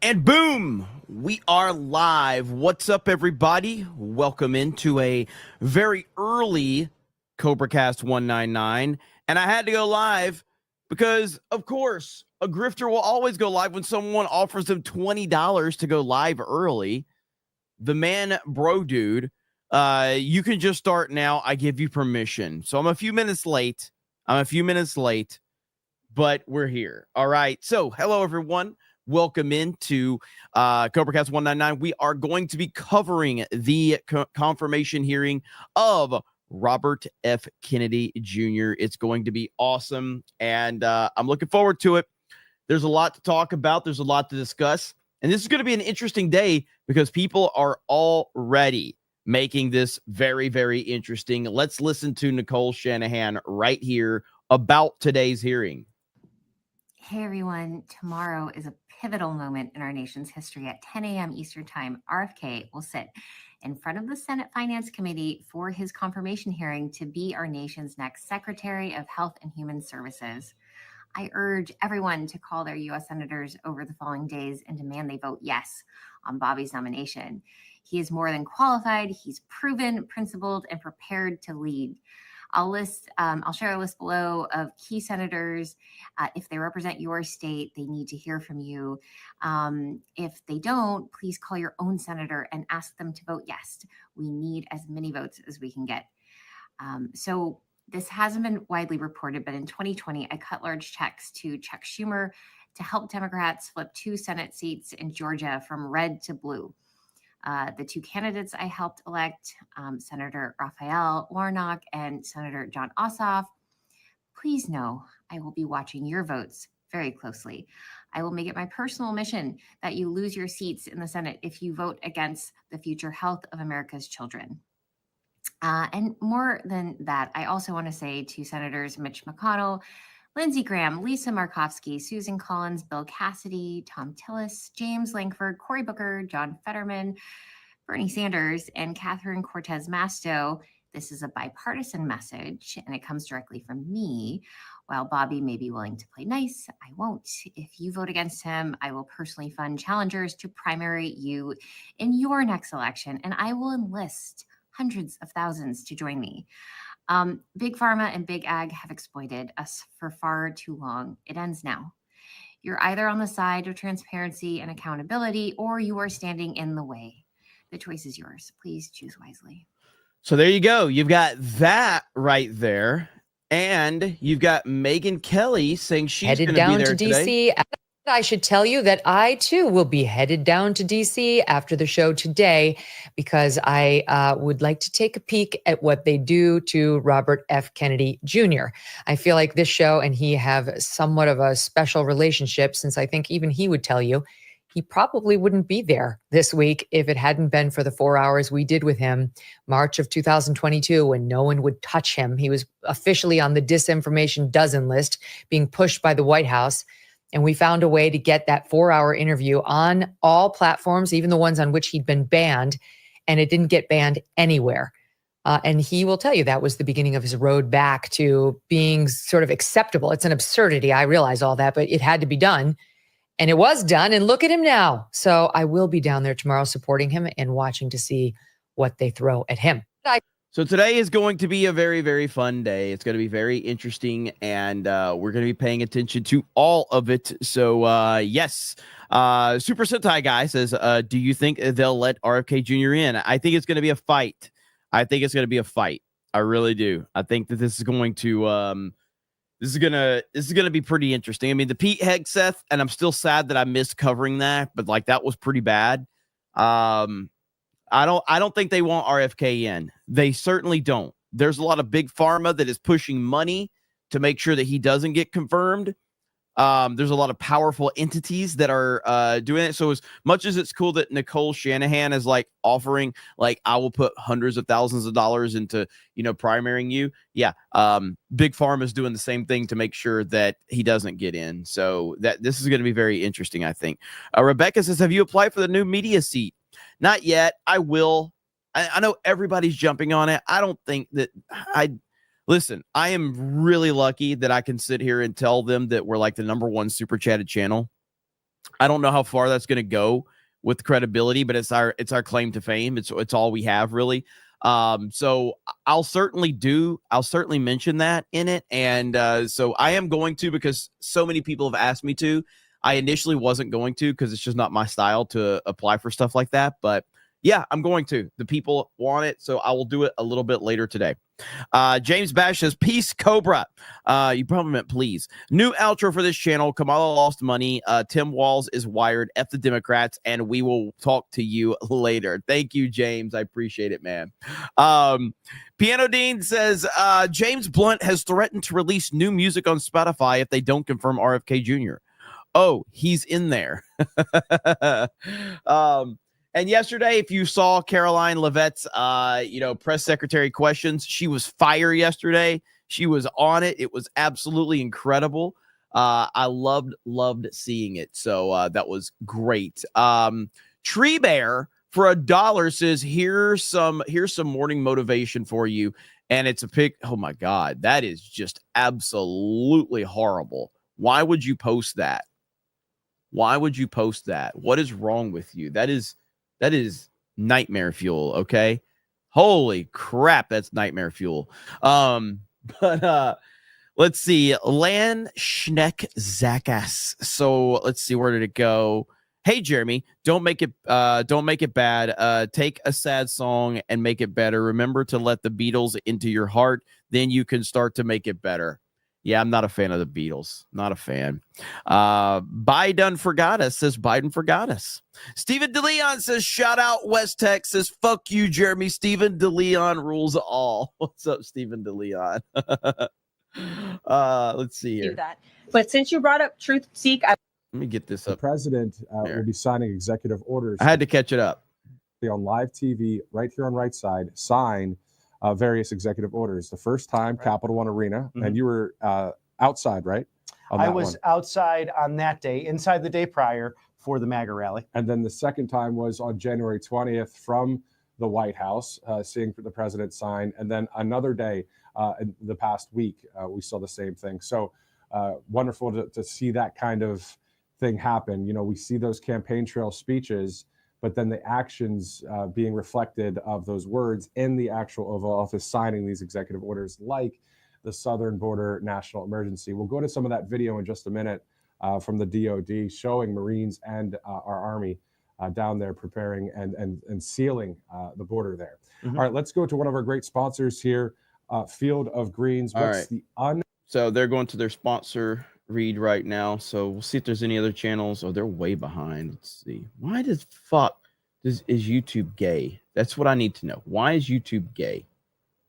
And boom, we are live. What's up, everybody? Welcome into a very early CobraCast 199. And I had to go live because, of course, a grifter will always go live when someone offers them $20 to go live early. The man, bro, dude, you can just start now. I give you permission. So I'm a few minutes late, but we're here. All right. So hello, everyone. Welcome into CobraCast 199. We are going to be covering the confirmation hearing of Robert F. Kennedy Jr. It's going to be awesome, and I'm looking forward to it. There's a lot to talk about. There's a lot to discuss, and this is going to be an interesting day because people are already making this very, very interesting. Let's listen to Nicole Shanahan right here about today's hearing. Hey everyone, tomorrow is a pivotal moment in our nation's history. At 10 a.m. Eastern Time, RFK will sit in front of the Senate Finance Committee for his confirmation hearing to be our nation's next Secretary of Health and Human Services. I urge everyone to call their U.S. senators over the following days and demand they vote yes on Bobby's nomination. He is more than qualified. He's proven, principled, and prepared to lead. I'll share a list below of key senators. If they represent your state, they need to hear from you. If they don't, please call your own senator and ask them to vote yes. We need as many votes as we can get. So this hasn't been widely reported, but in 2020, I cut large checks to Chuck Schumer to help Democrats flip 2 Senate seats in Georgia from red to blue. The 2 candidates I helped elect, Senator Raphael Warnock and Senator John Ossoff, please know I will be watching your votes very closely. I will make it my personal mission that you lose your seats in the Senate if you vote against the future health of America's children. And more than that, I also want to say to Senators Mitch McConnell, Lindsey Graham, Lisa Murkowski, Susan Collins, Bill Cassidy, Tom Tillis, James Lankford, Cory Booker, John Fetterman, Bernie Sanders, and Catherine Cortez Masto, this is a bipartisan message, and it comes directly from me. While Bobby may be willing to play nice, I won't. If you vote against him, I will personally fund challengers to primary you in your next election, and I will enlist hundreds of thousands to join me. Big Pharma and Big Ag have exploited us for far too long. It ends now. You're either on the side of transparency and accountability, or you are standing in the way. The choice is yours. Please choose wisely. So there you go. You've got that right there. And you've got Megyn Kelly saying she's going to be there to DC. Today. I should tell you that I, too, will be headed down to D.C. after the show today because I would like to take a peek at what they do to Robert F. Kennedy Jr. I feel like this show and he have somewhat of a special relationship since I think even he would tell you he probably wouldn't be there this week if it hadn't been for the 4 hours we did with him March of 2022 when no one would touch him. He was officially on the disinformation dozen list being pushed by the White House. And we found a way to get that 4-hour interview on all platforms, even the ones on which he'd been banned, and it didn't get banned anywhere. And he will tell you that was the beginning of his road back to being sort of acceptable. It's an absurdity. I realize all that, but it had to be done. And it was done. And look at him now. So I will be down there tomorrow supporting him and watching to see what they throw at him. So today is going to be a very, very fun day. It's going to be very interesting, and we're going to be paying attention to all of it. So, yes, Super Sentai Guy says, do you think they'll let RFK Jr. in? I think it's going to be a fight. I really do. I think that this is going to this is gonna be pretty interesting. I mean, the Pete Hegseth, and I'm still sad that I missed covering that, but like that was pretty bad. I don't think they want RFK in. They certainly don't. There's a lot of big pharma that is pushing money to make sure that he doesn't get confirmed. There's a lot of powerful entities that are doing it. So as much as it's cool that Nicole Shanahan is like offering, like, I will put hundreds of thousands of dollars into, primarying you. Yeah. Big Pharma is doing the same thing to make sure that he doesn't get in. So this is going to be very interesting, I think. Rebecca says, have you applied for the new media seat? Not yet. I will. I know everybody's jumping on it. I don't think that listen, I am really lucky that I can sit here and tell them that we're like the #1 super chatted channel. I don't know how far that's going to go with credibility, but it's our claim to fame. It's all we have, really. So I'll certainly mention that in it. And so I am going to, because so many people have asked me to. I initially wasn't going to, because it's just not my style to apply for stuff like that. But yeah, I'm going to. The people want it, so I will do it a little bit later today. James Bash says, peace, Cobra. You probably meant please. New outro for this channel. Kamala lost money. Tim Walz is wired. F the Democrats, and we will talk to you later. Thank you, James. I appreciate it, man. Piano Dean says, James Blunt has threatened to release new music on Spotify if they don't confirm RFK Jr. Oh, he's in there. And yesterday, if you saw Caroline Levette's, press secretary questions, she was fire yesterday. She was on it. It was absolutely incredible. I loved seeing it. So that was great. Tree Bear for $1 says, here's some morning motivation for you. And it's a pic. Oh my God, that is just absolutely horrible. Why would you post that? Why would you post that? What is wrong with you? That is nightmare fuel. Okay. Holy crap. That's nightmare fuel. But let's see. Lan Schneck Zakas. So let's see. Where did it go? Hey, Jeremy, don't make it bad. Take a sad song and make it better. Remember to let the Beatles into your heart. Then you can start to make it better. Yeah, I'm not a fan of the Beatles. Not a fan. Biden forgot us, says Biden forgot us. Stephen DeLeon says, shout out West Texas. Fuck you, Jeremy. Stephen DeLeon rules all. What's up, Stephen DeLeon? Let's see here. Do that. But since you brought up Truth Seek, let me get this up. The president will be signing executive orders. I had to catch it up. On live TV, right here on right side, sign various executive orders. The first time, Capital One Arena, and you were outside, right? I was outside on that day, inside the day prior for the MAGA rally. And then the second time was on January 20th from the White House, seeing the president sign. And then another day in the past week, we saw the same thing. So wonderful to see that kind of thing happen. You know, we see those campaign trail speeches, but then the actions being reflected of those words in the actual Oval Office signing these executive orders, like the Southern Border National Emergency. We'll go to some of that video in just a minute from the DOD showing Marines and our Army down there preparing and sealing the border there. All right, let's go to one of our great sponsors here, Field of Greens. What's So they're going to their sponsor read right now. So we'll see if there's any other channels. Oh, they're way behind. Let's see. Why is YouTube gay? That's what I need to know. Why is YouTube gay?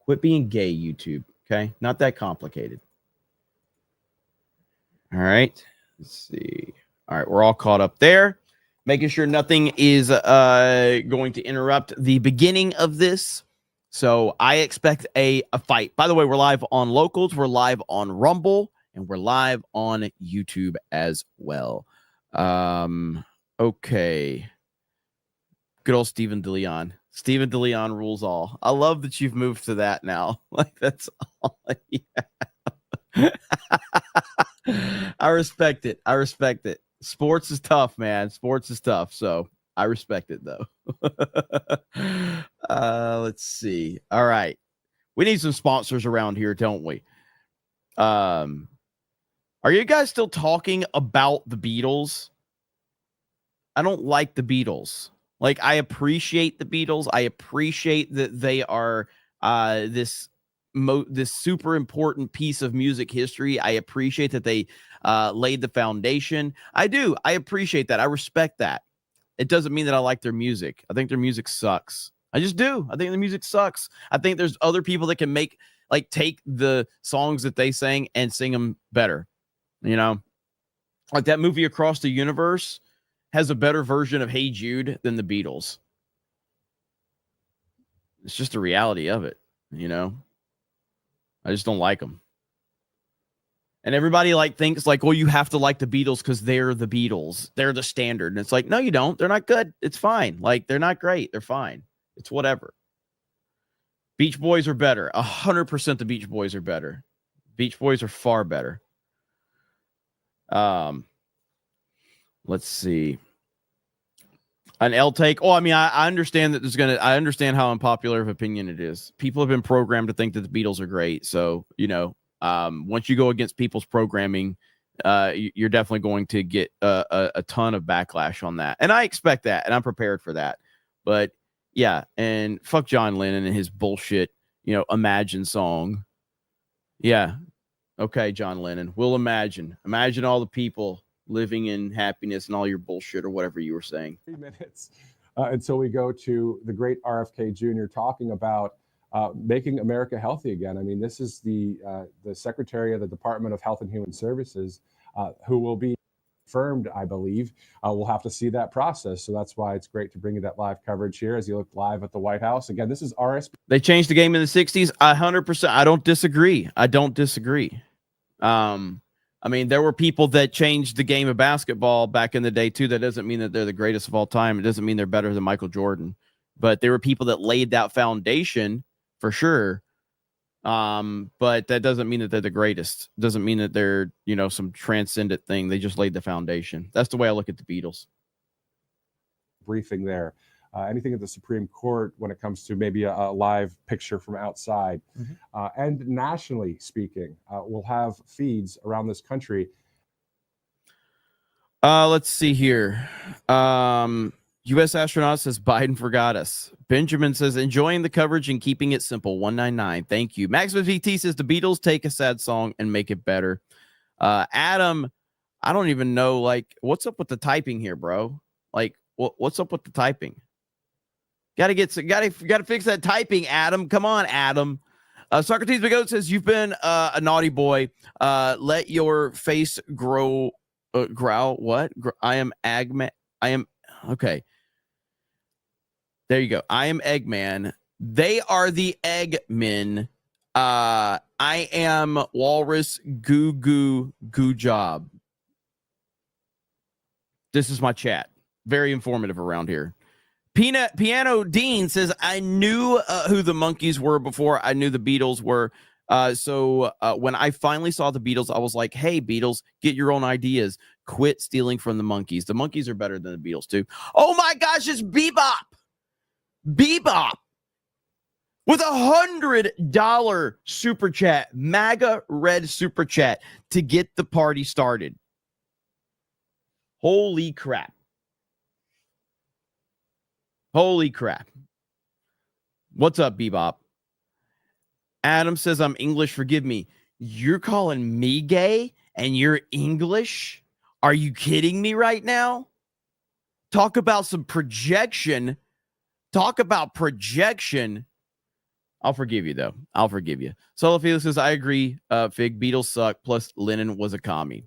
Quit being gay, YouTube. Okay. Not that complicated. All right. Let's see. All right. We're all caught up there. Making sure nothing is going to interrupt the beginning of this. So I expect a fight. By the way, we're live on Locals. We're live on Rumble. And we're live on YouTube as well. Okay. Good old Stephen DeLeon. Stephen DeLeon rules all. I love that you've moved to that now. Like, that's all. Yeah. I respect it. Sports is tough, man. Sports is tough. So I respect it, though. Let's see. All right. We need some sponsors around here, don't we? Are you guys still talking about the Beatles? I don't like the Beatles. Like, I appreciate the Beatles. I appreciate that they are this super important piece of music history. I appreciate that they laid the foundation. I do. I appreciate that. I respect that. It doesn't mean that I like their music. I think their music sucks. I just do. I think the music sucks. I think there's other people that can take the songs that they sang and sing them better. You know, like that movie Across the Universe has a better version of Hey Jude than the Beatles. It's just the reality of it, you know. I just don't like them. And everybody thinks well, you have to like the Beatles because they're the Beatles. They're the standard. And it's like, no, you don't. They're not good. It's fine. Like, they're not great. They're fine. It's whatever. Beach Boys are better. 100% the Beach Boys are better. Beach Boys are far better. Let's see. An L take. Oh, I mean, I understand that I understand how unpopular of opinion it is. People have been programmed to think that the Beatles are great. So, once you go against people's programming, you're definitely going to get a ton of backlash on that. And I expect that, and I'm prepared for that. But yeah, and fuck John Lennon and his bullshit, Imagine song. Yeah. Okay, John Lennon. We'll imagine all the people living in happiness and all your bullshit or whatever you were saying. 3 minutes until we go to the great RFK Jr. talking about making America healthy again. I mean, this is the Secretary of the Department of Health and Human Services who will be confirmed, I believe. We'll have to see that process. So that's why it's great to bring you that live coverage here as you look live at the White House. Again, this is RSP. They changed the game in the 60s. 100%. I don't disagree. I mean, there were people that changed the game of basketball back in the day, too. That doesn't mean that they're the greatest of all time. It doesn't mean they're better than Michael Jordan. But there were people that laid that foundation for sure. But that doesn't mean that they're the greatest. It doesn't mean that they're, some transcendent thing. They just laid the foundation. That's the way I look at the Beatles. Briefing there. Anything at the Supreme Court when it comes to maybe a live picture from outside. And nationally speaking, we'll have feeds around this country. Let's see here. U.S. astronaut says Biden forgot us. Benjamin says enjoying the coverage and keeping it simple. 199. Thank you. Maximus VT says the Beatles take a sad song and make it better. Adam, I don't even know, what's up with the typing here, bro? What's up with the typing? Gotta fix that typing, Adam. Come on, Adam. Socrates Bigot says you've been a naughty boy. Let your face grow. Growl. What? I am Eggman. I am okay. There you go. I am Eggman. They are the Eggmen. I am Walrus. Goo job. This is my chat. Very informative around here. Piano Dean says, I knew who the Monkees were before I knew the Beatles were. So when I finally saw the Beatles, I was like, hey, Beatles, get your own ideas. Quit stealing from the Monkees. The Monkees are better than the Beatles, too. Oh, my gosh, it's Bebop. Bebop. With $100 super chat, MAGA red super chat to get the party started. Holy crap. Holy crap. What's up, Bebop? Adam says, I'm English. Forgive me. You're calling me gay and you're English? Are you kidding me right now? Talk about some projection. Talk about projection. I'll forgive you, though. I'll forgive you. Solo Felix says, I agree. Fig, Beatles suck. Plus, Lennon was a commie.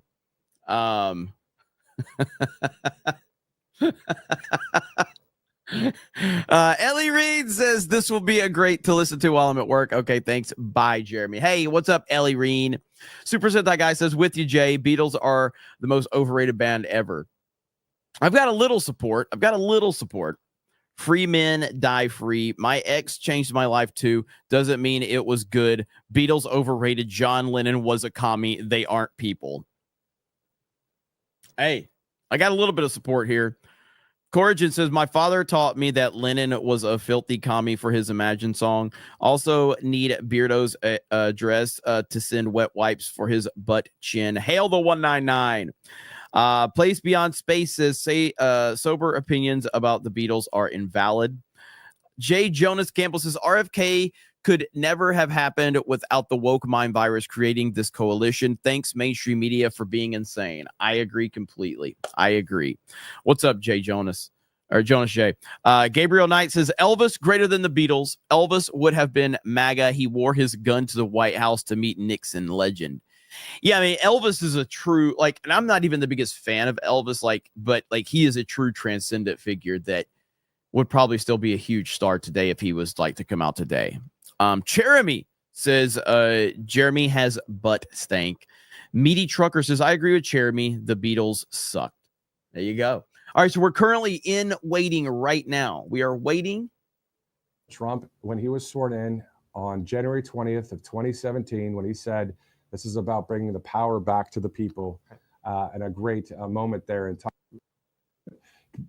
Ellie Reed says this will be a great to listen to while I'm at work. Okay, thanks. Bye, Jeremy. Hey, what's up, Ellie Reed? Super Sentai guy says, with you, Jay. Beatles are the most overrated band ever. I've got a little support. Free men die free. My ex changed my life too. Doesn't mean it was good. Beatles overrated. John Lennon was a commie. They aren't people. Hey, I got a little bit of support here. Corrigan says, my father taught me that Lennon was a filthy commie for his Imagine song. Also need Beardo's address to send wet wipes for his butt chin. Hail the 199. Place Beyond Space says, say sober opinions about the Beatles are invalid. J. Jonas Campbell says, RFK could never have happened without the woke mind virus creating this coalition. Thanks, mainstream media, for being insane. I agree completely. I agree. What's up, Jay Jonas? Or Jonas J. Gabriel Knight says, Elvis greater than the Beatles. Elvis would have been MAGA. He wore his gun to the White House to meet Nixon. Legend. Yeah, I mean, Elvis is a true, and I'm not even the biggest fan of Elvis, but he is a true transcendent figure that would probably still be a huge star today if he was to come out today. Jeremy says, Jeremy has butt stank. Meaty Trucker says, I agree with Jeremy. The Beatles sucked. There you go. All right, so we're currently in waiting right now. We are waiting. Trump, when he was sworn in on January 20th of 2017, when he said, this is about bringing the power back to the people, and a great moment there in time.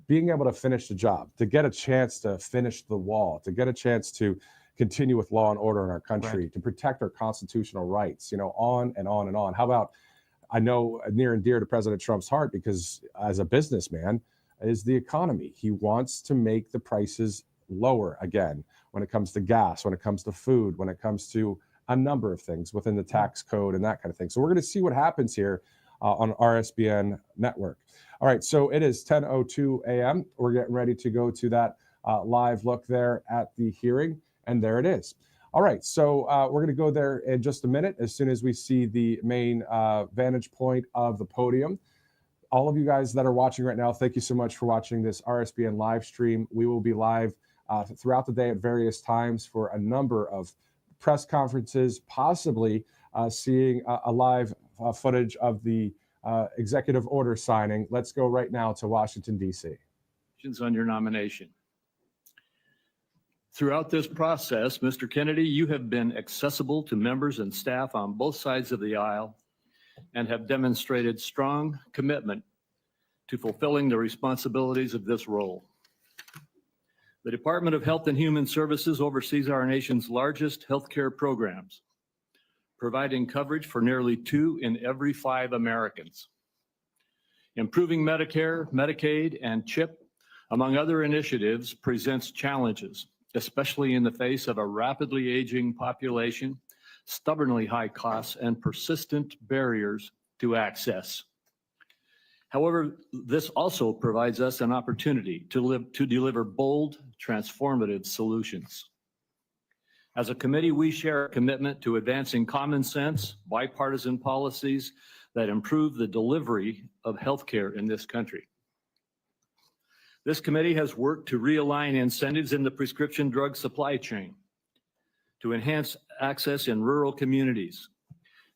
being able to finish the job, to get a chance to finish the wall, to get a chance to continue with law and order in our country, to protect our constitutional rights, on and on and on. How about, I know near and dear to President Trump's heart, because as a businessman, is the economy. He wants to make the prices lower again when it comes to gas, when it comes to food, when it comes to a number of things within the tax code and that kind of thing. So we're going to see what happens here on RSBN network. All right, so it is 10:02 a.m. We're getting ready to go to that live look there at the hearing, and there it is. All right, so we're going to go there in just a minute as soon as we see the main vantage point of the podium. All of you guys that are watching right now, thank you so much for watching this RSBN live stream. We will be live throughout the day at various times for a number of press conferences, possibly seeing a live footage of the executive order signing. Let's go right now to Washington, D.C. On your nomination. Throughout this process, Mr. Kennedy, you have been accessible to members and staff on both sides of the aisle and have demonstrated strong commitment to fulfilling the responsibilities of this role. The Department of Health and Human Services oversees our nation's largest healthcare programs, providing coverage for nearly 2 in every 5 Americans. Improving Medicare, Medicaid, and CHIP, among other initiatives, presents challenges, especially in the face of a rapidly aging population, stubbornly high costs, and persistent barriers to access. However, this also provides us an opportunity to deliver bold, transformative solutions. As a committee, we share a commitment to advancing common sense, bipartisan policies that improve the delivery of healthcare in this country. This committee has worked to realign incentives in the prescription drug supply chain, to enhance access in rural communities,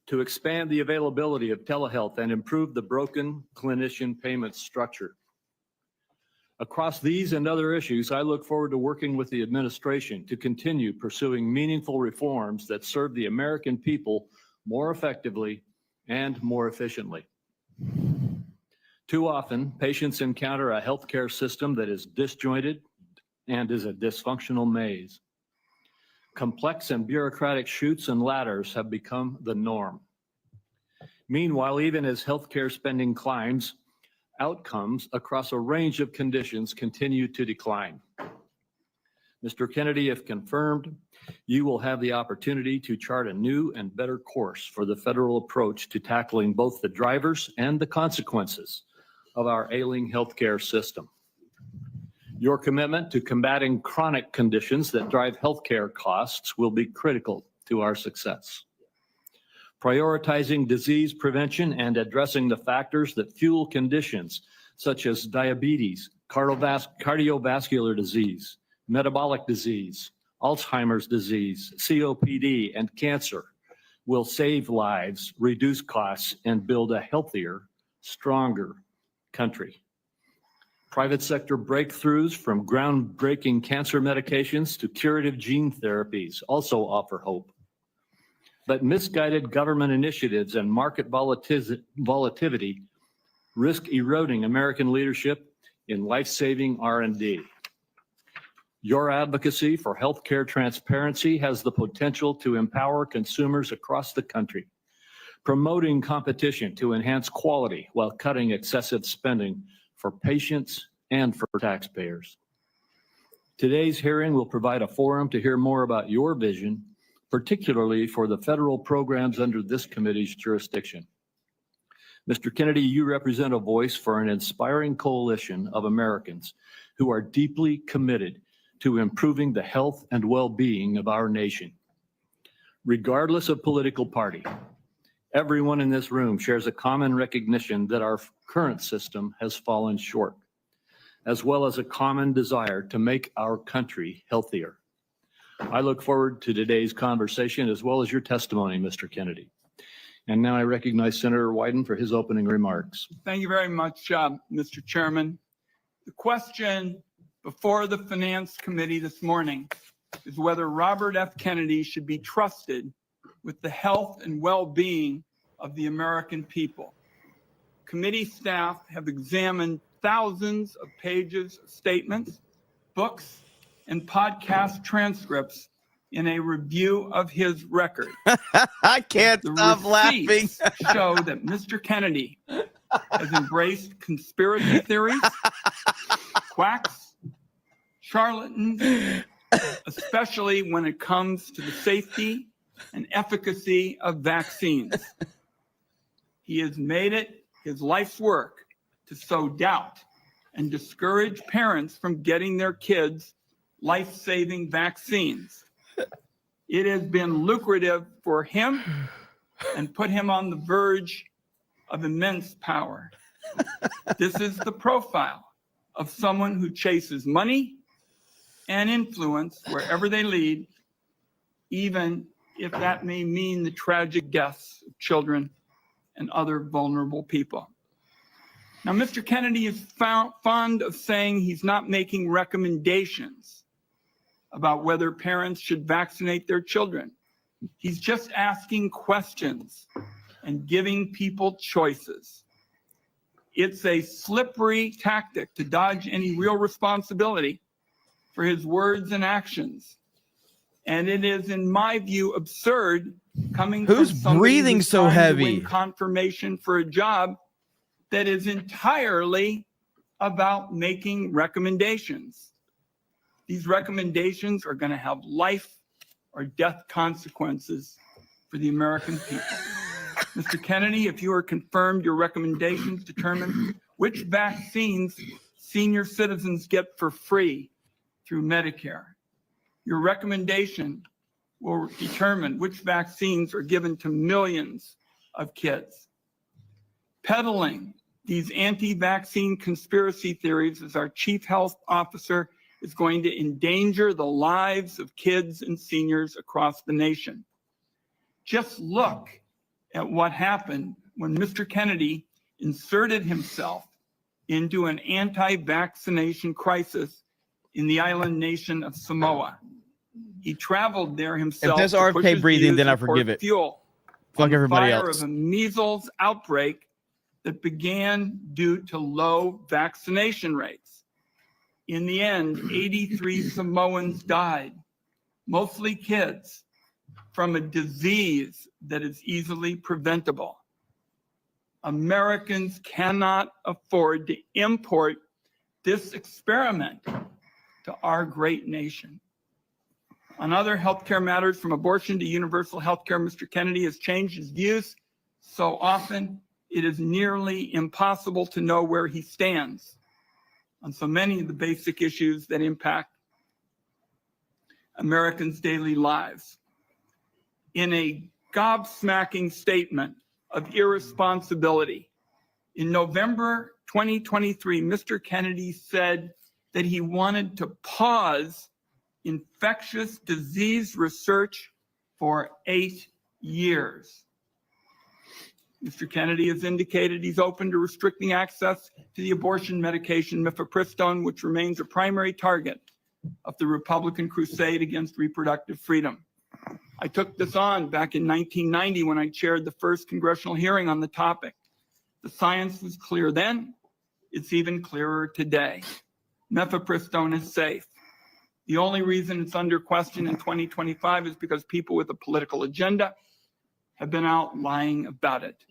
to expand the availability of telehealth and improve the broken clinician payment structure. Across these and other issues, I look forward to working with the administration to continue pursuing meaningful reforms that serve the American people more effectively and more efficiently. Too often, patients encounter a healthcare system that is disjointed and is a dysfunctional maze. Complex and bureaucratic chutes and ladders have become the norm. Meanwhile, even as healthcare spending climbs, outcomes across a range of conditions continue to decline. Mr. Kennedy, if confirmed, you will have the opportunity to chart a new and better course for the federal approach to tackling both the drivers and the consequences of our ailing healthcare system. Your commitment to combating chronic conditions that drive healthcare costs will be critical to our success. Prioritizing disease prevention and addressing the factors that fuel conditions such as diabetes, cardiovascular disease, metabolic disease, Alzheimer's disease, COPD, and cancer will save lives, reduce costs, and build a healthier, stronger country. Private sector breakthroughs from groundbreaking cancer medications to curative gene therapies also offer hope. But misguided government initiatives and market volatility risk eroding American leadership in life-saving R&D. Your advocacy for healthcare transparency has the potential to empower consumers across the country, promoting competition to enhance quality while cutting excessive spending for patients and for taxpayers. Today's hearing will provide a forum to hear more about your vision, particularly for the federal programs under this committee's jurisdiction. Mr. Kennedy, you represent a voice for an inspiring coalition of Americans who are deeply committed to improving the health and well-being of our nation. Regardless of political party, everyone in this room shares a common recognition that our current system has fallen short, as well as a common desire to make our country healthier. I look forward to today's conversation as well as your testimony, Mr. Kennedy. And now I recognize Senator Wyden for his opening remarks. Thank you very much, Mr. Chairman. The question before the Finance Committee this morning is whether Robert F. Kennedy should be trusted with the health and well-being of the American people. Committee staff have examined thousands of pages of statements, books, and podcast transcripts in a review of his record. I can't The stop laughing. receipts show that Mr. Kennedy has embraced conspiracy theories, quacks, charlatans, especially when it comes to the safety and efficacy of vaccines. He has made it his life's work to sow doubt and discourage parents from getting their kids life-saving vaccines. It has been lucrative for him and put him on the verge of immense power. This is the profile of someone who chases money and influence wherever they lead, even if that may mean the tragic deaths of children and other vulnerable people. Now, Mr. Kennedy is fond of saying he's not making recommendations about whether parents should vaccinate their children. He's just asking questions and giving people choices. It's a slippery tactic to dodge any real responsibility for his words and actions. And it is, in my view, absurd coming Who's from somebody breathing who's so trying to heavy? win confirmation for a job that is entirely about making recommendations. These recommendations are going to have life or death consequences for the American people. Mr. Kennedy, if you are confirmed, your recommendations determine which vaccines senior citizens get for free through Medicare. Your recommendation will determine which vaccines are given to millions of kids. Peddling these anti-vaccine conspiracy theories as our chief health officer is going to endanger the lives of kids and seniors across the nation. Just look at what happened when Mr. Kennedy inserted himself into an anti-vaccination crisis in the island nation of Samoa. He traveled there himself. If there's to push RFK his breathing, views then I and pour forgive it. Fuel Fuck on the everybody fire else. of a measles outbreak that began due to low vaccination rates. In the end, 83 Samoans died, mostly kids, from a disease that is easily preventable. Americans cannot afford to import this experiment to our great nation. On other healthcare matters, from abortion to universal healthcare, Mr. Kennedy has changed his views so often it is nearly impossible to know where he stands on so many of the basic issues that impact Americans' daily lives. In a gobsmacking statement of irresponsibility, in November 2023, Mr. Kennedy said that he wanted to pause infectious disease research for 8 years. Mr. Kennedy has indicated he's open to restricting access to the abortion medication mifepristone, which remains a primary target of the Republican crusade against reproductive freedom. I took this on back in 1990 when I chaired the first congressional hearing on the topic. The science was clear then. It's even clearer today. Mifepristone is safe. The only reason it's under question in 2025 is because people with a political agenda have been out lying about it.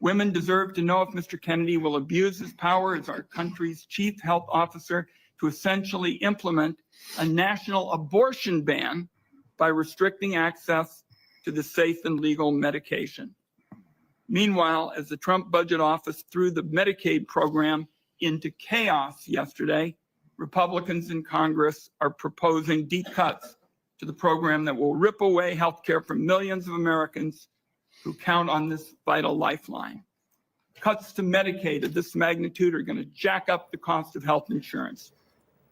Women deserve to know if Mr. Kennedy will abuse his power as our country's chief health officer to essentially implement a national abortion ban by restricting access to the safe and legal medication. Meanwhile, as the Trump budget office threw the Medicaid program into chaos yesterday, Republicans in Congress are proposing deep cuts to the program that will rip away health care from millions of Americans who count on this vital lifeline. Cuts to Medicaid of this magnitude are going to jack up the cost of health insurance.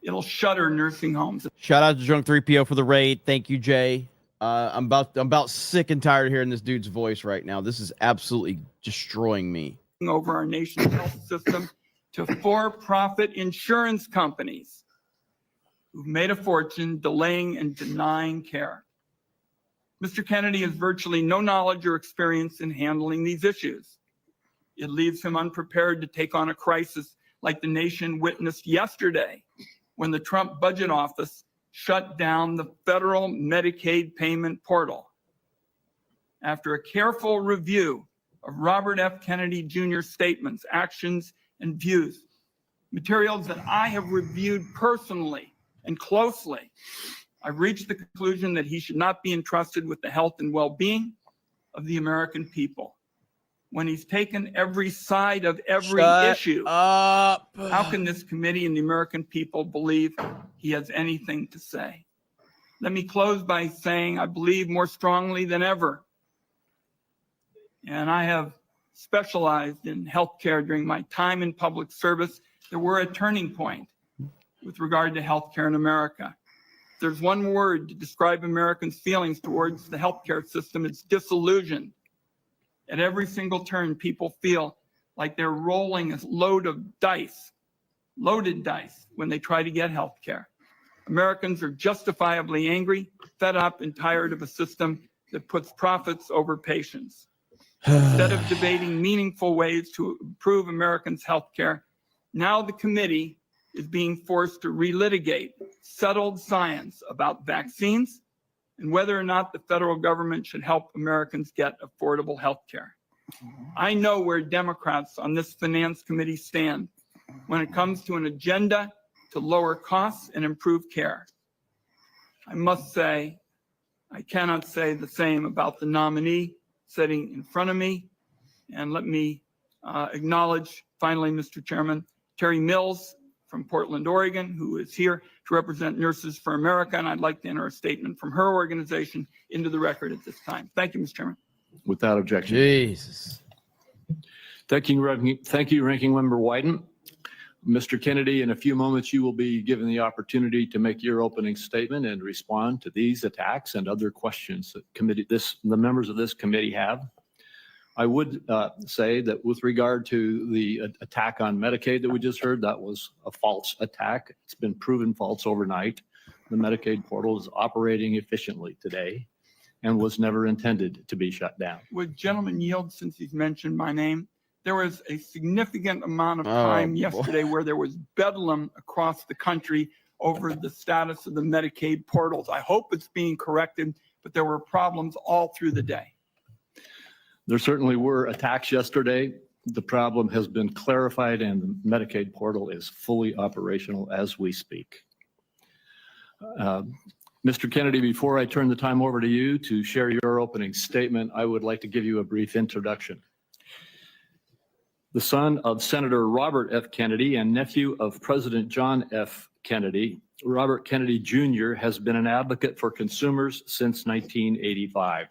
It'll shutter nursing homes. Shout out to Drunk 3PO for the raid. Thank you, Jay. I'm about sick and tired of hearing this dude's voice right now. This is absolutely destroying me. Over our nation's health system to for-profit insurance companies who've made a fortune delaying and denying care. Mr. Kennedy has virtually no knowledge or experience in handling these issues. It leaves him unprepared to take on a crisis like the nation witnessed yesterday when the Trump Budget Office shut down the federal Medicaid payment portal. After a careful review of Robert F. Kennedy Jr.'s statements, actions, and views, materials that I have reviewed personally and closely, I've reached the conclusion that he should not be entrusted with the health and well-being of the American people. When he's taken every side of every issue, up. how can this committee and the American people believe he has anything to say? Let me close by saying I believe more strongly than ever, and I have specialized in healthcare during my time in public service, that we're a turning point with regard to healthcare in America. If there's one word to describe Americans' feelings towards the healthcare system, it's disillusioned. At every single turn, people feel like they're rolling a load of dice, loaded dice, when they try to get healthcare. Americans are justifiably angry, fed up, and tired of a system that puts profits over patients. Instead of debating meaningful ways to improve Americans' health care, now the committee is being forced to relitigate settled science about vaccines and whether or not the federal government should help Americans get affordable health care. I know where Democrats on this finance committee stand when it comes to an agenda to lower costs and improve care. I must say, I cannot say the same about the nominee sitting in front of me. And let me acknowledge, finally, Mr. Chairman, Terry Mills from Portland, Oregon, who is here to represent Nurses for America. And I'd like to enter a statement from her organization into the record at this time. Thank you, Mr. Chairman. Without objection. Jesus. Thank you, Ranking Member Wyden. Mr. Kennedy, in a few moments, you will be given the opportunity to make your opening statement and respond to these attacks and other questions that the members of this committee have. I would say that with regard to the attack on Medicaid that we just heard, that was a false attack. It's been proven false overnight. The Medicaid portal is operating efficiently today and was never intended to be shut down. Would gentleman yield, since he's mentioned my name? There was a significant amount of time yesterday where there was bedlam across the country over the status of the Medicaid portals. I hope it's being corrected, but there were problems all through the day. There certainly were attacks yesterday. The problem has been clarified and the Medicaid portal is fully operational as we speak. Mr. Kennedy, before I turn the time over to you to share your opening statement, I would like to give you a brief introduction. The son of Senator Robert F. Kennedy and nephew of President John F. Kennedy, Robert Kennedy Jr. has been an advocate for consumers since 1985.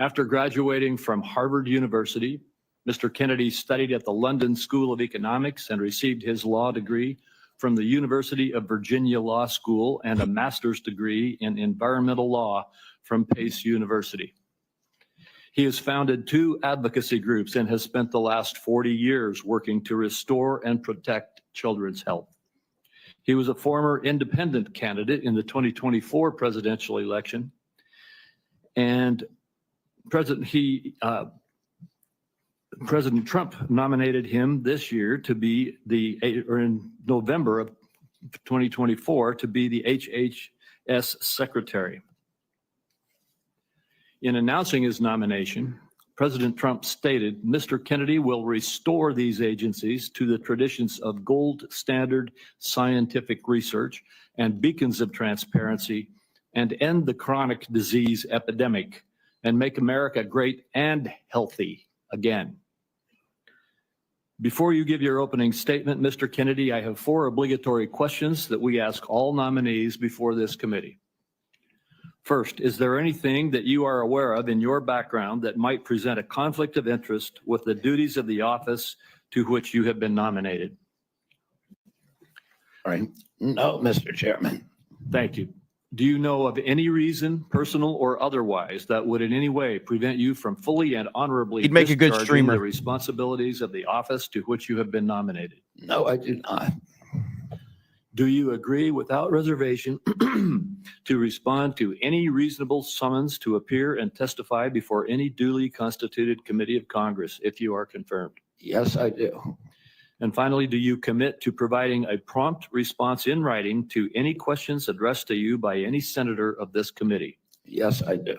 After graduating from Harvard University, Mr. Kennedy studied at the London School of Economics and received his law degree from the University of Virginia Law School and a master's degree in environmental law from Pace University. He has founded 2 advocacy groups and has spent the last 40 years working to restore and protect children's health. He was a former independent candidate in the 2024 presidential election, and President Trump nominated him this year to be in November of 2024 to be the HHS secretary. In announcing his nomination, President Trump stated, "Mr. Kennedy will restore these agencies to the traditions of gold standard scientific research and beacons of transparency and end the chronic disease epidemic and make America great and healthy again." Before you give your opening statement, Mr. Kennedy, I have 4 obligatory questions that we ask all nominees before this committee. First, is there anything that you are aware of in your background that might present a conflict of interest with the duties of the office to which you have been nominated? All right. No, Mr. Chairman. Thank you. Do you know of any reason, personal or otherwise, that would in any way prevent you from fully and honorably He'd make a good discharging streamer. the responsibilities of the office to which you have been nominated? No, I do not. Do you agree without reservation to respond to any reasonable summons to appear and testify before any duly constituted committee of Congress if you are confirmed? Yes, I do. And finally, do you commit to providing a prompt response in writing to any questions addressed to you by any senator of this committee? Yes, I do.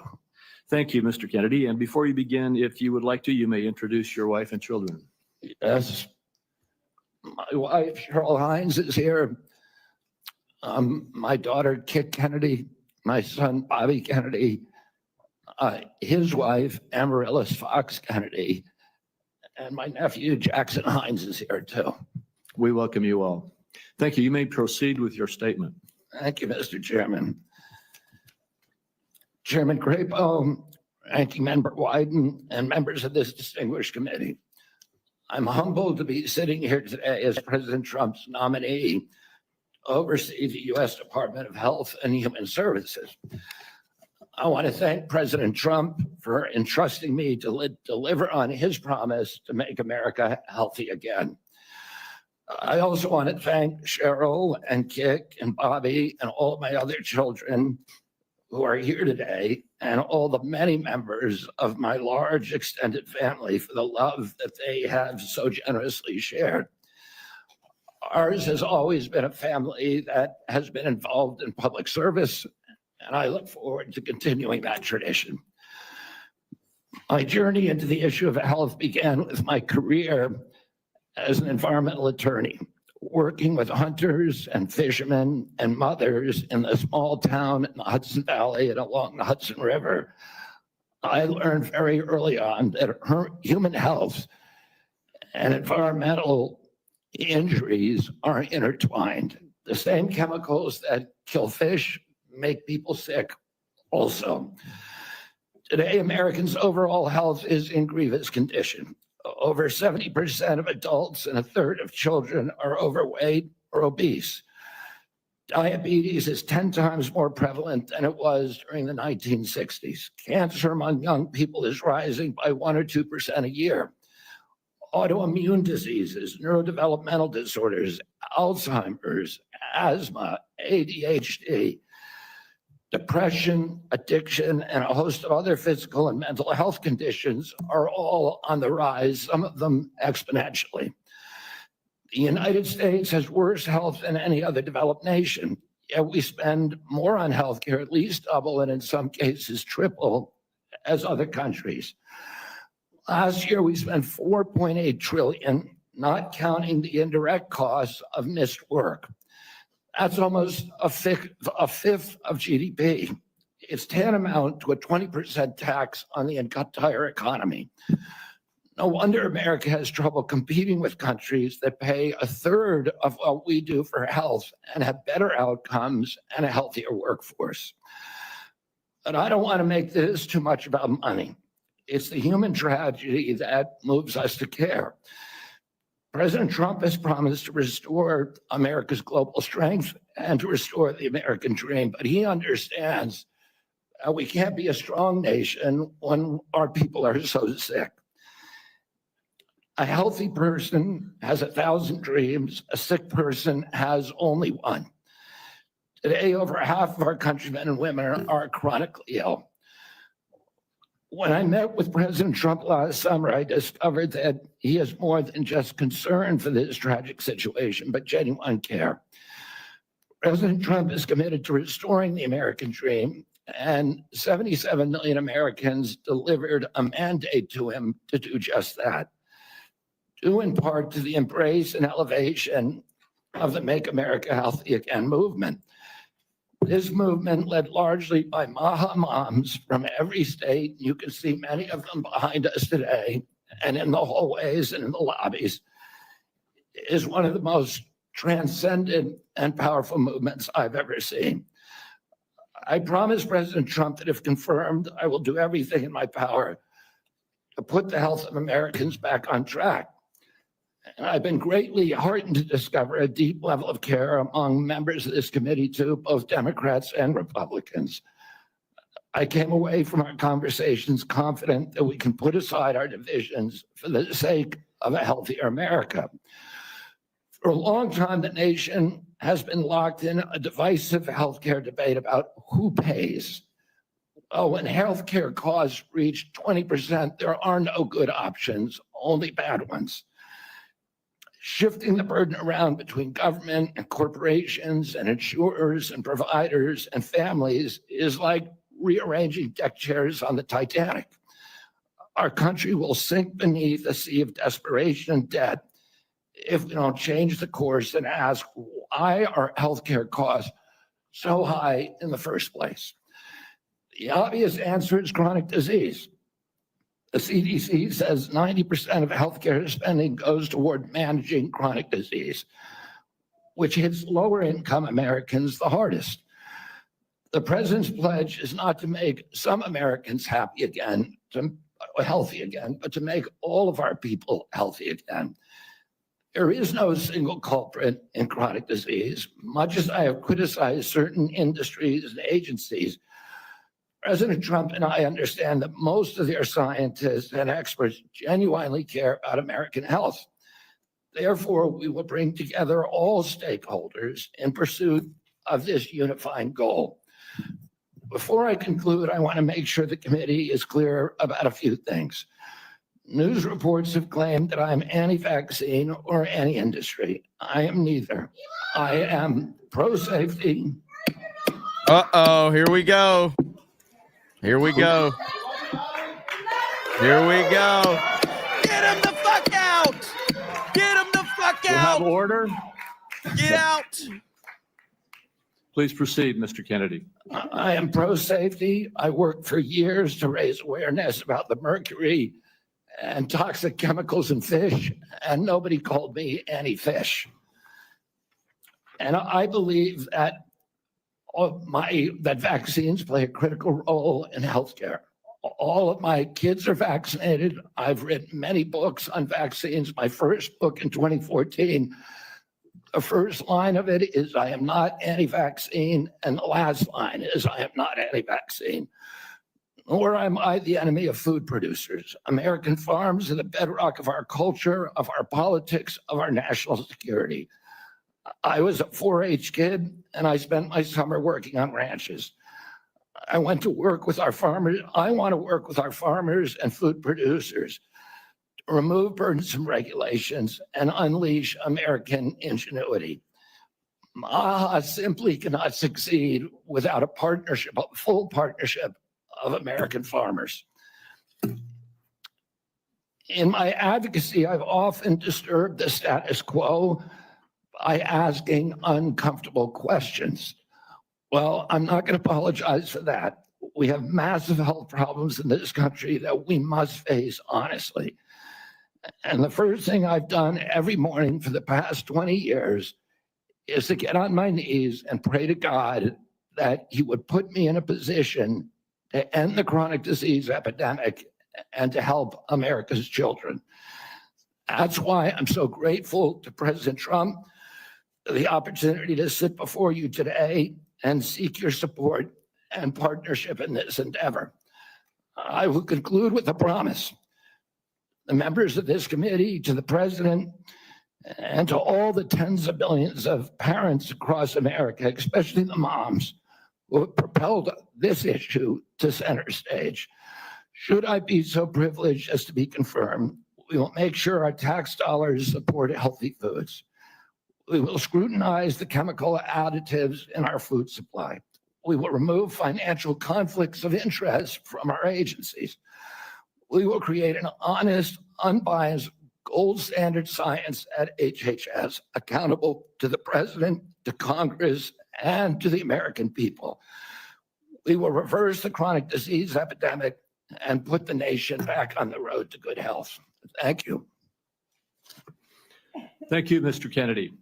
Thank you, Mr. Kennedy. And before you begin, if you would like to, you may introduce your wife and children. Yes. My wife, Cheryl Hines, is here. My daughter, Kit Kennedy, my son, Bobby Kennedy, his wife, Amaryllis Fox Kennedy, and my nephew, Jackson Hines, is here too. We welcome you all. Thank you. You may proceed with your statement. Thank you, Mr. Chairman. Chairman Crapo, Ranking Member Wyden, and members of this distinguished committee. I'm humbled to be sitting here today as President Trump's nominee to oversee the U.S. Department of Health and Human Services. I want to thank President Trump for entrusting me to deliver on his promise to make America healthy again. I also want to thank Cheryl and Kik and Bobby and all of my other children who are here today, and all the many members of my large extended family for the love that they have so generously shared. Ours has always been a family that has been involved in public service, and I look forward to continuing that tradition. My journey into the issue of health began with my career as an environmental attorney, working with hunters and fishermen and mothers in the small town in the Hudson Valley and along the Hudson River. I learned very early on that human health and environmental injuries are intertwined. The same chemicals that kill fish make people sick also. Today, Americans' overall health is in grievous condition. Over 70% of adults and a third of children are overweight or obese. Diabetes is 10 times more prevalent than it was during the 1960s. Cancer among young people is rising by 1 or 2% a year. Autoimmune diseases, neurodevelopmental disorders, Alzheimer's, asthma, ADHD, depression, addiction, and a host of other physical and mental health conditions are all on the rise, some of them exponentially. The United States has worse health than any other developed nation, yet we spend more on healthcare, at least double, and in some cases triple, as other countries. Last year, we spent $4.8 trillion, not counting the indirect costs of missed work. That's almost a fifth of GDP. It's tantamount to a 20% tax on the entire economy. No wonder America has trouble competing with countries that pay a third of what we do for health and have better outcomes and a healthier workforce. But I don't want to make this too much about money. It's the human tragedy that moves us to care. President Trump has promised to restore America's global strength and to restore the American dream, but he understands we can't be a strong nation when our people are so sick. A healthy person has 1,000 dreams. A sick person has only one. Today, over half of our countrymen and women are chronically ill. When I met with President Trump last summer, I discovered that he is more than just concern for this tragic situation, but genuine care. President Trump is committed to restoring the American dream, and 77 million Americans delivered a mandate to him to do just that, due in part to the embrace and elevation of the Make America Healthy Again movement. This movement, led largely by Maha moms from every state, you can see many of them behind us today, and in the hallways and in the lobbies, is one of the most transcendent and powerful movements I've ever seen. I promise President Trump that if confirmed, I will do everything in my power to put the health of Americans back on track. And I've been greatly heartened to discover a deep level of care among members of this committee too, both Democrats and Republicans. I came away from our conversations confident that we can put aside our divisions for the sake of a healthier America. For a long time, the nation has been locked in a divisive healthcare debate about who pays. Well, when healthcare costs reach 20%, there are no good options, only bad ones. Shifting the burden around between government and corporations and insurers and providers and families is like rearranging deck chairs on the Titanic. Our country will sink beneath a sea of desperation and debt if we don't change the course and ask, why are healthcare costs so high in the first place? The obvious answer is chronic disease. The CDC says 90% of healthcare spending goes toward managing chronic disease, which hits lower income Americans the hardest. The president's pledge is not to make some Americans healthy again, but to make all of our people healthy again. There is no single culprit in chronic disease. Much as I have criticized certain industries and agencies, President Trump and I understand that most of their scientists and experts genuinely care about American health. Therefore, we will bring together all stakeholders in pursuit of this unifying goal. Before I conclude, I want to make sure the committee is clear about a few things. News reports have claimed that I'm anti-vaccine or anti-industry. I am neither. I am pro-safety. Uh-oh, here we go. Here we go. Here we go. Get him the fuck out. Get him the fuck We'll have out. order. Get out. Please proceed, Mr. Kennedy. I am pro-safety. I worked for years to raise awareness about the mercury and toxic chemicals in fish, and nobody called me anti-fish. And I believe that that vaccines play a critical role in healthcare. All of my kids are vaccinated. I've written many books on vaccines. My first book in 2014, the first line of it is, I am not anti-vaccine, and the last line is, I am not anti-vaccine. Nor am I the enemy of food producers. American farms are the bedrock of our culture, of our politics, of our national security. I was a 4-H kid, and I spent my summer working on ranches. I went to work with our farmers. I want to work with our farmers and food producers to remove burdensome regulations and unleash American ingenuity. MAHA simply cannot succeed without a partnership, a full partnership of American farmers. In my advocacy, I've often disturbed the status quo by asking uncomfortable questions. Well, I'm not going to apologize for that. We have massive health problems in this country that we must face honestly. And the first thing I've done every morning for the past 20 years is to get on my knees and pray to God that he would put me in a position to end the chronic disease epidemic and to help America's children. That's why I'm so grateful to President Trump for the opportunity to sit before you today and seek your support and partnership in this endeavor. I will conclude with a promise. The members of this committee, to the president, and to all the tens of millions of parents across America, especially the moms, who have propelled this issue to center stage. Should I be so privileged as to be confirmed, we will make sure our tax dollars support healthy foods. We will scrutinize the chemical additives in our food supply. We will remove financial conflicts of interest from our agencies. We will create an honest, unbiased, gold standard science at HHS, accountable to the president, to Congress, and to the American people. We will reverse the chronic disease epidemic and put the nation back on the road to good health. Thank you. Thank you, Mr. Kennedy.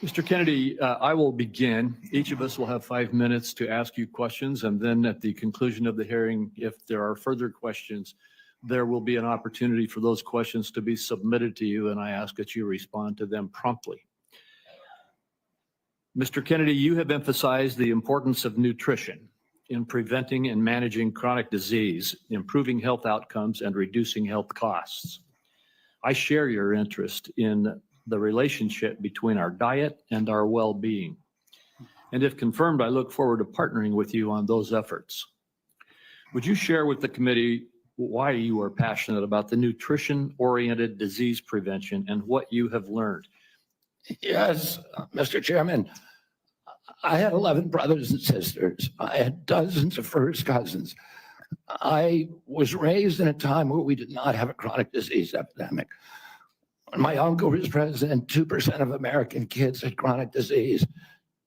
Mr. Kennedy, I will begin. Each of us will have 5 minutes to ask you questions, and then at the conclusion of the hearing, if there are further questions, there will be an opportunity for those questions to be submitted to you, and I ask that you respond to them promptly. Mr. Kennedy, you have emphasized the importance of nutrition in preventing and managing chronic disease, improving health outcomes, and reducing health costs. I share your interest in the relationship between our diet and our well-being. And if confirmed, I look forward to partnering with you on those efforts. Would you share with the committee why you are passionate about the nutrition-oriented disease prevention and what you have learned. Yes, Mr. Chairman, I had 11 brothers and sisters. I had dozens of first cousins. I was raised in a time where we did not have a chronic disease epidemic. When my uncle was president, 2% of American kids had chronic disease.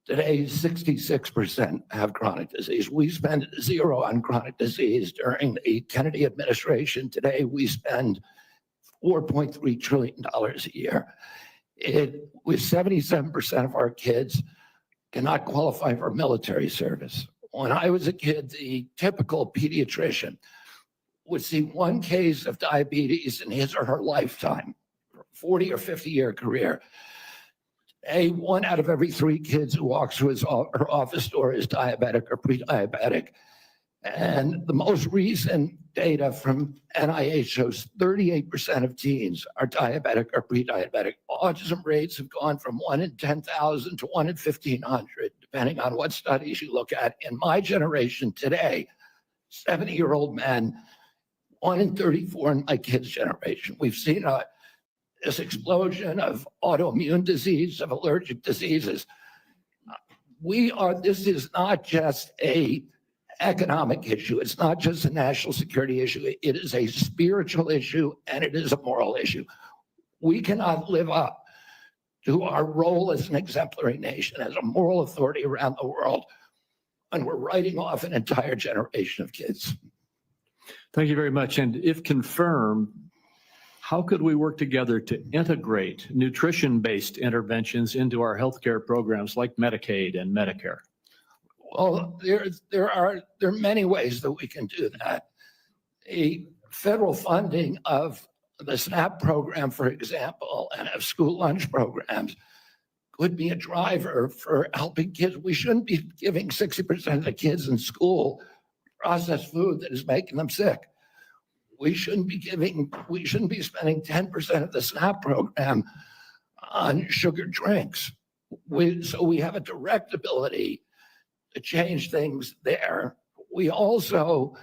Today, 66% have chronic disease. We spend zero on chronic disease during the Kennedy administration. Today, we spend $4.3 trillion a year. With 77% of our kids cannot qualify for military service. When I was a kid, the typical pediatrician would see one case of diabetes in his or her lifetime, 40 or 50-year career. Today, 1 out of every 3 kids who walks through her office door is diabetic or pre-diabetic. And the most recent data from NIH shows 38% of teens are diabetic or pre-diabetic. Autism rates have gone from 1 in 10,000 to 1 in 1,500, depending on what studies you look at. In my generation today, 70-year-old men, 1 in 34 in my kids' generation. We've seen this explosion of autoimmune disease, of allergic diseases. This is not just a economic issue. It's not just a national security issue. It is a spiritual issue and it is a moral issue. We cannot live up to our role as an exemplary nation, as a moral authority around the world, and we're writing off an entire generation of kids. Thank you very much. And if confirmed, how could we work together to integrate nutrition-based interventions into our healthcare programs like Medicaid and Medicare? Well, there are many ways that we can do that. A federal funding of the SNAP program, for example, and of school lunch programs could be a driver for helping kids. We shouldn't be giving 60% of the kids in school processed food that is making them sick. We shouldn't be spending 10% of the SNAP program on sugar drinks. So we have a direct ability to change things there. We also,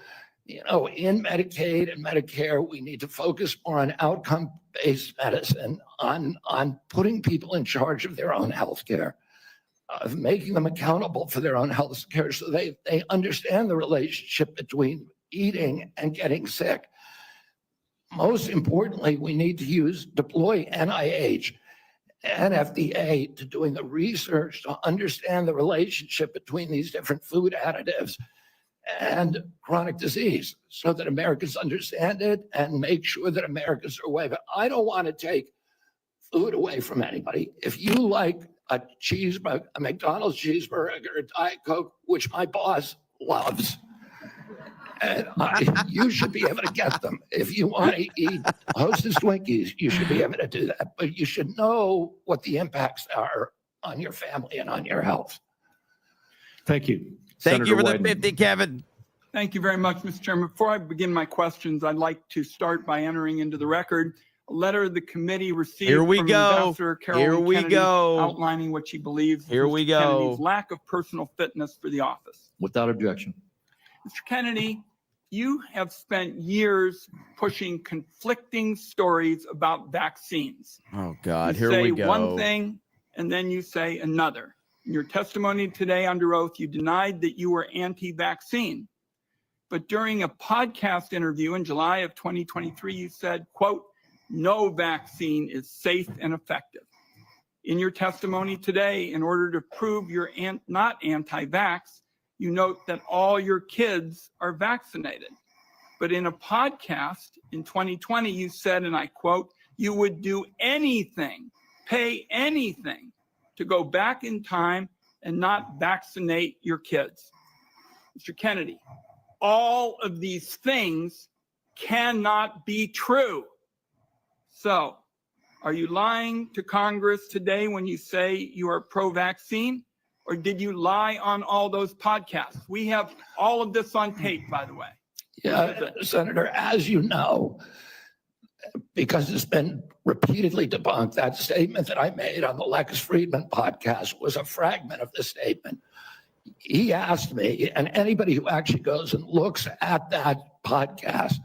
in Medicaid and Medicare, we need to focus more on outcome-based medicine, on putting people in charge of their own health care, of making them accountable for their own health care so they understand the relationship between eating and getting sick. Most importantly, we need to deploy NIH and FDA to doing the research to understand the relationship between these different food additives and chronic disease so that Americans understand it and make sure that Americans are aware of it. I don't want to take food away from anybody. If you like a cheeseburger, a McDonald's cheeseburger, a Diet Coke, which my boss loves, and you should be able to get them. If you want to eat Hostess Twinkies, you should be able to do that. But you should know what the impacts are on your family and on your health. Thank you. Thank you for the Wyden. 50, Kevin. Thank you very much, Mr. Chairman. Before I begin my questions, I'd like to start by entering into the record a letter the committee received from Ambassador Carolyn Kennedy outlining what she believes is Mr. Kennedy's lack of personal fitness for the office. Without objection. Mr. Kennedy, you have spent years pushing conflicting stories about vaccines. Oh, God, you here we go. say one thing, and then you say another. In your testimony today under oath, you denied that you were anti-vaccine. But during a podcast interview in July of 2023, you said, quote, "No vaccine is safe and effective." In your testimony today, in order to prove you're not anti-vax, you note that all your kids are vaccinated. But in a podcast in 2020, you said, and I quote, "You would do anything, pay anything to go back in time and not vaccinate your kids." Mr. Kennedy, all of these things cannot be true. So, are you lying to Congress today when you say you are pro-vaccine? Or did you lie on all those podcasts? We have all of this on tape, by the way. Yeah, Senator, as you know, because it's been repeatedly debunked, that statement that I made on the Lex Friedman podcast was a fragment of the statement. He asked me, and anybody who actually goes and looks at that podcast,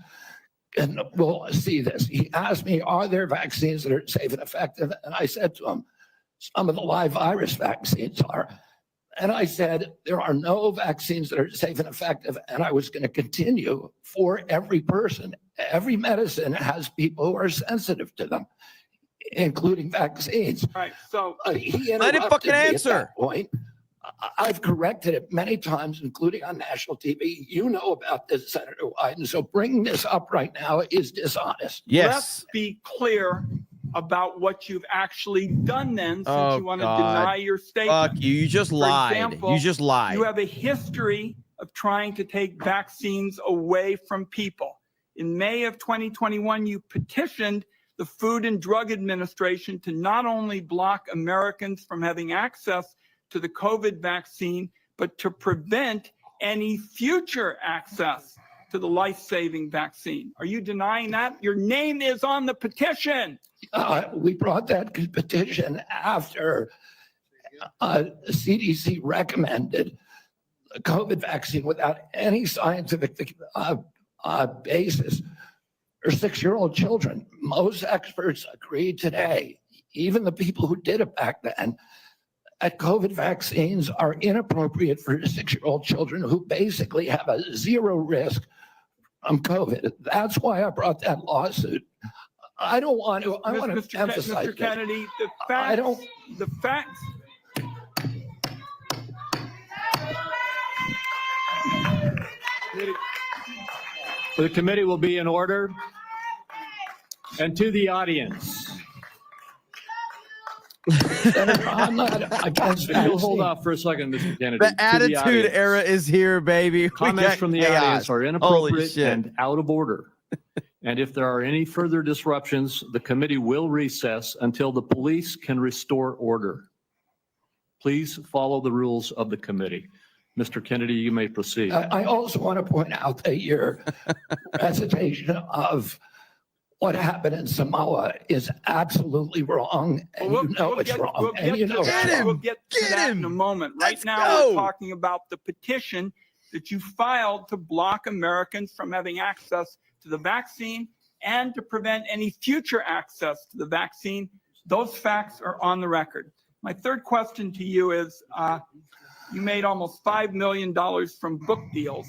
and will see this. He asked me, are there vaccines that are safe and effective? And I said to him, some of the live virus vaccines are. And I said, there are no vaccines that are safe and effective. And I was going to continue for every person. Every medicine has people who are sensitive to them, including vaccines. All right, so He Let him interrupted fucking me at answer. that point. I've corrected it many times, including on national TV. You know about this, Senator Wyden. So bringing this up right now is dishonest. Yes. let's be clear about what you've actually done then, since Oh, you want to God. deny your statement. Fuck you. You just For lied. example, You just lied. You have a history of trying to take vaccines away from people. In May of 2021, you petitioned the Food and Drug Administration to not only block Americans from having access to the COVID vaccine, but to prevent any future access to the life-saving vaccine. Are you denying that? Your name is on the petition. We brought that petition after CDC recommended the COVID vaccine without any scientific basis for 6-year-old children. Most experts agree today, even the people who did it back then, that COVID vaccines are inappropriate for 6-year-old children who basically have a zero risk from COVID. That's why I brought that lawsuit. I don't want to, I want to emphasize Mr. Kennedy, the facts. The committee will be in order. And to the audience, Senator, I'm not against if you'll vaccine. hold off for a second, Mr. Kennedy. The To attitude audience. era is here, baby. We Comments got from the chaos. audience are Holy inappropriate shit. and out of order. And if there are any further disruptions, the committee will recess until the police can restore order. Please follow the rules of the committee. Mr. Kennedy, you may proceed. I also want to point out that your recitation of what happened in Samoa is absolutely wrong, and you know it's wrong, and you know it's wrong. We'll get to that in a moment. Right Let's now, go. we're talking about the petition that you filed to block Americans from having access to the vaccine and to prevent any future access to the vaccine. Those facts are on the record. My third question to you is, you made almost $5 million from book deals,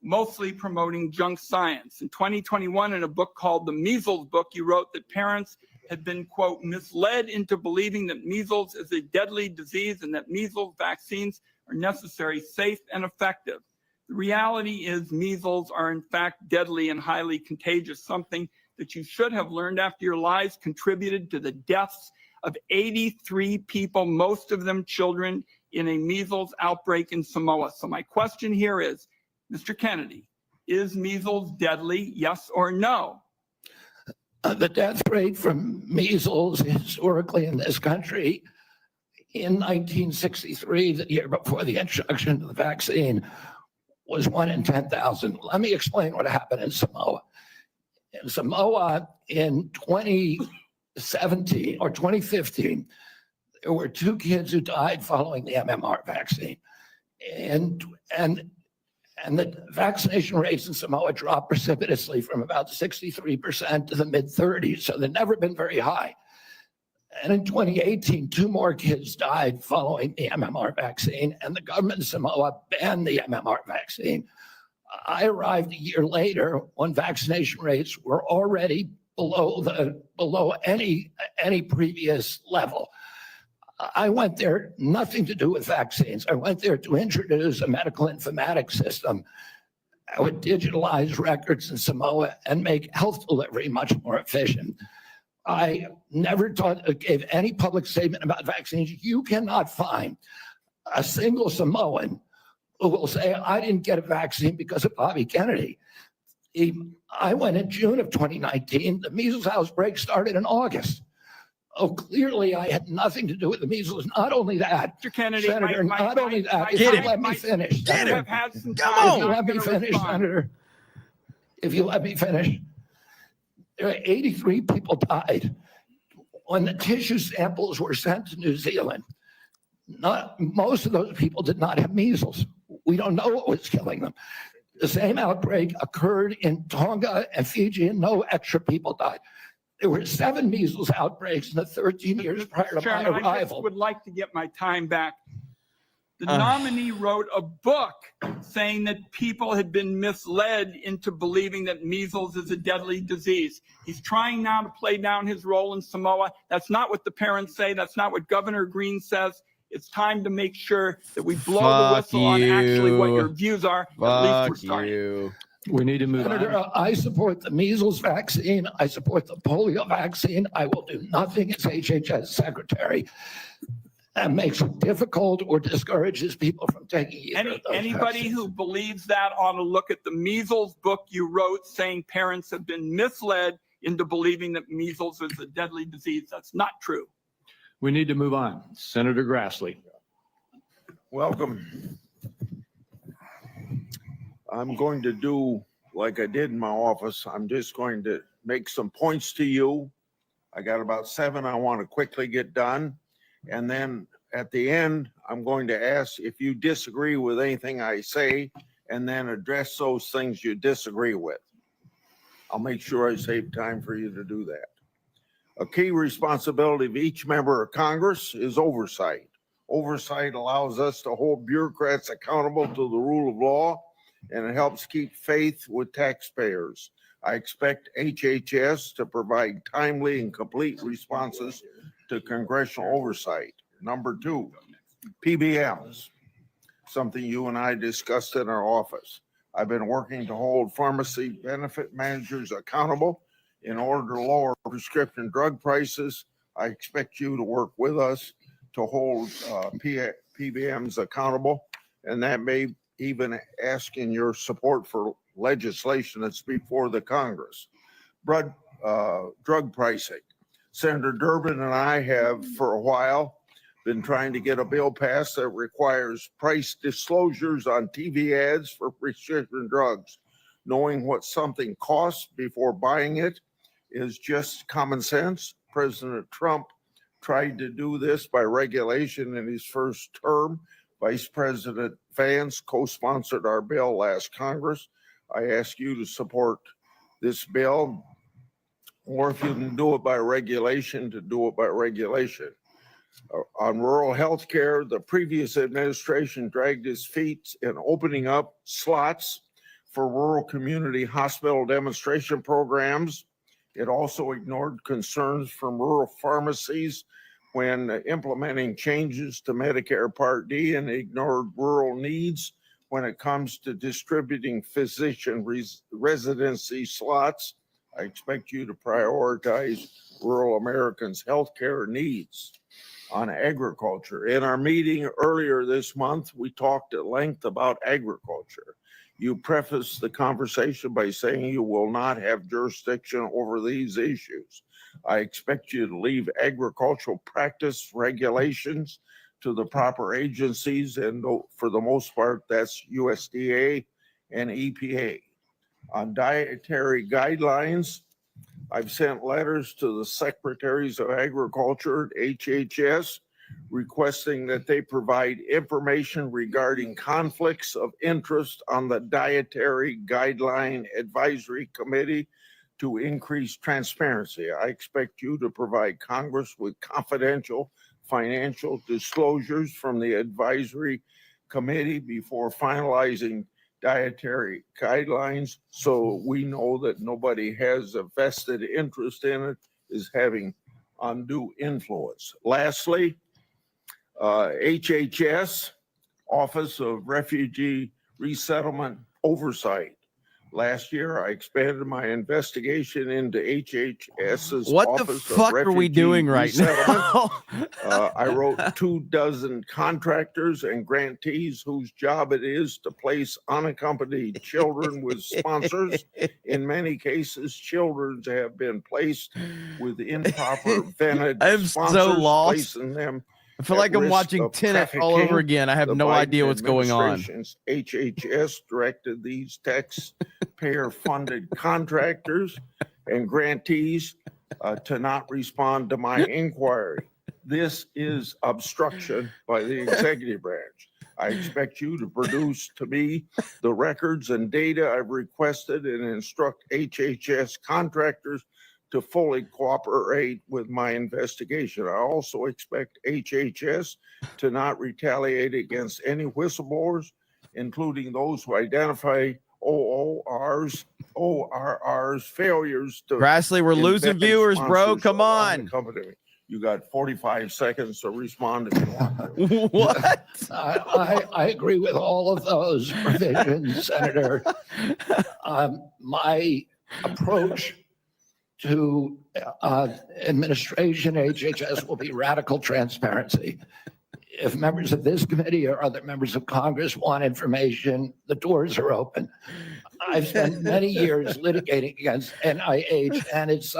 mostly promoting junk science. In 2021, in a book called The Measles Book, you wrote that parents had been, quote, misled into believing that measles is a deadly disease and that measles vaccines are necessary, safe, and effective. The reality is measles are in fact deadly and highly contagious, something that you should have learned after your lies contributed to the deaths of 83 people, most of them children, in a measles outbreak in Samoa. So my question here is, Mr. Kennedy, is measles deadly, yes or no? The death rate from measles historically in this country in 1963, the year before the introduction of the vaccine, was 1 in 10,000. Let me explain what happened in Samoa. In Samoa in 2017 or 2015, there were 2 kids who died following the MMR vaccine. And the vaccination rates in Samoa dropped precipitously from about 63% to the mid-30s. So they've never been very high. And in 2018, 2 more kids died following the MMR vaccine, and the government of Samoa banned the MMR vaccine. I arrived a year later when vaccination rates were already below any previous level. I went there, nothing to do with vaccines. I went there to introduce a medical informatics system. I would digitalize records in Samoa and make health delivery much more efficient. I never gave any public statement about vaccines. You cannot find a single Samoan who will say, I didn't get a vaccine because of Bobby Kennedy. I went in June of 2019. The measles outbreak started in August. Oh, clearly I had nothing to do with the measles. Not only that, Mr. Kennedy, Senator, not only that, if you let me finish, Get him. have had some Come time. on. if you I'm let me gonna finish, respond. Senator, if you let me finish, there are 83 people died. When the tissue samples were sent to New Zealand, most of those people did not have measles. We don't know what was killing them. The same outbreak occurred in Tonga and Fiji, and no extra people died. There were 7 measles outbreaks in the 13 years prior to my Chairman, I just arrival. would like to get my time back. The nominee wrote a book saying that people had been misled into believing that measles is a deadly disease. He's trying now to play down his role in Samoa. That's not what the parents say. That's not what Governor Green says. It's time to make sure that we blow the whistle on actually what your views are. At least we're starting. We need to move Senator, on. I support the measles vaccine. I support the polio vaccine. I will do nothing as HHS secretary that makes it difficult or discourages people from taking either of those Anybody vaccines. who believes that ought to look at the measles book you wrote saying parents have been misled into believing that measles is a deadly disease. That's not true. We need to move on. Senator Grassley. Welcome. I'm going to do like I did in my office. I'm just going to make some points to you. I got about 7 I want to quickly get done. And then at the end, I'm going to ask if you disagree with anything I say and then address those things you disagree with. I'll make sure I save time for you to do that. A key responsibility of each member of Congress is oversight. Oversight allows us to hold bureaucrats accountable to the rule of law, and it helps keep faith with taxpayers. I expect HHS to provide timely and complete responses to congressional oversight. Number 2, PBMs, something you and I discussed in our office. I've been working to hold pharmacy benefit managers accountable in order to lower prescription drug prices. I expect you to work with us to hold PBMs accountable, and that may even asking your support for legislation that's before the Congress. Drug pricing. Senator Durbin and I have for a while been trying to get a bill passed that requires price disclosures on TV ads for prescription drugs. Knowing what something costs before buying it is just common sense. President Trump tried to do this by regulation in his first term. Vice President Vance co-sponsored our bill last Congress. I ask you to support this bill, or if you can do it by regulation, to do it by regulation. On rural health care, the previous administration dragged its feet in opening up slots for rural community hospital demonstration programs. It also ignored concerns from rural pharmacies when implementing changes to Medicare Part D, and ignored rural needs when it comes to distributing physician residency slots. I expect you to prioritize rural Americans' healthcare needs. On agriculture, in our meeting earlier this month, we talked at length about agriculture. You prefaced the conversation by saying you will not have jurisdiction over these issues. I expect you to leave agricultural practice regulations to the proper agencies, and for the most part, that's USDA and EPA. On dietary guidelines, I've sent letters to the secretaries of agriculture at HHS requesting that they provide information regarding conflicts of interest on the Dietary Guideline Advisory Committee to increase transparency. I expect you to provide Congress with confidential financial disclosures from the advisory committee before finalizing dietary guidelines, so we know that nobody has a vested interest in it, is having undue influence. Lastly, HHS, Office of Refugee Resettlement Oversight. Last year, I expanded my investigation into HHS's What Office the of fuck are we Refugee doing right Resettlement. now? I wrote 24 contractors and grantees whose job it is to place unaccompanied children with sponsors. In many cases, children have been placed with improper vetted I'm sponsors, so lost. placing them I feel at like I'm risk watching of Tenet all trafficking. over again. I have The no Biden idea what's going on. administration's HHS directed these taxpayer-funded contractors and grantees to not respond to my inquiry. This is obstruction by the executive branch. I expect you to produce to me the records and data I've requested and instruct HHS contractors to fully cooperate with my investigation. I also expect HHS to not retaliate against any whistleblowers, including those who identify ORR's failures to. Grassley, we're losing embed viewers, bro. sponsors Come around the on. company. You got 45 seconds to respond if you want to. What? I agree with all of those provisions, Senator. My approach to administration HHS will be radical transparency. If members of this committee or other members of Congress want information, the doors are open. I've spent many years litigating against NIH and its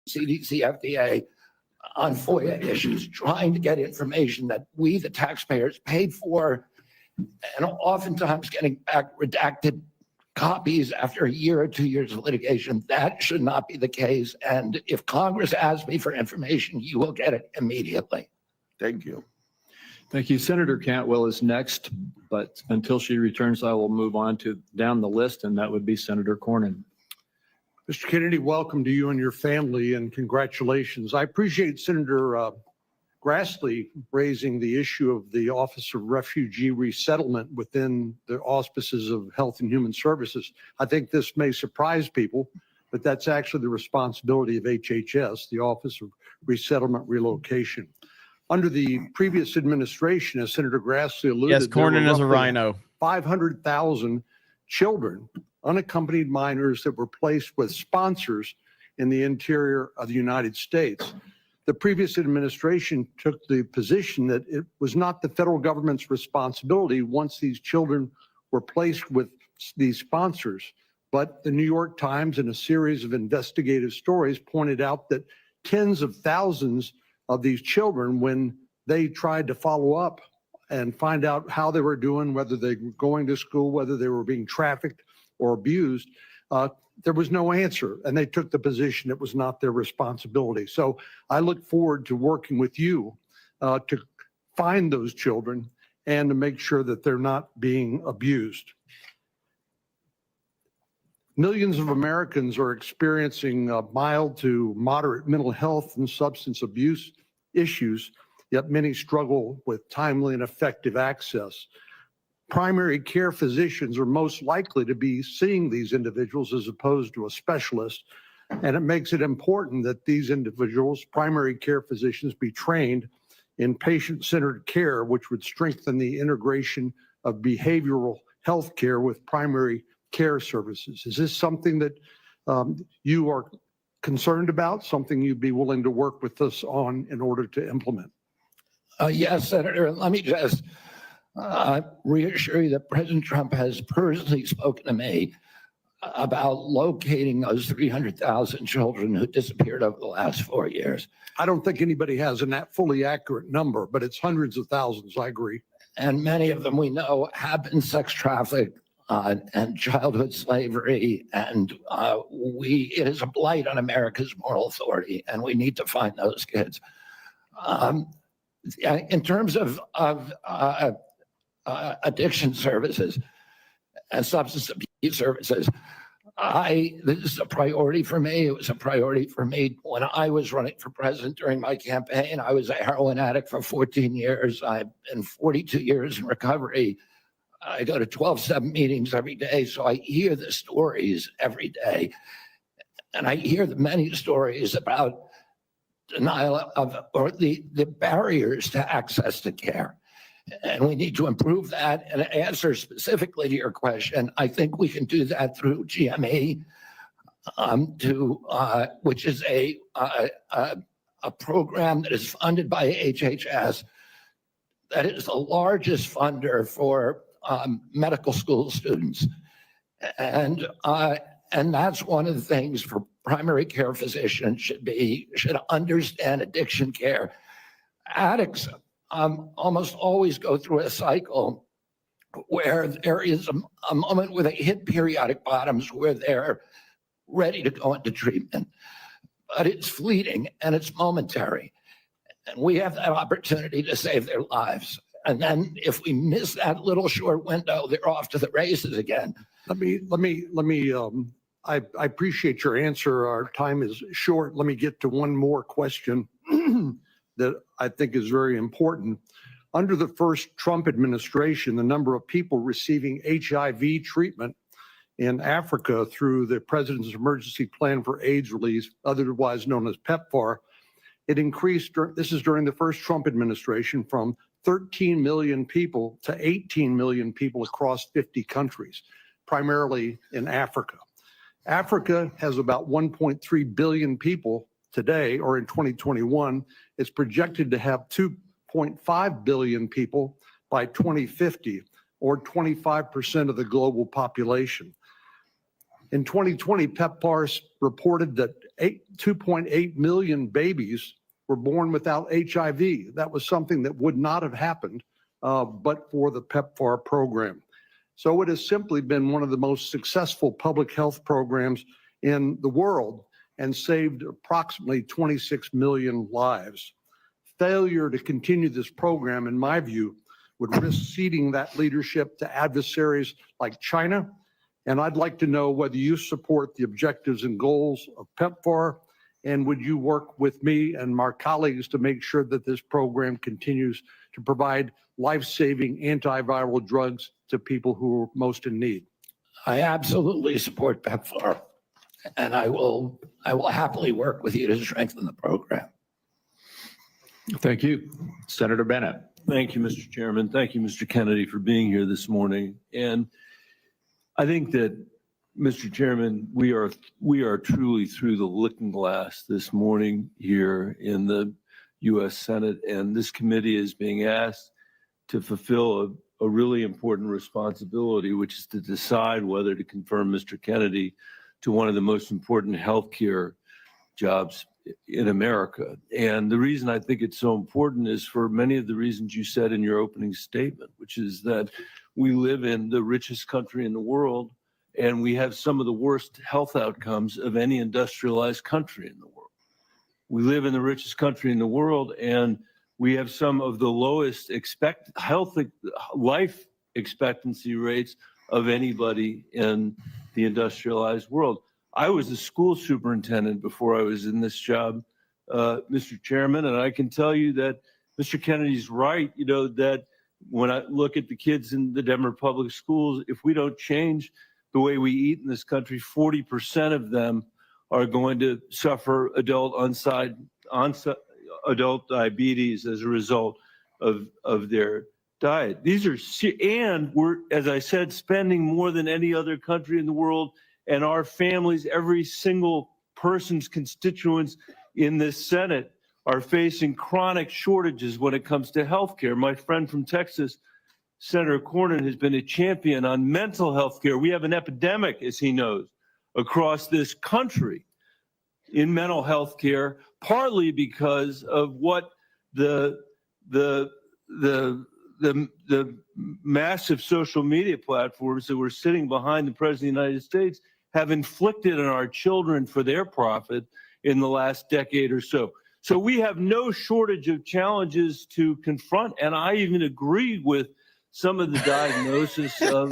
CDC, FDA on FOIA issues, trying to get information that we, the taxpayers, paid for, and oftentimes getting back redacted copies after a year or 2 years of litigation. That should not be the case. And if Congress asks me for information, you will get it immediately. Thank you. Thank you. Senator Cantwell is next, but until she returns, I will move on to down the list, and that would be Senator Cornyn. Mr. Kennedy, welcome to you and your family, and congratulations. I appreciate Senator Grassley raising the issue of the Office of Refugee Resettlement within the auspices of Health and Human Services. I think this may surprise people, but that's actually the responsibility of HHS, the Office of Resettlement Relocation. Under the previous administration, as Senator Grassley alluded, Yes, Cornyn is a rhino. 500,000 children, unaccompanied minors, that were placed with sponsors in the interior of the United States. The previous administration took the position that it was not the federal government's responsibility once these children were placed with these sponsors. But the New York Times, in a series of investigative stories, pointed out that tens of thousands of these children, when they tried to follow up and find out how they were doing, whether they were going to school, whether they were being trafficked or abused, there was no answer, and they took the position it was not their responsibility. So I look forward to working with you to find those children and to make sure that they're not being abused. Millions of Americans are experiencing mild to moderate mental health and substance abuse issues, yet many struggle with timely and effective access. Primary care physicians are most likely to be seeing these individuals as opposed to a specialist, and it makes it important that these individuals, primary care physicians, be trained in patient-centered care, which would strengthen the integration of behavioral health care with primary care services. Is this something that you are concerned about, something you'd be willing to work with us on in order to implement? Yes, Senator. Let me just reassure you that President Trump has personally spoken to me about locating those 300,000 children who disappeared over the last 4 years. I don't think anybody has a fully accurate number, but it's hundreds of thousands, I agree. And many of them we know have been sex trafficked and childhood slavery. And it is a blight on America's moral authority, and we need to find those kids. In terms of addiction services and substance abuse services, this is a priority for me. It was a priority for me when I was running for president during my campaign. I was a heroin addict for 14 years. I've been 42 years in recovery. I go to 12-7 meetings every day, so I hear the stories every day. And I hear the many stories about denial of, or the barriers to access to care. And we need to improve that. And to answer specifically to your question, I think we can do that through GME, which is a program that is funded by HHS, that is the largest funder for medical school students. And that's one of the things for primary care physicians should understand addiction care. Addicts almost always go through a cycle where there is a moment where they hit periodic bottoms where they're ready to go into treatment, but it's fleeting and it's momentary. And we have that opportunity to save their lives. And then if we miss that little short window, they're off to the races again. I appreciate your answer. Our time is short. Let me get to one more question that I think is very important. Under the first Trump administration, the number of people receiving HIV treatment in Africa through the President's Emergency Plan for AIDS Relief, otherwise known as PEPFAR, it increased, this is during the first Trump administration, from 13 million people to 18 million people across 50 countries, primarily in Africa. Africa has about 1.3 billion people today, or in 2021. It's projected to have 2.5 billion people by 2050, or 25% of the global population. In 2020, PEPFAR reported that 2.8 million babies were born without HIV. That was something that would not have happened but for the PEPFAR program. So it has simply been one of the most successful public health programs in the world and saved approximately 26 million lives. Failure to continue this program, in my view, would risk ceding that leadership to adversaries like China. And I'd like to know whether you support the objectives and goals of PEPFAR, and would you work with me and my colleagues to make sure that this program continues to provide life-saving antiviral drugs to people who are most in need? I absolutely support PEPFAR, and I will happily work with you to strengthen the program. Thank you. Senator Bennett. Thank you, Mr. Chairman. Thank you, Mr. Kennedy, for being here this morning. And I think that, Mr. Chairman, we are truly through the looking glass this morning here in the U.S. Senate, and this committee is being asked to fulfill a really important responsibility, which is to decide whether to confirm Mr. Kennedy to one of the most important healthcare jobs in America. And the reason I think it's so important is for many of the reasons you said in your opening statement, which is that we live in the richest country in the world, and we have some of the worst health outcomes of any industrialized country in the world. We live in the richest country in the world, and we have some of the lowest life expectancy rates of anybody in the industrialized world. I was a school superintendent before I was in this job, Mr. Chairman, and I can tell you that Mr. Kennedy's right, that when I look at the kids in the Denver public schools, if we don't change the way we eat in this country, 40% of them are going to suffer adult diabetes as a result of their diet. And we're, as I said, spending more than any other country in the world, and our families, every single person's constituents in this Senate are facing chronic shortages when it comes to health care. My friend from Texas, Senator Cornyn, has been a champion on mental health care. We have an epidemic, as he knows, across this country in mental health care, partly because of what the massive social media platforms that were sitting behind the President of the United States have inflicted on our children for their profit in the last decade or so. So we have no shortage of challenges to confront, and I even agree with some of the diagnosis of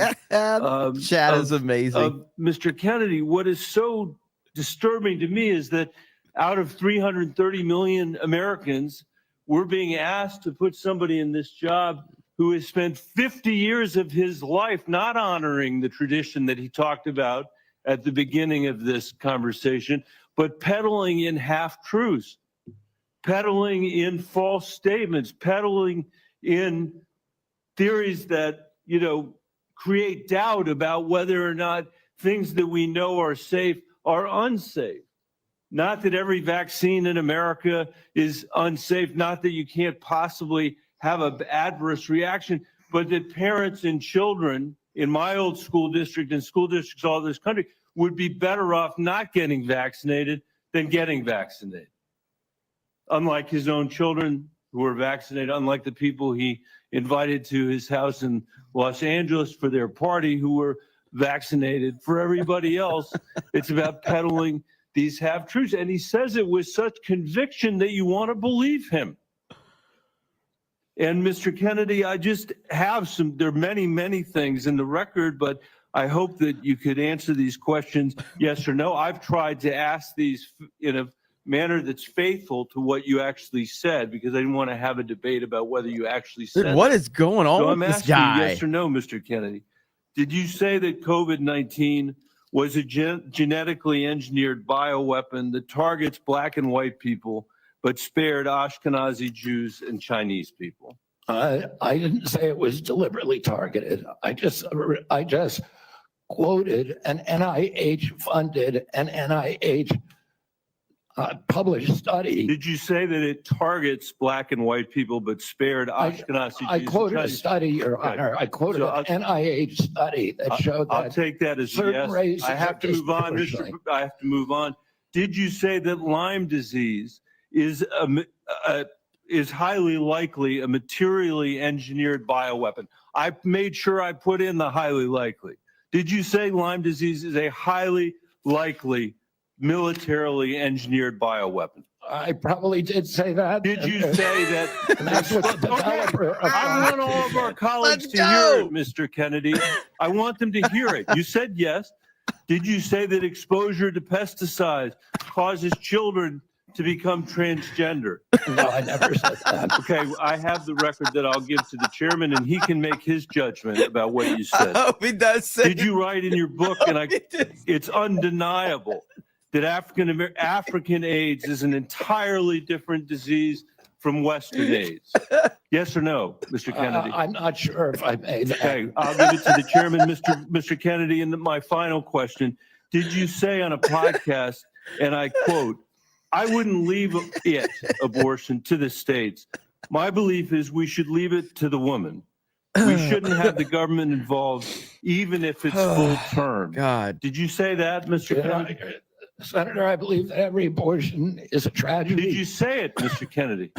Chad is amazing. Of Mr. Kennedy. What is so disturbing to me is that out of 330 million Americans, we're being asked to put somebody in this job who has spent 50 years of his life not honoring the tradition that he talked about at the beginning of this conversation, but peddling in half-truths, peddling in false statements, peddling in theories that, create doubt about whether or not things that we know are safe are unsafe. Not that every vaccine in America is unsafe, not that you can't possibly have an adverse reaction, but that parents and children in my old school district and school districts all over this country would be better off not getting vaccinated than getting vaccinated. Unlike his own children who were vaccinated, unlike the people he invited to his house in Los Angeles for their party who were vaccinated. For everybody else, it's about peddling these half-truths. And he says it with such conviction that you want to believe him. And Mr. Kennedy, I just have there are many, many things in the record, but I hope that you could answer these questions, yes or no. I've tried to ask these in a manner that's faithful to what you actually said, because I didn't want to have a debate about whether you actually said Dude, what it. is going on So with I'm this asking guy? yes or no, Mr. Kennedy. Did you say that COVID-19 was a genetically engineered bioweapon that targets black and white people, but spared Ashkenazi Jews and Chinese people? I didn't say it was deliberately targeted. I just quoted an NIH-funded and NIH published study. Did you say that it targets black and white people but spared Ashkenazi Jews? I quoted a Chinese? study, Your Honor. I quoted an NIH study that showed that. I'll take that as a yes. I have to move on, Mr. I have to move on. Did you say that Lyme disease is highly likely a materially engineered bioweapon? I made sure I put in the highly likely. Did you say Lyme disease is a highly likely militarily engineered bioweapon? I probably did say that. Did you say that? That's what the developer of I want all of our colleagues to hear it, Mr. Kennedy. I want them to hear it. You said yes. Did you say that exposure to pesticides causes children to become transgender? No, I never said that. Okay, I have the record that I'll give to the chairman, and he can make his judgment about what you said. I hope he does say. Did you write in your book, and it's undeniable that African AIDS is an entirely different disease from Western AIDS? Yes or no, Mr. Kennedy? I'm not sure if I made that. Okay, I'll give it to the chairman, Mr. Kennedy. And my final question: did you say on a podcast, and I quote, "I wouldn't leave abortion to the states. My belief is we should leave it to the woman. We shouldn't have the government involved, even if it's full term." God. Did you say that, Mr. Kennedy? Senator, I believe that every abortion is a tragedy. Did you say it, Mr. Kennedy?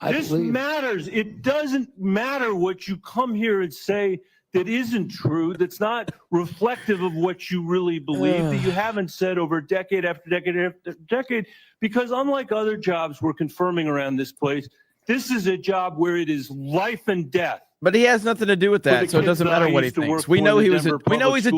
This believe- matters. It doesn't matter what you come here and say that isn't true, that's not reflective of what you really believe, that you haven't said over decade after decade after decade, because unlike other jobs we're confirming around this place, this is a job where it is life and death. But he has nothing to do with that, so it doesn't matter what he thinks. We know he's a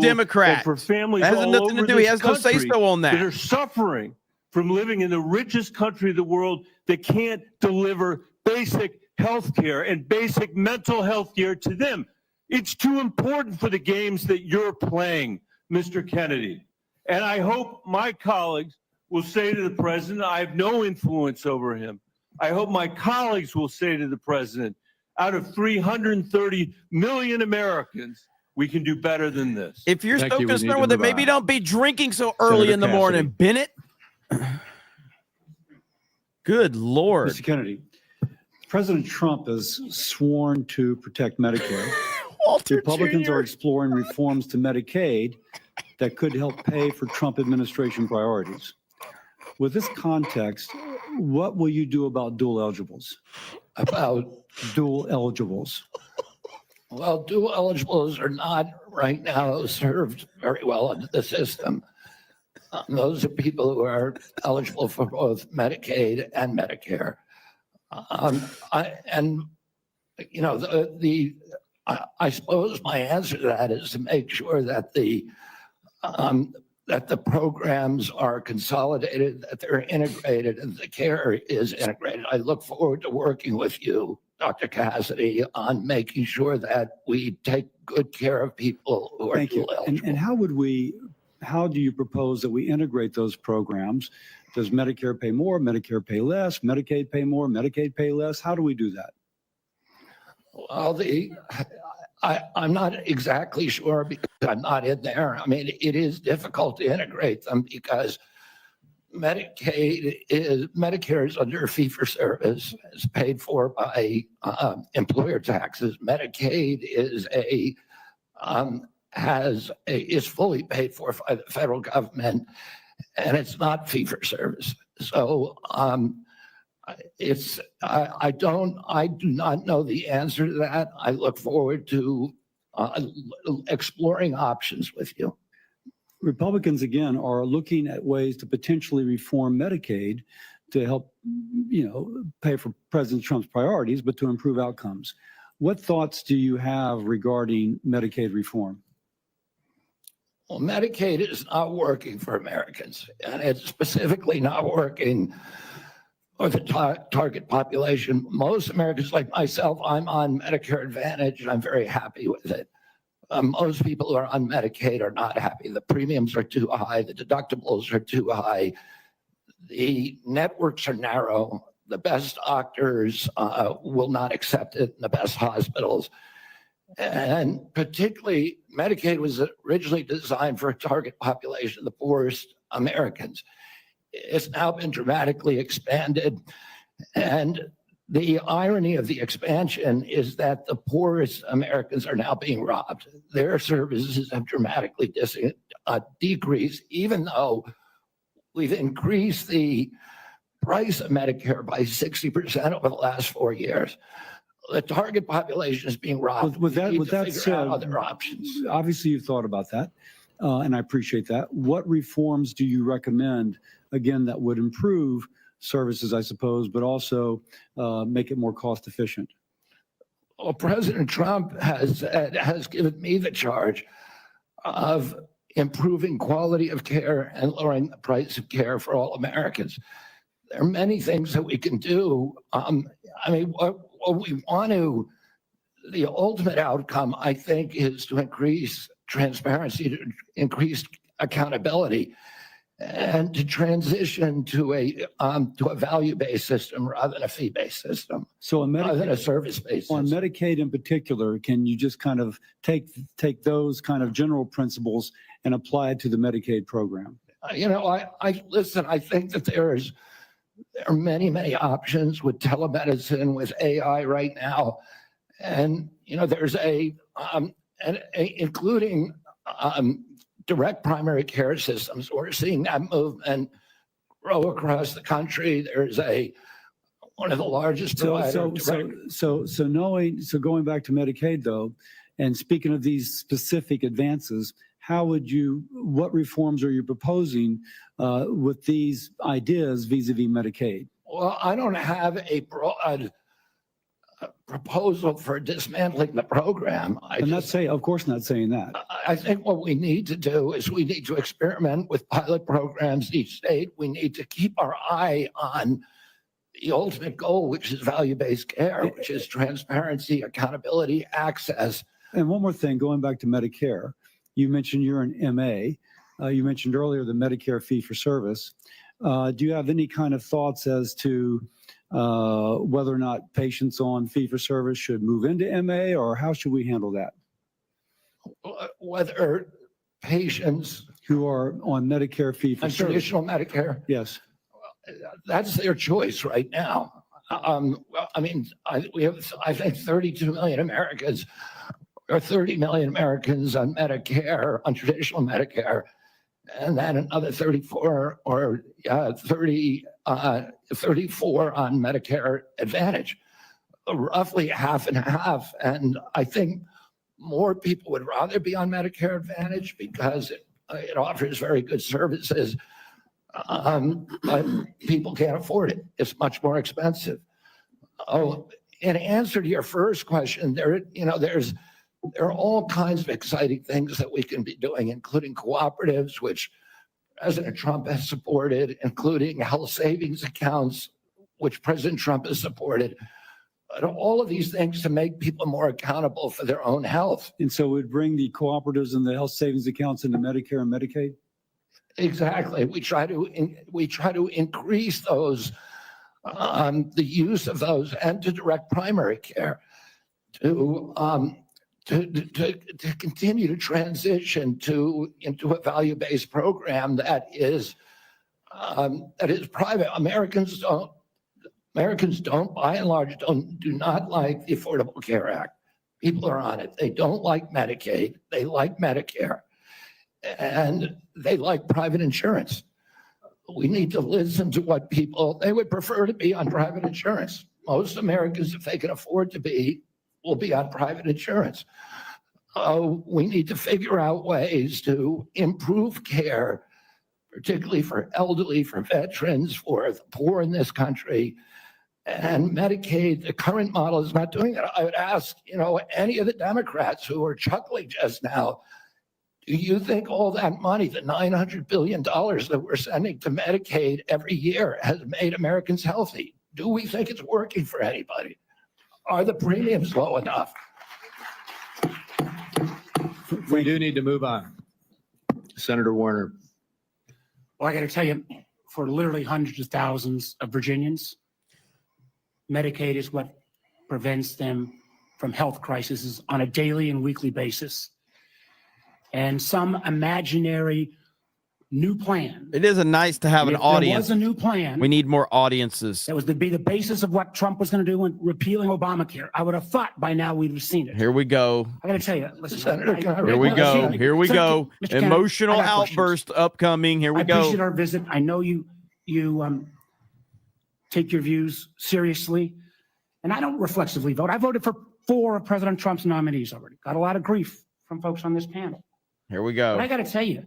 Democrat. For families that has all nothing to over do. He this has no say country so on that that. are suffering from living in the richest country of the world that can't deliver basic health care and basic mental health care to them. It's too important for the games that you're playing, Mr. Kennedy. And I hope my colleagues will say to the president, I have no influence over him. I hope my colleagues will say to the president, out of 330 million Americans, we can do better than this. If you're so concerned with it, maybe don't be drinking so early in the morning, Bennett. Good Lord. Mr. Kennedy, President Trump has sworn to protect Medicare. Republicans are exploring reforms to Medicaid that could help pay for Trump administration priorities. With this context, what will you do about dual eligibles? About dual eligibles? Well, dual eligibles are not right now served very well under the system. Those are people who are eligible for both Medicaid and Medicare. I suppose my answer to that is to make sure that the programs are consolidated, that they're integrated, and the care is integrated. I look forward to working with you, Dr. Cassidy, on making sure that we take good care of people who are Thank you. dual eligible. And how do you propose that we integrate those programs? Does Medicare pay more, Medicare pay less, Medicaid pay more, Medicaid pay less? How do we do that? Well, I'm not exactly sure because I'm not in there. I mean, it is difficult to integrate them because Medicare is under fee-for-service. It's paid for by employer taxes. Medicaid is fully paid for by the federal government, and it's not fee-for-service. So I do not know the answer to that. I look forward to exploring options with you. Republicans, again, are looking at ways to potentially reform Medicaid to help, pay for President Trump's priorities, but to improve outcomes. What thoughts do you have regarding Medicaid reform? Well, Medicaid is not working for Americans, and it's specifically not working for the target population. Most Americans, like myself, I'm on Medicare Advantage, and I'm very happy with it. Most people who are on Medicaid are not happy. The premiums are too high. The deductibles are too high. The networks are narrow. The best doctors will not accept it in the best hospitals. And particularly, Medicaid was originally designed for a target population, the poorest Americans. It's now been dramatically expanded. And the irony of the expansion is that the poorest Americans are now being robbed. Their services have dramatically decreased, even though we've increased the price of Medicare by 60% over the last 4 years. The target population is being robbed. With that said, other options. Obviously, you've thought about that, and I appreciate that. What reforms do you recommend, again, that would improve services, I suppose, but also make it more cost efficient? Well, President Trump has given me the charge of improving quality of care and lowering the price of care for all Americans. There are many things that we can do. What we want to, the ultimate outcome, I think, is to increase transparency, to increase accountability, and to transition to a value-based system rather than a fee-based system. So rather than a service-based on system. Medicaid in particular, can you just kind of take those kind of general principles and apply it to the Medicaid program? Listen, I think that there are many options with telemedicine, with AI right now. And, there's including direct primary care systems. We're seeing that movement grow across the country. There's one of the largest providers. So going back to Medicaid though, and speaking of these specific advances, what reforms are you proposing with these ideas vis-a-vis Medicaid? Well, I don't have a broad proposal for dismantling the program. Of course not saying that. I think what we need to do is we need to experiment with pilot programs in each state. We need to keep our eye on the ultimate goal, which is value-based care, which is transparency, accountability, access. And one more thing, going back to Medicare, you mentioned you're an MA. You mentioned earlier the Medicare fee for service. Do you have any kind of thoughts as to whether or not patients on fee for service should move into MA, or how should we handle that? Whether patients who are on Medicare fee for service, traditional Medicare, yes, that's their choice right now. We have, I think, 32 million Americans, or 30 million Americans on Medicare, on traditional Medicare, and then another 34 or 34 on Medicare Advantage, roughly half and half. And I think more people would rather be on Medicare Advantage because it offers very good services, but people can't afford it. It's much more expensive. Oh, in answer to your first question, there are all kinds of exciting things that we can be doing, including cooperatives, which President Trump has supported, including health savings accounts, which President Trump has supported. But all of these things to make people more accountable for their own health. And so we'd bring the cooperatives and the health savings accounts into Medicare and Medicaid? Exactly. We try to increase those, the use of those, and to direct primary care, to continue to transition into a value-based program that is private. Americans don't, by and large, do not like the Affordable Care Act. People are on it. They don't like Medicaid. They like Medicare, and they like private insurance. We need to listen to what they would prefer to be on private insurance. Most Americans, if they can afford to be, will be on private insurance. We need to figure out ways to improve care particularly for elderly, for veterans, for the poor in this country. And Medicaid, the current model is not doing that. I would ask, any of the Democrats who are chuckling just now, do you think all that money, the $900 billion that we're sending to Medicaid every year, has made Americans healthy? Do we think it's working for anybody? Are the premiums low enough? We do need to move on. Senator Warner. Well, I got to tell you, for literally hundreds of thousands of Virginians, Medicaid is what prevents them from health crises on a daily and weekly basis. And some imaginary new plan. It is nice to have an audience. There was a new plan. We need more audiences. That was to be the basis of what Trump was going to do when repealing Obamacare. I would have thought by now we'd have seen it. Here we go. I got to tell you, listen, Senator, Here we go. Here we go. Mr. Kennedy, Emotional I got outburst upcoming. Here we I go. appreciate our visit. I know you take your views seriously, and I don't reflexively vote. I voted for 4 of President Trump's nominees already. Got a lot of grief from folks on this panel. Here we go. But I got to tell you,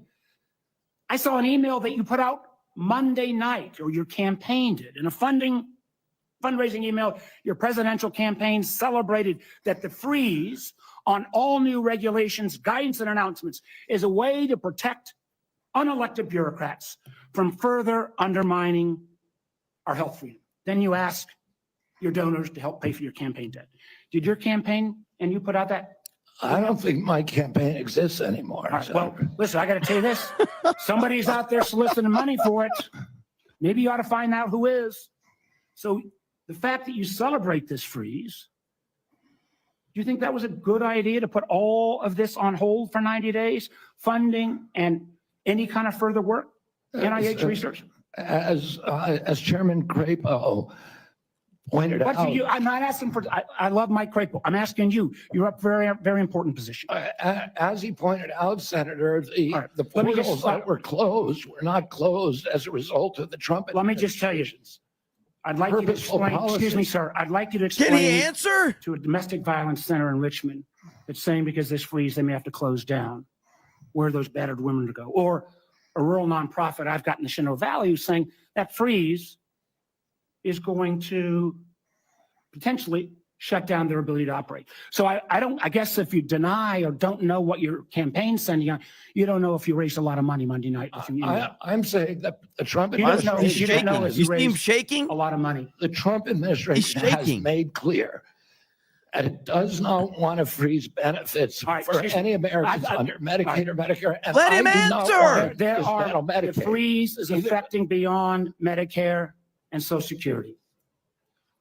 I saw an email that you put out Monday night, or your campaign did, in a fundraising email. Your presidential campaign celebrated that the freeze on all new regulations, guidance, and announcements is a way to protect unelected bureaucrats from further undermining our health freedom. Then you ask your donors to help pay for your campaign debt. Did your campaign and you put out that? I don't think my campaign exists anymore. All right, well, listen, I got to tell you this. Somebody's out there soliciting money for it. Maybe you ought to find out who is. So the fact that you celebrate this freeze, do you think that was a good idea to put all of this on hold for 90 days, funding and any kind of further work, NIH research? As Chairman Crapo pointed out. I'm not asking for, I love Mike Crapo. I'm asking you. You're up very, very important position. As he pointed out, Senator, the portals that were closed were not closed as a result of the Trump Let me just tell you, I'd like you to explain, excuse me, sir, I'd like you to explain. Can he answer? To a domestic violence center in Richmond that's saying because this freeze, they may have to close down. Where are those battered women to go? Or a rural nonprofit I've got in the Shenandoah Valley who's saying that freeze is going to potentially shut down their ability to operate. So I guess if you deny or don't know what your campaign's sending out, you don't know if you raised a lot of money Monday night. I'm saying that the Trump administration, you seem shaking. A lot of money. The Trump administration has made clear that it does not want to freeze benefits for any Americans under Medicaid or Medicare. And let him answer. The freeze is affecting beyond Medicare and Social Security.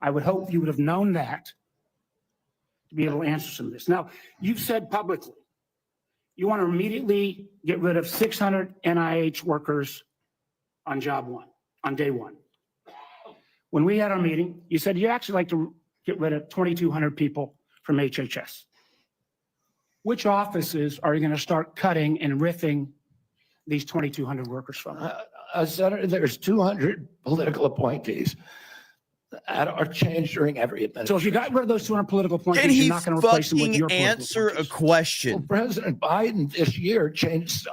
I would hope you would have known that to be able to answer some of this. Now, you've said publicly you want to immediately get rid of 600 NIH workers on day one. When we had our meeting, you said you'd actually like to get rid of 2,200 people from HHS. Which offices are you going to start cutting and riffing these 2,200 workers from? Senator, there's 200 political appointees that are changed during every administration. So if you got rid of those 200 political appointees, can you're not going to replace them with your answer a question? Well, President Biden this year changed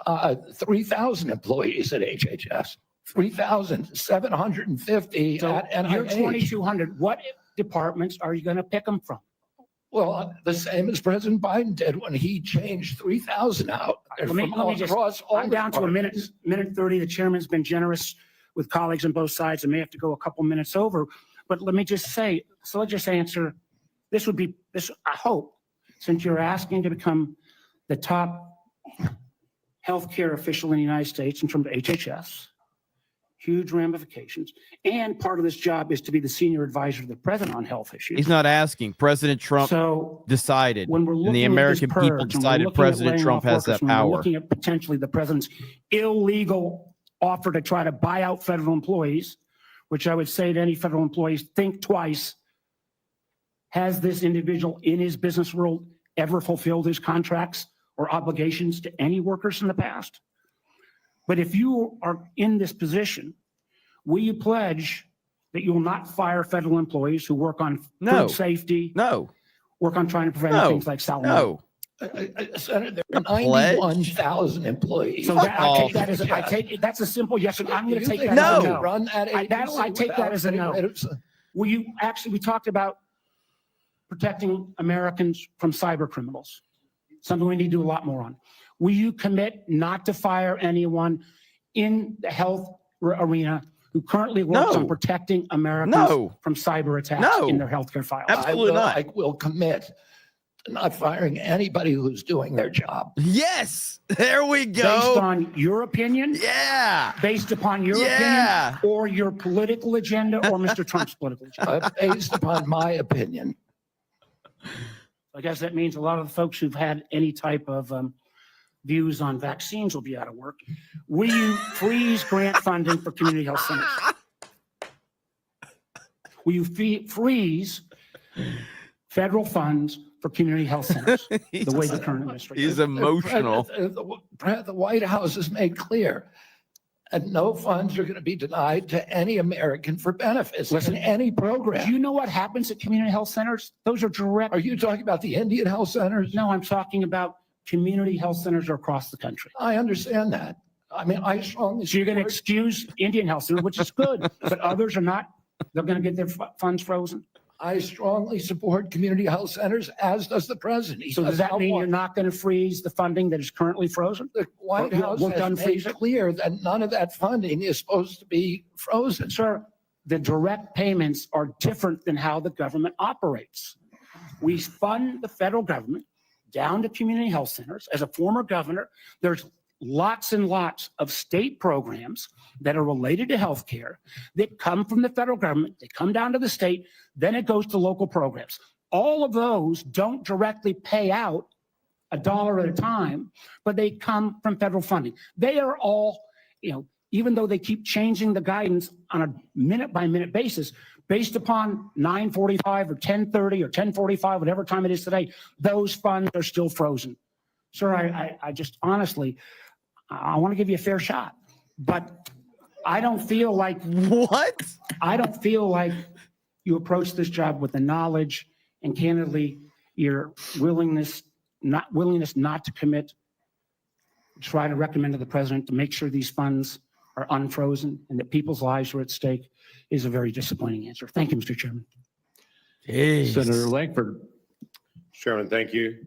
3,000 employees at HHS, 3,750 at NIH. You're 2,200. What departments are you going to pick them from? Well, the same as President Biden did when he changed 3,000 out. Let me just, I'm down to a minute 30. The chairman's been generous with colleagues on both sides and may have to go a couple minutes over. But let me just say, so let's just answer, this would be, I hope, since you're asking to become the top healthcare official in the United States in terms of HHS, huge ramifications. And part of this job is to be the senior advisor to the president on health issues. He's not asking. President Trump decided, when we're and the American people decided President Trump has that power. We're looking at potentially the president's illegal offer to try to buy out federal employees, which I would say to any federal employees, think twice. Has this individual in his business world ever fulfilled his contracts or obligations to any workers in the past? But if you are in this position, will you pledge that you will not fire federal employees who work on food safety? No. Work on trying to prevent things like salmonella? No. Senator, there are 91,000 employees. So that, I take that as that's a simple yes, and I'm going to take that as a no. Run that I take that as a no. Will you actually? We talked about protecting Americans from cyber criminals, something we need to do a lot more on. Will you commit not to fire anyone in the health arena who currently works on protecting Americans from cyber attacks in their healthcare files? Absolutely not. I will commit to not firing anybody who's doing their job. Yes, there we go. Based on your opinion? Yeah. Based upon your opinion or your political agenda or Mr. Trump's political agenda? Based upon my opinion. I guess that means a lot of the folks who've had any type of views on vaccines will be out of work. Will you freeze grant funding for community health centers? Will you freeze federal funds for community health centers the way the current administration? He's emotional. The White House has made clear that no funds are going to be denied to any American for benefits in any program. Do you know what happens at community health centers? Those are direct. Are you talking about the Indian health centers? No, I'm talking about community health centers across the country. I understand that. I mean, I strongly. So you're going to excuse Indian health centers, which is good, but others are not. They're going to get their funds frozen. I strongly support community health centers, as does the president. So does that mean you're not going to freeze the funding that is currently frozen? The White House has made clear that none of that funding is supposed to be frozen. Sir, the direct payments are different than how the government operates. We fund the federal government down to community health centers. As a former governor, there's lots and lots of state programs that are related to healthcare that come from the federal government. They come down to the state, then it goes to local programs. All of those don't directly pay out $1 at a time, but they come from federal funding. They are all, even though they keep changing the guidance on a minute by minute basis, based upon 9:45 or 10:30 or 10:45, whatever time it is today, those funds are still frozen. Sir, I just honestly, I want to give you a fair shot, but I don't feel like I don't feel like you approach this job with the knowledge and candidly your willingness not to commit. Try to recommend to the president to make sure these funds are unfrozen and that people's lives are at stake is a very disappointing answer. Thank you, Mr. Chairman. Jeez. Senator Langford. Chairman, thank you.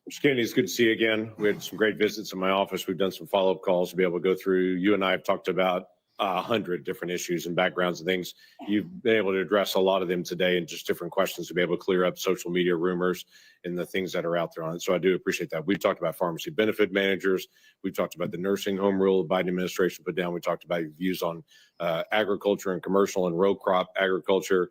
Mr. Kennedy, it's good to see you again. We had some great visits in my office. We've done some follow-up calls to be able to go through. You and I have talked about 100 different issues and backgrounds and things. You've been able to address a lot of them today and just different questions to be able to clear up social media rumors and the things that are out there on it. So I do appreciate that. We've talked about pharmacy benefit managers. We've talked about the nursing home rule the Biden administration put down. We talked about your views on agriculture and commercial and row crop agriculture.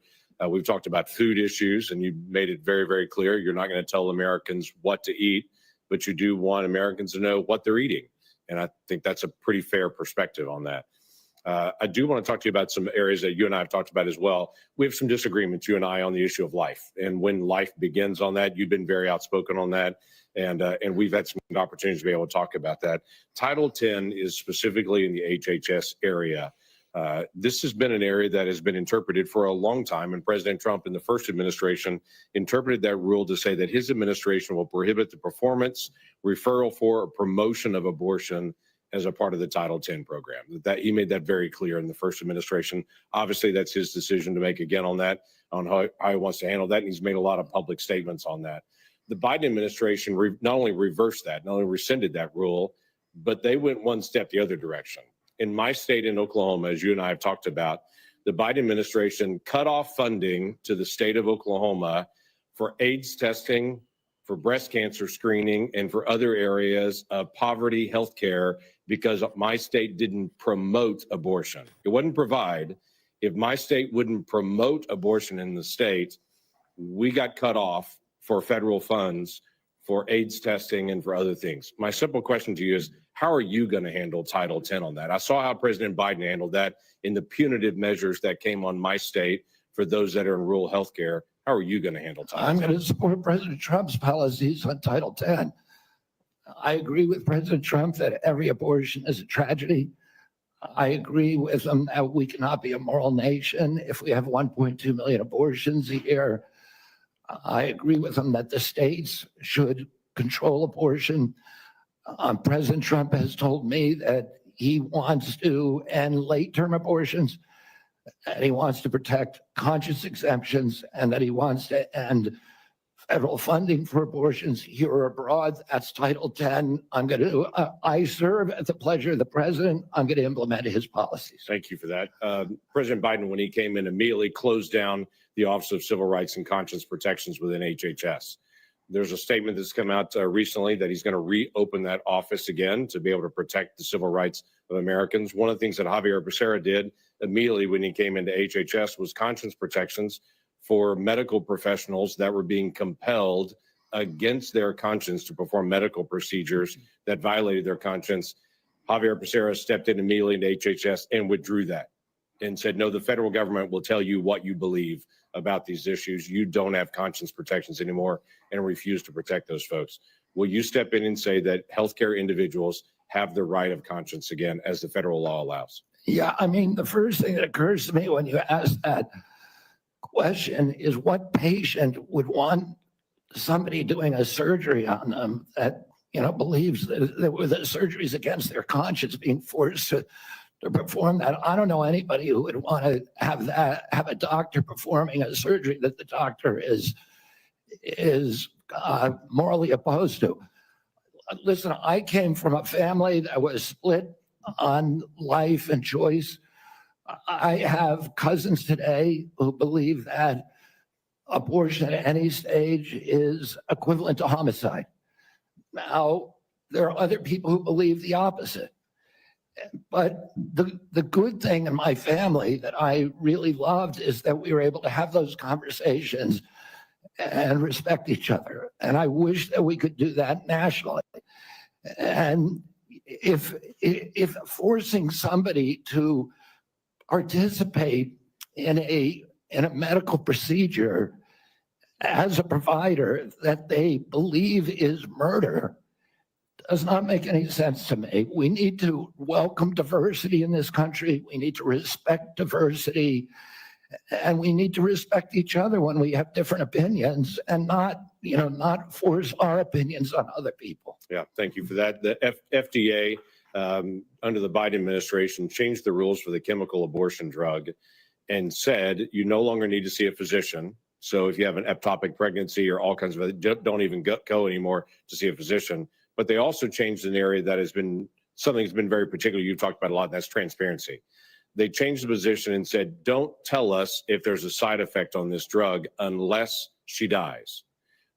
We've talked about food issues, and you made it very, very clear. You're not going to tell Americans what to eat, but you do want Americans to know what they're eating. And I think that's a pretty fair perspective on that. I do want to talk to you about some areas that you and I have talked about as well. We have some disagreements, you and I, on the issue of life and when life begins on that. You've been very outspoken on that, and we've had some opportunities to be able to talk about that. Title 10 is specifically in the HHS area. This has been an area that has been interpreted for a long time, and President Trump in the first administration interpreted that rule to say that his administration will prohibit the performance, referral for, or promotion of abortion as a part of the Title 10 program. That he made that very clear in the first administration. Obviously, that's his decision to make again on that, on how he wants to handle that, and he's made a lot of public statements on that. The Biden administration not only reversed that, not only rescinded that rule, but they went one step the other direction. In my state, in Oklahoma, as you and I have talked about, the Biden administration cut off funding to the state of Oklahoma for AIDS testing, for breast cancer screening, and for other areas of poverty healthcare because my state didn't promote abortion. It wouldn't provide. If my state wouldn't promote abortion in the state, we got cut off for federal funds for AIDS testing and for other things. My simple question to you is, how are you going to handle Title 10 on that? I saw how President Biden handled that in the punitive measures that came on my state for those that are in rural healthcare. How are you going to handle Title 10? I'm going to support President Trump's policies on Title 10. I agree with President Trump that every abortion is a tragedy. I agree with him that we cannot be a moral nation if we have 1.2 million abortions a year. I agree with him that the states should control abortion. President Trump has told me that he wants to end late-term abortions, and he wants to protect conscience exemptions, and that he wants to end federal funding for abortions here or abroad. That's Title X. I serve at the pleasure of the president. I'm going to implement his policies. Thank you for that. President Biden, when he came in, immediately closed down the Office of Civil Rights and Conscience Protections within HHS. There's a statement that's come out recently that he's going to reopen that office again to be able to protect the civil rights of Americans. One of the things that Javier Becerra did immediately when he came into HHS was conscience protections for medical professionals that were being compelled against their conscience to perform medical procedures that violated their conscience. Javier Becerra stepped in immediately into HHS and withdrew that and said, no, the federal government will tell you what you believe about these issues. You don't have conscience protections anymore, and refuse to protect those folks. Will you step in and say that healthcare individuals have the right of conscience again, as the federal law allows? Yeah, I mean, the first thing that occurs to me when you ask that question is, what patient would want somebody doing a surgery on them that, believes that the surgery is against their conscience being forced to perform that? I don't know anybody who would want to have a doctor performing a surgery that the doctor is morally opposed to. Listen, I came from a family that was split on life and choice. I have cousins today who believe that abortion at any stage is equivalent to homicide. Now, there are other people who believe the opposite. But the good thing in my family that I really loved is that we were able to have those conversations and respect each other. And I wish that we could do that nationally. And if forcing somebody to participate in a medical procedure as a provider that they believe is murder does not make any sense to me. We need to welcome diversity in this country. We need to respect diversity, and we need to respect each other when we have different opinions, and not force our opinions on other people. Yeah, thank you for that. The FDA, under the Biden administration, changed the rules for the chemical abortion drug and said you no longer need to see a physician. So if you have an ectopic pregnancy or all kinds of, don't even go anymore to see a physician. But they also changed an area that has been something that's been very particular. You've talked about a lot, and that's transparency. They changed the position and said, don't tell us if there's a side effect on this drug unless she dies.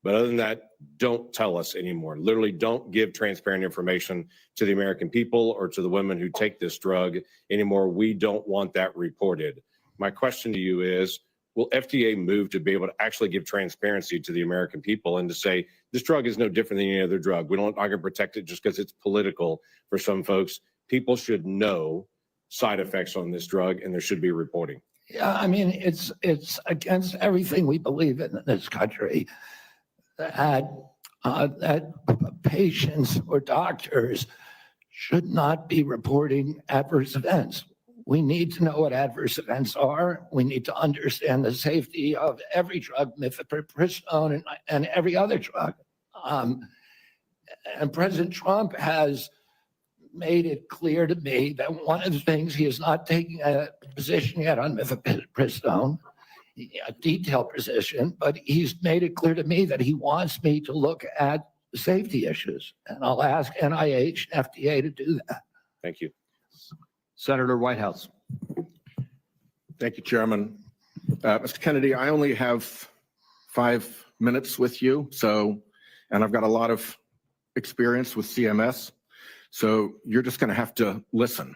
But other than that, don't tell us anymore. Literally, don't give transparent information to the American people or to the women who take this drug anymore. We don't want that reported. My question to you is, will FDA move to be able to actually give transparency to the American people and to say, this drug is no different than any other drug. We're not going to protect it just because it's political for some folks. People should know side effects on this drug, and there should be reporting. Yeah, I mean, it's against everything we believe in this country that patients or doctors should not be reporting adverse events. We need to know what adverse events are. We need to understand the safety of every drug, mifepristone and every other drug. And President Trump has made it clear to me that one of the things, he is not taking a position yet on mifepristone, a detailed position, but he's made it clear to me that he wants me to look at safety issues. And I'll ask NIH and FDA to do that. Thank you. Senator Whitehouse. Thank you, Chairman. Mr. Kennedy, I only have 5 minutes with you, and I've got a lot of experience with CMS, so you're just going to have to listen.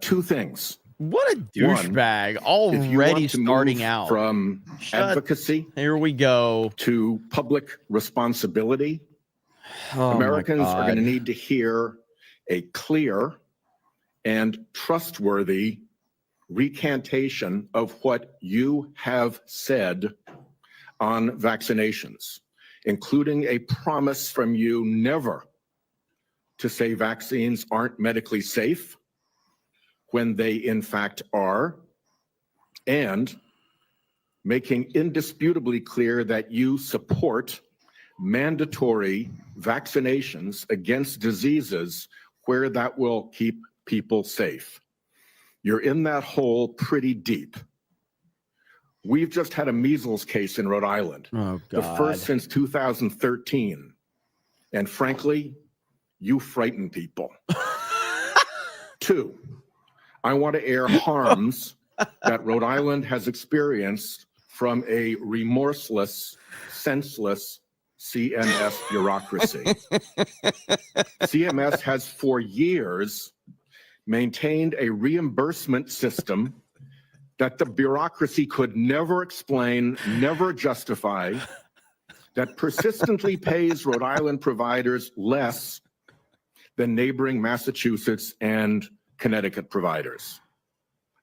Two things. What a douchebag! Already starting out from advocacy. Here we go to public responsibility. Oh, Americans are going to need to hear a clear and trustworthy recantation of what you have said on vaccinations, including a promise from you never to say vaccines aren't medically safe when they in fact are, and making indisputably clear that you support mandatory vaccinations against diseases where that will keep people safe. You're in that hole pretty deep. We've just had a measles case in Rhode Island, the first since 2013. And frankly, you frighten people. 2, I want to air harms that Rhode Island has experienced from a remorseless, senseless CMS bureaucracy. CMS has for years maintained a reimbursement system that the bureaucracy could never explain, never justify, that persistently pays Rhode Island providers less than neighboring Massachusetts and Connecticut providers.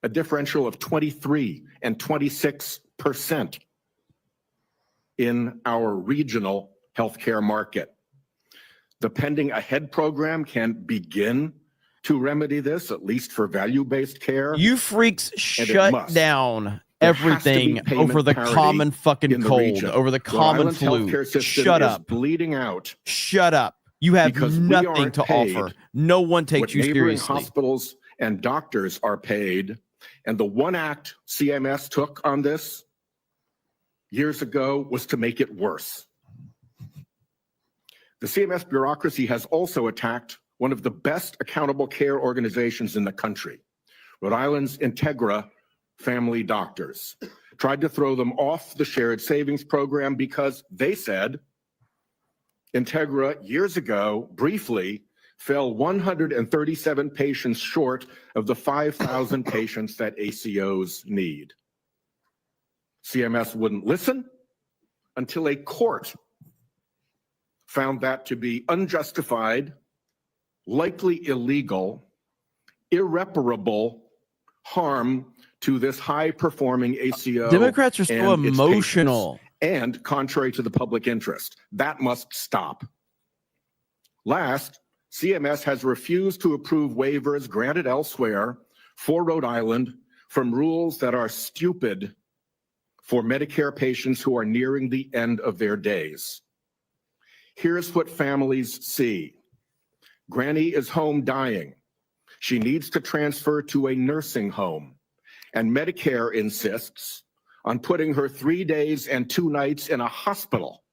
A differential of 23 and 26% in our regional healthcare market. The Pending Ahead program can begin to remedy this, at least for value-based care. You freaks shut down everything over the common fucking cold, over the common flu. Shut up. Bleeding out. Shut up. You have nothing to offer. No one takes you neighboring seriously. Hospitals and doctors are paid. And the one act CMS took on this years ago was to make it worse. The CMS bureaucracy has also attacked one of the best accountable care organizations in the country, Rhode Island's Integra Family Doctors. Tried to throw them off the shared savings program because they said Integra years ago briefly fell 137 patients short of the 5,000 patients that ACOs need. CMS wouldn't listen until a court found that to be unjustified, likely illegal, irreparable harm to this high-performing ACO. Democrats are so emotional. And contrary to the public interest. That must stop. Last, CMS has refused to approve waivers granted elsewhere for Rhode Island from rules that are stupid for Medicare patients who are nearing the end of their days. Here's what families see. Granny is home dying. She needs to transfer to a nursing home, and Medicare insists on putting her 3 days and 2 nights in a hospital.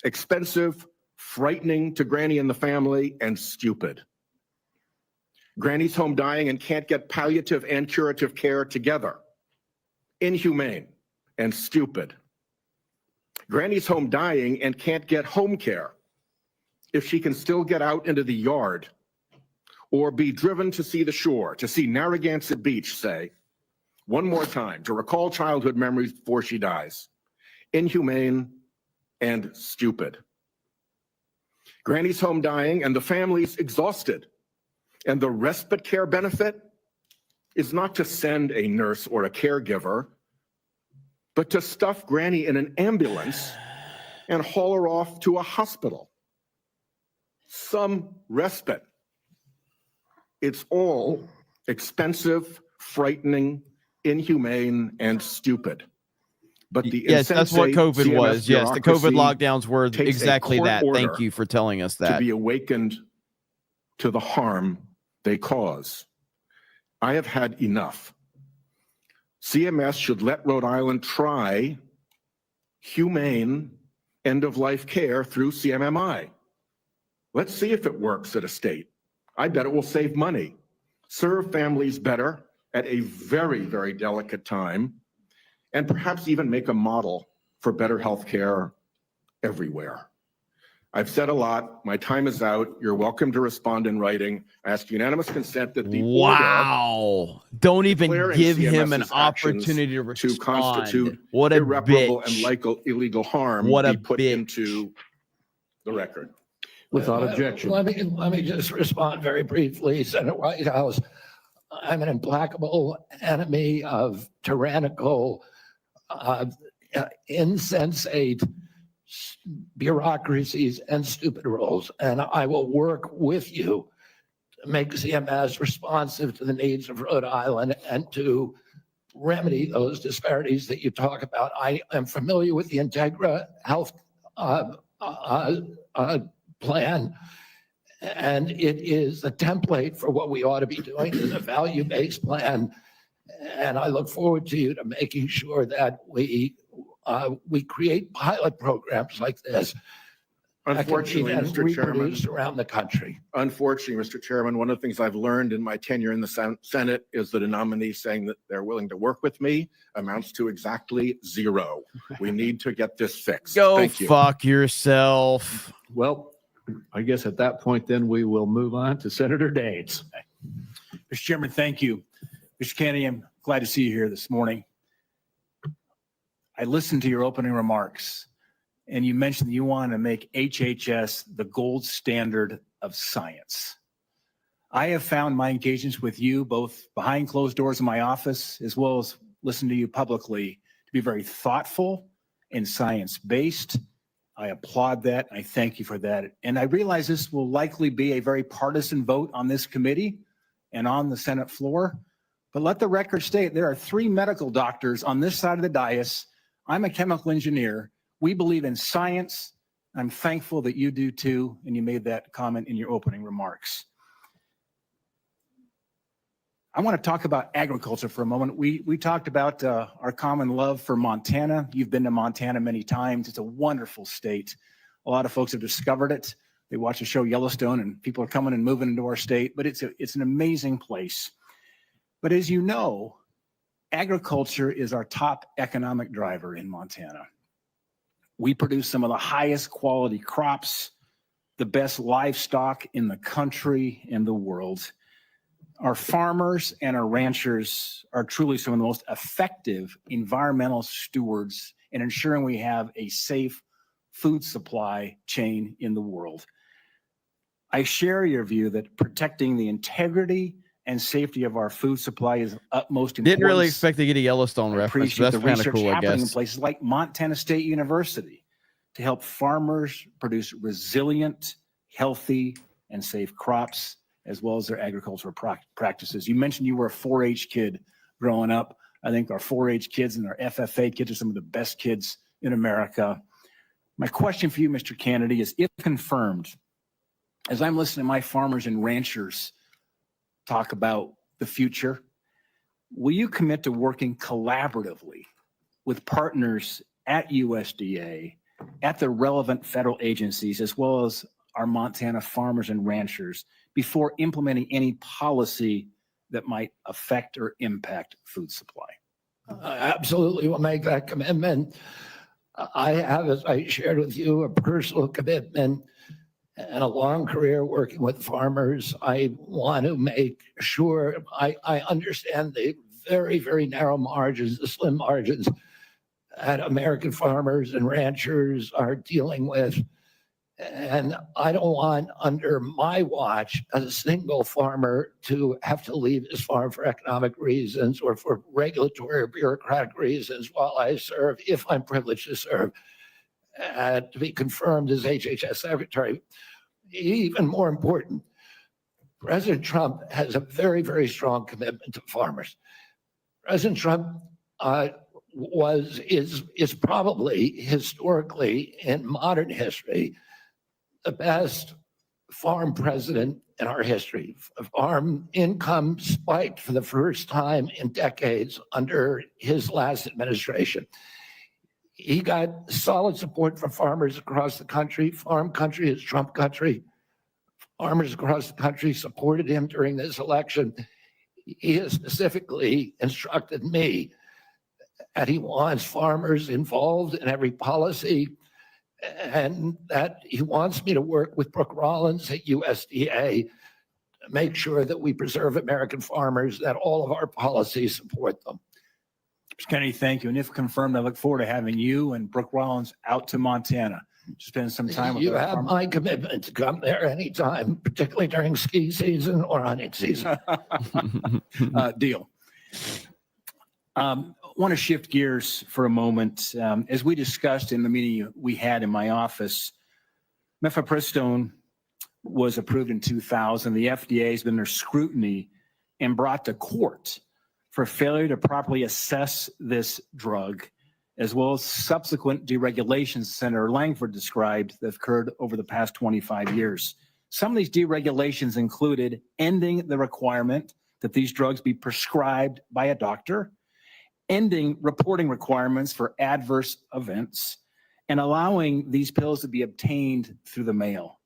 Expensive, frightening to Granny and the family, and stupid. Granny's home dying and can't get palliative and curative care together. Inhumane and stupid. Granny's home dying and can't get home care if she can still get out into the yard or be driven to see the shore, to see Narragansett Beach, say, one more time, to recall childhood memories before she dies. Inhumane and stupid. Granny's home dying and the family's exhausted. And the respite care benefit is not to send a nurse or a caregiver, but to stuff Granny in an ambulance and haul her off to a hospital. Some respite. It's all expensive, frightening, inhumane, and stupid. But the yes, that's what COVID CMS was. Yes, the COVID bureaucracy lockdowns were takes a exactly court that. Thank order you for telling us to that. be awakened to the harm they cause. I have had enough. CMS should let Rhode Island try humane end-of-life care through CMMI. Let's see if it works at a state. I bet it will save money, serve families better at a very, very delicate time, and perhaps even make a model for better health care everywhere. I've said a lot. My time is out. You're welcome to respond in writing. I ask unanimous consent that the Wow. Don't even declaring give him an CMS's actions opportunity to respond. to constitute What a irreparable bitch. and illegal harm What a be put bitch. into the record. Without objection. Let me just respond very briefly, Senator Whitehouse. I'm an implacable enemy of tyrannical, insensate bureaucracies and stupid rules. And I will work with you to make CMS responsive to the needs of Rhode Island and to remedy those disparities that you talk about. I am familiar with the Integra Health plan. And it is a template for what we ought to be doing in a value-based plan. And I look forward to you to making sure that we create pilot programs like this. Unfortunately, Mr. Chairman, around the country. Unfortunately, Mr. Chairman, one of the things I've learned in my tenure in the Senate is that a nominee saying that they're willing to work with me amounts to exactly zero. We need to get this fixed. Go Thank you. fuck yourself. Well, I guess at that point, then we will move on to Senator Daines. Mr. Chairman, thank you. Mr. Kennedy, I'm glad to see you here this morning. I listened to your opening remarks, and you mentioned that you want to make HHS the gold standard of science. I have found my engagements with you, both behind closed doors in my office, as well as listening to you publicly, to be very thoughtful and science-based. I applaud that. I thank you for that. And I realize this will likely be a very partisan vote on this committee and on the Senate floor. But let the record state there are 3 medical doctors on this side of the dais. I'm a chemical engineer. We believe in science. I'm thankful that you do too, and you made that comment in your opening remarks. I want to talk about agriculture for a moment. We talked about our common love for Montana. You've been to Montana many times. It's a wonderful state. A lot of folks have discovered it. They watch the show Yellowstone, and people are coming and moving into our state, but it's an amazing place. But as you know, agriculture is our top economic driver in Montana. We produce some of the highest quality crops, the best livestock in the country and the world. Our farmers and our ranchers are truly some of the most effective environmental stewards in ensuring we have a safe food supply chain in the world. I share your view that protecting the integrity and safety of our food supply is utmost importance. Didn't really expect to get a Yellowstone reference, but that's kind of cool, I happening in guess. places like Montana State University to help farmers produce resilient, healthy, and safe crops, as well as their agricultural practices. You mentioned you were a 4-H kid growing up. I think our 4-H kids and our FFA kids are some of the best kids in America. My question for you, Mr. Kennedy, is if confirmed, as I'm listening to my farmers and ranchers talk about the future, will you commit to working collaboratively with partners at USDA, at the relevant federal agencies, as well as our Montana farmers and ranchers before implementing any policy that might affect or impact food supply? Absolutely will make that commitment. I have, as I shared with you, a personal commitment and a long career working with farmers. I want to make sure I understand the very, very narrow margins, the slim margins that American farmers and ranchers are dealing with. And I don't want, under my watch, a single farmer to have to leave his farm for economic reasons or for regulatory or bureaucratic reasons while I serve, if I'm privileged to serve, to be confirmed as HHS Secretary. Even more important, President Trump has a very, very strong commitment to farmers. President Trump is probably historically in modern history the best farm president in our history. Farm income spiked for the first time in decades under his last administration. He got solid support from farmers across the country. Farm country is Trump country. Farmers across the country supported him during this election. He has specifically instructed me that he wants farmers involved in every policy, and that he wants me to work with Brooke Rollins at USDA to make sure that we preserve American farmers, that all of our policies support them. Mr. Kennedy, thank you. And if confirmed, I look forward to having you and Brooke Rollins out to Montana to spend some time with You our have farmers. my commitment to come there anytime, particularly during ski season or hunting season. Deal. Want to shift gears for a moment. As we discussed in the meeting we had in my office, mifepristone was approved in 2000. The FDA has been under scrutiny and brought to court for failure to properly assess this drug as well as subsequent deregulations Senator Langford described that occurred over the past 25 years. Some of these deregulations included ending the requirement that these drugs be prescribed by a doctor, ending reporting requirements for adverse events, and allowing these pills to be obtained through the mail.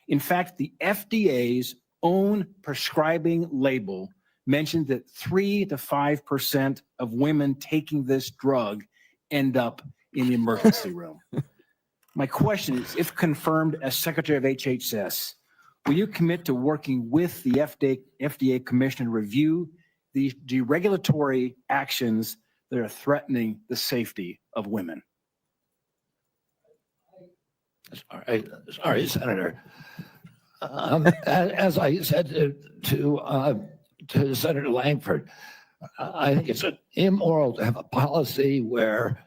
In fact, the FDA's own prescribing label mentioned that 3 to 5% of women taking this drug end up in the emergency room. My question is, if confirmed as Secretary of HHS, will you commit to working with the FDA Commission to review these deregulatory actions that are threatening the safety of women? Sorry, Senator. As I said to Senator Langford, I think it's immoral to have a policy where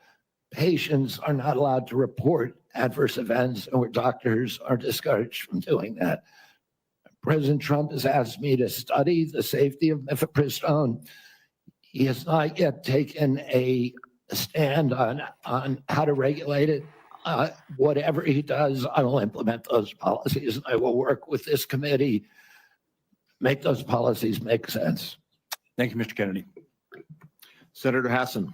patients are not allowed to report adverse events and where doctors are discouraged from doing that. President Trump has asked me to study the safety of mifepristone. He has not yet taken a stand on how to regulate it. Whatever he does, I will implement those policies. I will work with this committee, make those policies make sense. Thank you, Mr. Kennedy. Senator Hassan.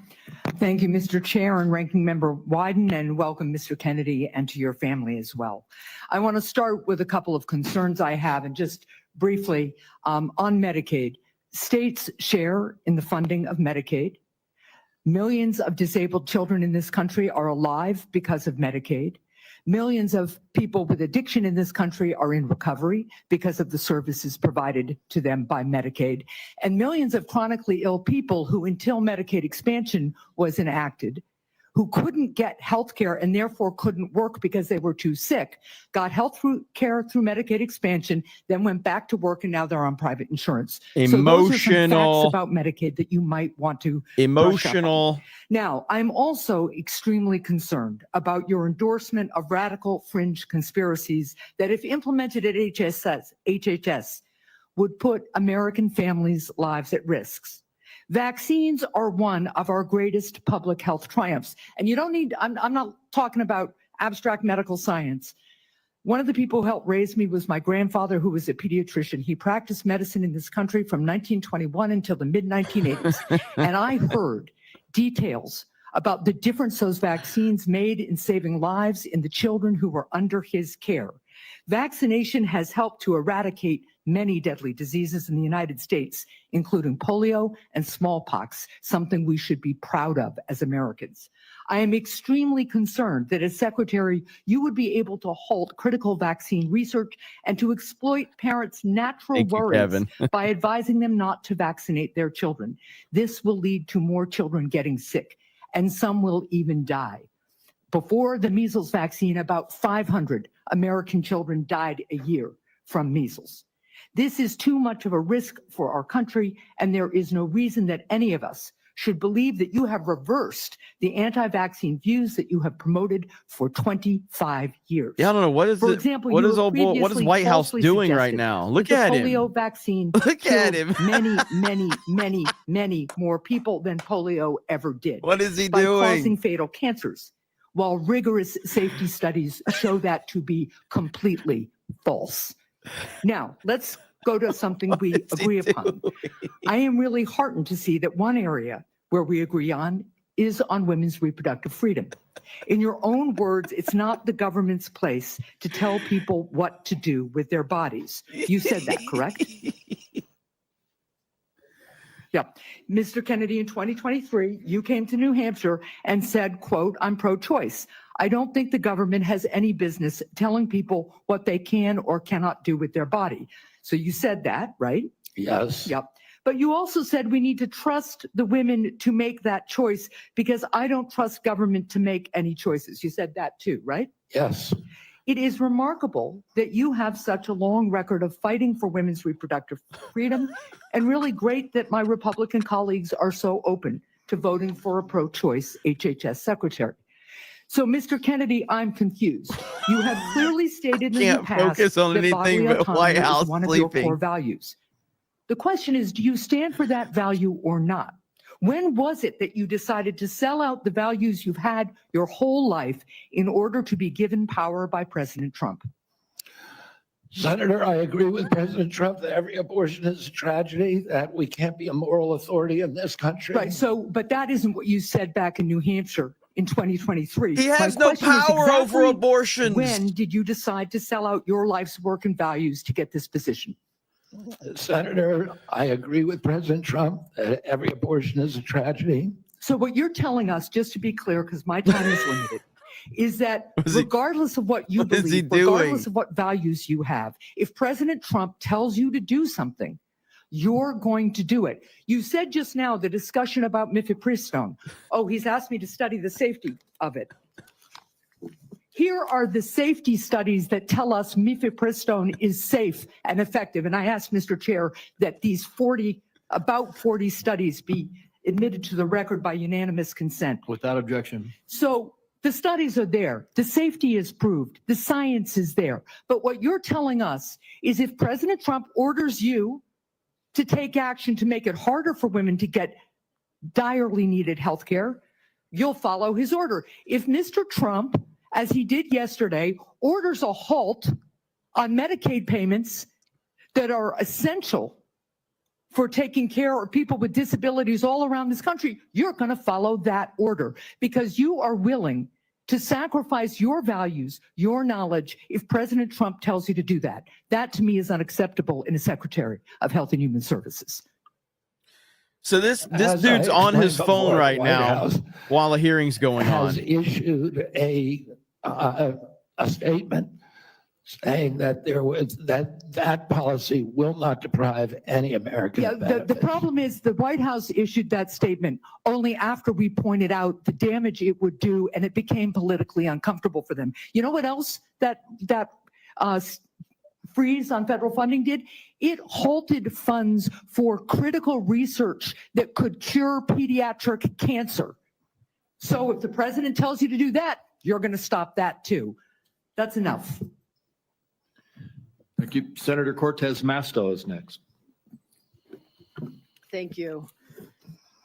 Thank you, Mr. Chair and Ranking Member Wyden, and welcome, Mr. Kennedy, and to your family as well. I want to start with a couple of concerns I have, and just briefly on Medicaid. States share in the funding of Medicaid. Millions of disabled children in this country are alive because of Medicaid. Millions of people with addiction in this country are in recovery because of the services provided to them by Medicaid. And millions of chronically ill people who, until Medicaid expansion was enacted, who couldn't get health care and therefore couldn't work because they were too sick, got health care through Medicaid expansion, then went back to work, and now they're on private insurance. So those are some facts about Medicaid that you might want to brush up on. Now, I'm also extremely concerned about your endorsement of radical fringe conspiracies that, if implemented at HHS, would put American families' lives at risk. Vaccines are one of our greatest public health triumphs. And you don't need, I'm not talking about abstract medical science. One of the people who helped raise me was my grandfather, who was a pediatrician. He practiced medicine in this country from 1921 until the mid-1980s. And I heard details about the difference those vaccines made in saving lives in the children who were under his care. Vaccination has helped to eradicate many deadly diseases in the United States, including polio and smallpox, something we should be proud of as Americans. I am extremely concerned that as Secretary, you would be able to halt critical vaccine research and to exploit parents' natural worries by advising them not to vaccinate their children. This will lead to more children getting sick, and some will even die. Before the measles vaccine, about 500 American children died a year from measles. This is too much of a risk for our country, and there is no reason that any of us should believe that you have reversed the anti-vaccine views that you have promoted for 25 years. Yeah, I don't know. What is For it? example, What you is have old boy, what is previously White House falsely doing right suggested now? that Look the at him. polio vaccine Look at killed him. many more people than polio ever did. What is he by doing? causing fatal cancers, while rigorous safety studies show that to be completely false. Now, let's go to something we agree upon. I am really heartened to see that one area where we agree on is on women's reproductive freedom. In your own words, it's not the government's place to tell people what to do with their bodies. You said that, correct? Yeah. Mr. Kennedy, in 2023, you came to New Hampshire and said, quote, "I'm pro-choice. I don't think the government has any business telling people what they can or cannot do with their body." So you said that, right? Yes. Yep. But you also said we need to trust the women to make that choice because I don't trust government to make any choices. You said that too, right? Yes. It is remarkable that you have such a long record of fighting for women's reproductive freedom, and really great that my Republican colleagues are so open to voting for a pro-choice HHS secretary. So, Mr. Kennedy, I'm confused. You have clearly stated in the past focus on that anything bodily but autonomy White House is one of your sleeping. core values. The question is, do you stand for that value or not? When was it that you decided to sell out the values you've had your whole life in order to be given power by President Trump? Senator, I agree with President Trump that every abortion is a tragedy, that we can't be a moral authority in this country. Right. So, but that isn't what you said back in New Hampshire in 2023. He has My no question is power over exactly abortions. When did you decide to sell out your life's work and values to get this position? Senator, I agree with President Trump that every abortion is a tragedy. So what you're telling us, just to be clear, because my time is limited, is that regardless of what you believe, regardless of what values you have, if President Trump tells you to do something, you're going to do it. You said just now the discussion about mifepristone. Oh, he's asked me to study the safety of it. Here are the safety studies that tell us mifepristone is safe and effective. And I asked Mr. Chair that these about 40 studies be admitted to the record by unanimous consent. Without objection. So the studies are there. The safety is proved. The science is there. But what you're telling us is if President Trump orders you to take action to make it harder for women to get direly needed health care, you'll follow his order. If Mr. Trump, as he did yesterday, orders a halt on Medicaid payments that are essential for taking care of people with disabilities all around this country, you're going to follow that order because you are willing to sacrifice your values, your knowledge, if President Trump tells you to do that. That, to me, is unacceptable in a Secretary of Health and Human Services. So this dude's on his phone right now while the hearing's going on. Has issued a statement saying that that policy will not deprive any American of benefits. The problem is the White House issued that statement only after we pointed out the damage it would do, and it became politically uncomfortable for them. You know what else that freeze on federal funding did? It halted funds for critical research that could cure pediatric cancer. So if the president tells you to do that, you're going to stop that too. That's enough. Thank you. Senator Cortez Masto is next. Thank you.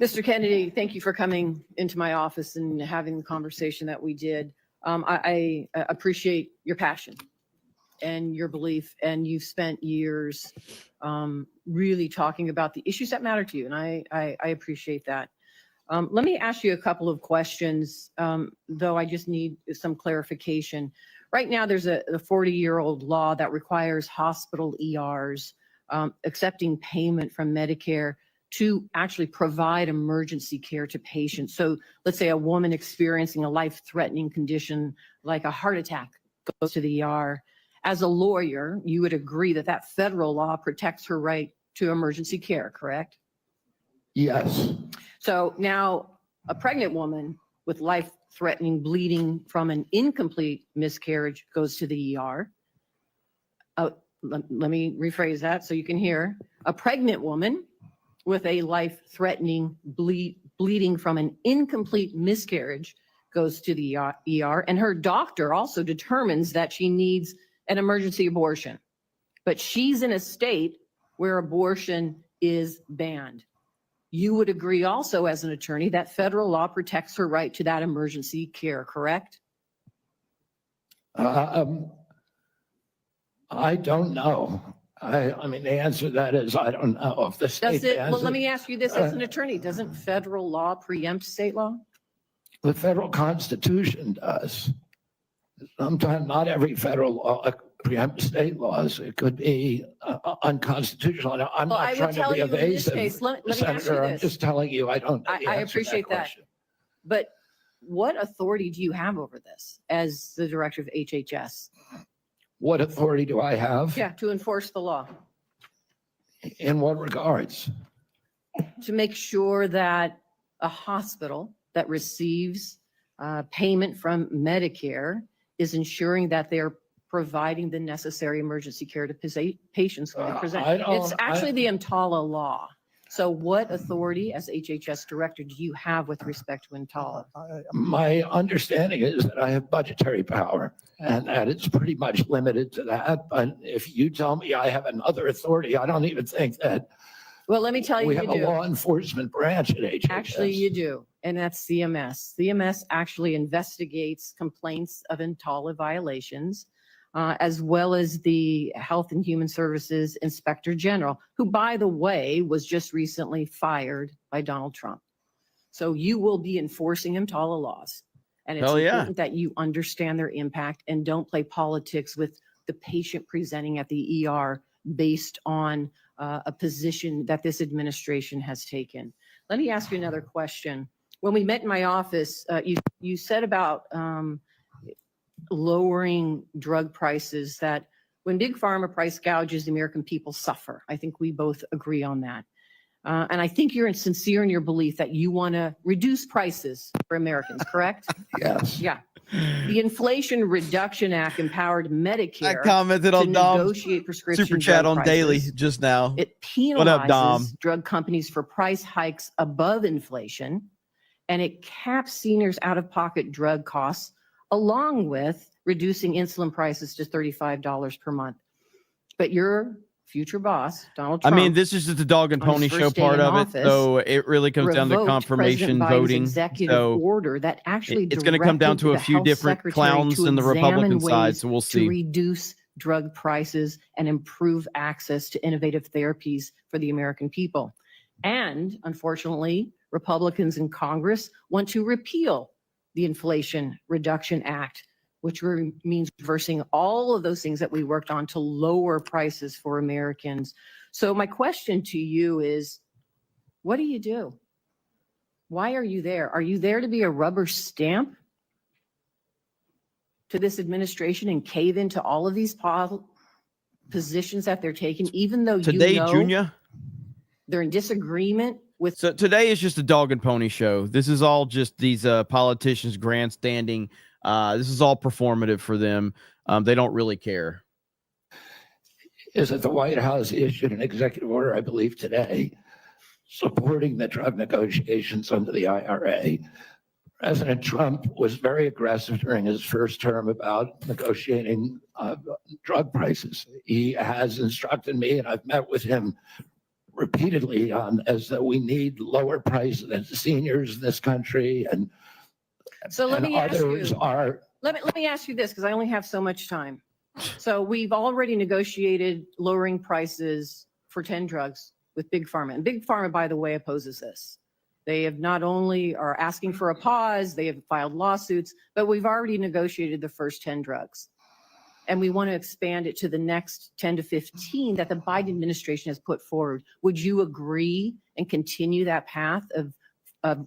Mr. Kennedy, thank you for coming into my office and having the conversation that we did. I appreciate your passion and your belief, and you've spent years really talking about the issues that matter to you, and I appreciate that. Let me ask you a couple of questions, though I just need some clarification. Right now, there's a 40-year-old law that requires hospital ERs accepting payment from Medicare to actually provide emergency care to patients. So let's say a woman experiencing a life-threatening condition like a heart attack goes to the ER. As a lawyer, you would agree that that federal law protects her right to emergency care, correct? Yes. So now a pregnant woman with life-threatening bleeding from an incomplete miscarriage goes to the ER. Let me rephrase that so you can hear. A pregnant woman with a life-threatening bleeding from an incomplete miscarriage goes to the ER, and her doctor also determines that she needs an emergency abortion. But she's in a state where abortion is banned. You would agree also as an attorney that federal law protects her right to that emergency care, correct? I don't know. I mean, the answer to that is I don't know if the state Well, let me ask you this as an attorney. Doesn't federal law preempt state law? The federal Constitution does. Sometimes not every federal law preempts state laws. It could be unconstitutional. Now, I'm not trying to be evasive, Senator. I'm just telling you I don't know. I appreciate that. But what authority do you have over this as the director of HHS? What authority do I have? Yeah, to enforce the law. In what regards? To make sure that a hospital that receives payment from Medicare is ensuring that they're providing the necessary emergency care to patients when they present. It's actually the EMTALA law. So what authority as HHS director do you have with respect to EMTALA? My understanding is that I have budgetary power and that it's pretty much limited to that. But if you tell me I have another authority, I don't even think that Well, let me tell you, We you have a do. law enforcement branch at HHS. Actually, you do, and that's CMS. CMS actually investigates complaints of EMTALA violations, as well as the Health and Human Services Inspector General, who, by the way, was just recently fired by Donald Trump. So you will be enforcing EMTALA laws. And it's Hell yeah. important that you understand their impact and don't play politics with the patient presenting at the ER based on a position that this administration has taken. Let me ask you another question. When we met in my office, you said about lowering drug prices, that when Big Pharma price gouges, the American people suffer. I think we both agree on that. And I think you're sincere in your belief that you want to reduce prices for Americans, correct? Yes. Yeah. The Inflation Reduction Act empowered Medicare I commented on to Dom's negotiate prescription super chat drug on prices. daily just now. It What up, Dom? penalizes drug companies for price hikes above inflation, and it caps seniors' out-of-pocket drug costs, along with reducing insulin prices to $35 per month. But your future boss, Donald Trump, I mean, this is just the dog and on his pony show first day part in of it. office, So it really comes down to revoked confirmation President Biden's voting. executive So order that actually it's going to come down directed to a the few health different secretary clowns to in the Republican examine side. ways So we'll to see. reduce drug prices and improve access to innovative therapies for the American people. And unfortunately, Republicans in Congress want to repeal the Inflation Reduction Act, which means reversing all of those things that we worked on to lower prices for Americans. So my question to you is, what do you do? Why are you there? Are you there to be a rubber stamp to this administration and cave into all of these positions that they're taking, even though Today, you know Junior, they're in disagreement with? So today is just a dog and pony show. This is all just these politicians grandstanding. This is all performative for them. They don't really care. Is that the White House issued an executive order, I believe today, supporting the drug negotiations under the IRA. President Trump was very aggressive during his first term about negotiating drug prices. He has instructed me, and I've met with him repeatedly on as that we need lower prices than seniors in this country, and So let me ask others you. are. Let me ask you this, because I only have so much time. So we've already negotiated lowering prices for 10 drugs with Big Pharma. And Big Pharma, by the way, opposes this. They have not only are asking for a pause, they have filed lawsuits, but we've already negotiated the first 10 drugs. And we want to expand it to the next 10 to 15 that the Biden administration has put forward. Would you agree and continue that path of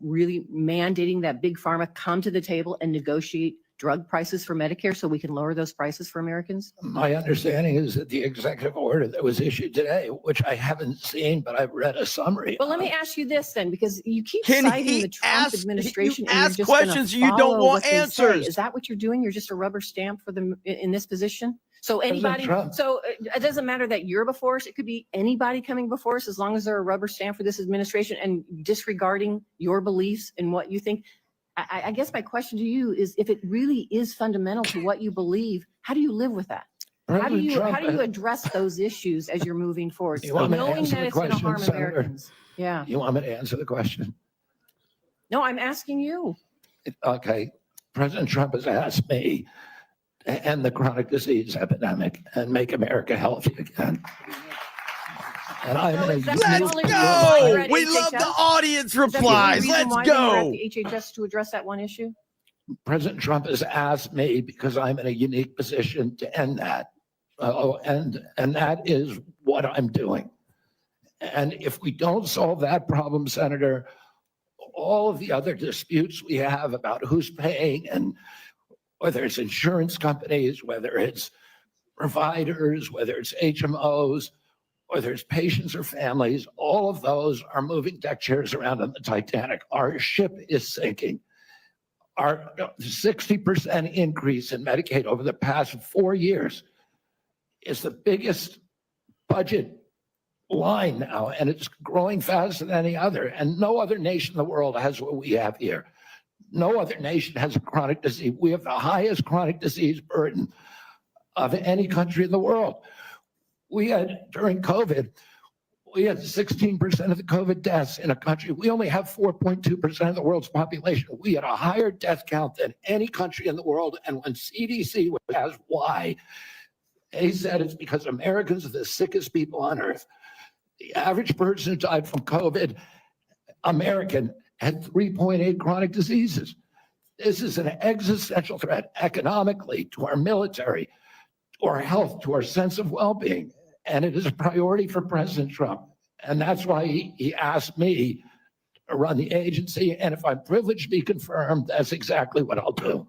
really mandating that Big Pharma come to the table and negotiate drug prices for Medicare so we can lower those prices for Americans? My understanding is that the executive order that was issued today, which I haven't seen, but I've read a summary. Well, let me ask you this then, because you keep Can citing he the Trump ask- administration you and you're ask just gonna questions you don't follow want what they say. answers. Is that what you're doing? You're just a rubber stamp for them in this position? So President anybody, Trump. so it doesn't matter that you're before us. It could be anybody coming before us, as long as they're a rubber stamp for this administration and disregarding your beliefs and what you think. I guess my question to you is, if it really is fundamental to what you believe, how do you live with that? How do you address those issues as you're moving forward, You want me to knowing answer that the it's going to question, harm Senator? Americans? Yeah. You want me to answer the question? No, I'm asking you. Okay. President Trump has asked me to end the chronic disease epidemic and make America healthy again. And I'm in a Is that the Let's only go! reason why you're at We love the HHS? audience Is that the only replies. reason Let's why then you're go. at the HHS to address that one issue? President Trump has asked me because I'm in a unique position to end that. And that is what I'm doing. And if we don't solve that problem, Senator, all of the other disputes we have about who's paying, and whether it's insurance companies, whether it's providers, whether it's HMOs, whether it's patients or families, all of those are moving deck chairs around on the Titanic. Our ship is sinking. Our 60% increase in Medicaid over the past 4 years is the biggest budget line now, and it's growing faster than any other. And no other nation in the world has what we have here. No other nation has a chronic disease. We have the highest chronic disease burden of any country in the world. We had, during COVID, We had 16% of the COVID deaths in a country. We only have 4.2% of the world's population. We had a higher death count than any country in the world. And when CDC was asked why, they said it's because Americans are the sickest people on earth. The average person who died from COVID, American, had 3.8 chronic diseases. This is an existential threat economically to our military, to our health, to our sense of well-being. And it is a priority for President Trump. And that's why he asked me to run the agency. And if I'm privileged to be confirmed, that's exactly what I'll do.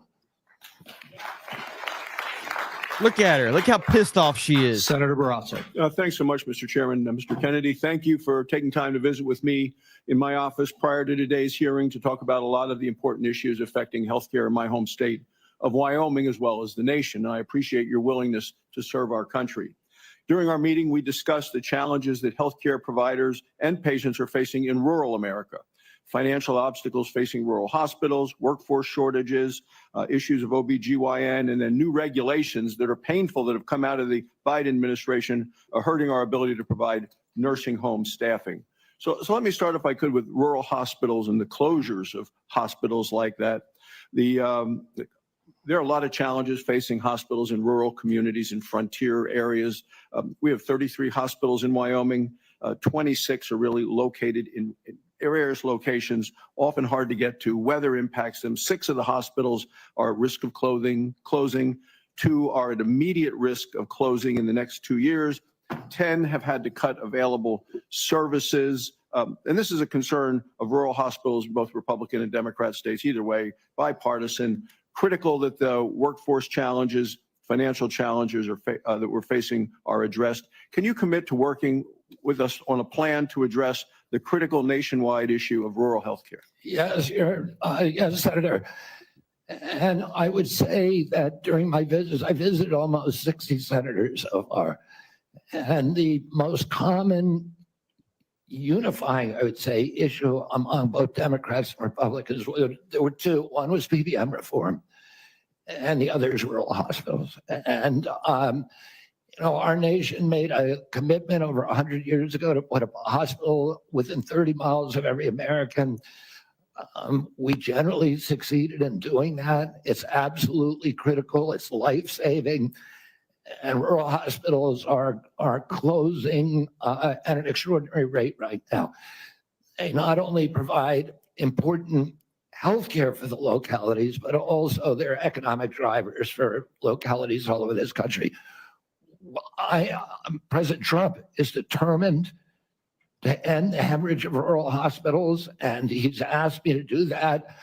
Look at her. Look how pissed off she is. Senator Barrasso. Thanks so much, Mr. Chairman. Mr. Kennedy, thank you for taking time to visit with me in my office prior to today's hearing to talk about a lot of the important issues affecting healthcare in my home state of Wyoming, as well as the nation. I appreciate your willingness to serve our country. During our meeting, we discussed the challenges that healthcare providers and patients are facing in rural America. Financial obstacles facing rural hospitals, workforce shortages, issues of OBGYN, and then new regulations that are painful that have come out of the Biden administration are hurting our ability to provide nursing home staffing. So let me start, if I could, with rural hospitals and the closures of hospitals like that. There are a lot of challenges facing hospitals in rural communities and frontier areas. We have 33 hospitals in Wyoming. 26 are really located in areas, locations, often hard to get to. Weather impacts them. 6 of the hospitals are at risk of closing. 2 are at immediate risk of closing in the next 2 years. 10 have had to cut available services. And this is a concern of rural hospitals in both Republican and Democrat states. Either way, bipartisan. Critical that the workforce challenges, financial challenges that we're facing are addressed. Can you commit to working with us on a plan to address the critical nationwide issue of rural health care? Yes, yes, Senator. And I would say that during my visits, I visited almost 60 senators so far. And the most common unifying, I would say, issue among both Democrats and Republicans, there were 2. One was PBM reform, and the other is rural hospitals. And, our nation made a commitment over 100 years ago to put a hospital within 30 miles of every American. We generally succeeded in doing that. It's absolutely critical. It's life-saving. And rural hospitals are closing at an extraordinary rate right now. They not only provide important health care for the localities, but also they're economic drivers for localities all over this country. President Trump is determined to end the hemorrhage of rural hospitals, and he's asked me to do that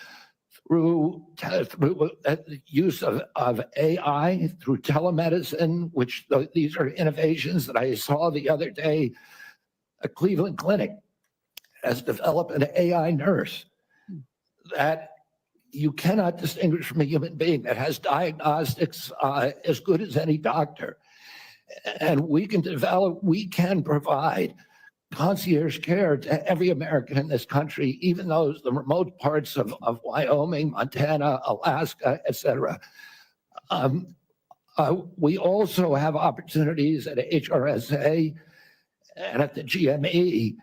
through the use of AI, through telemedicine, which these are innovations that I saw the other day. A Cleveland clinic has developed an AI nurse that you cannot distinguish from a human being, that has diagnostics as good as any doctor. And we can provide concierge care to every American in this country, even those the remote parts of Wyoming, Montana, Alaska, etc. We also have opportunities at HRSA and at the GME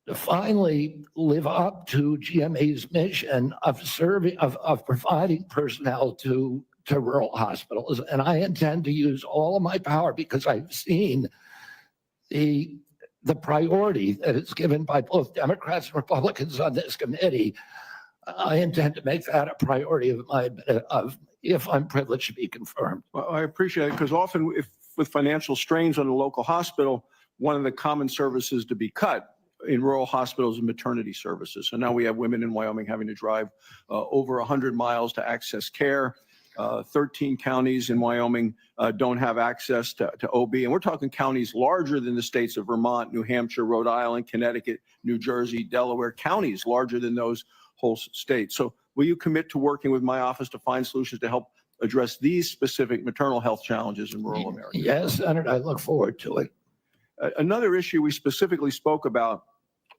to finally live up to GME's mission of providing personnel to rural hospitals. And I intend to use all of my power, because I've seen the priority that is given by both Democrats and Republicans on this committee. I intend to make that a priority if I'm privileged to be confirmed. Well, I appreciate it, because often with financial strains on a local hospital, one of the common services to be cut in rural hospitals and maternity services. So now we have women in Wyoming having to drive over 100 miles to access care. 13 counties in Wyoming don't have access to OB. And we're talking counties larger than the states of Vermont, New Hampshire, Rhode Island, Connecticut, New Jersey, Delaware, counties larger than those whole states. So will you commit to working with my office to find solutions to help address these specific maternal health challenges in rural America? Yes, Senator, I look forward to it. Another issue we specifically spoke about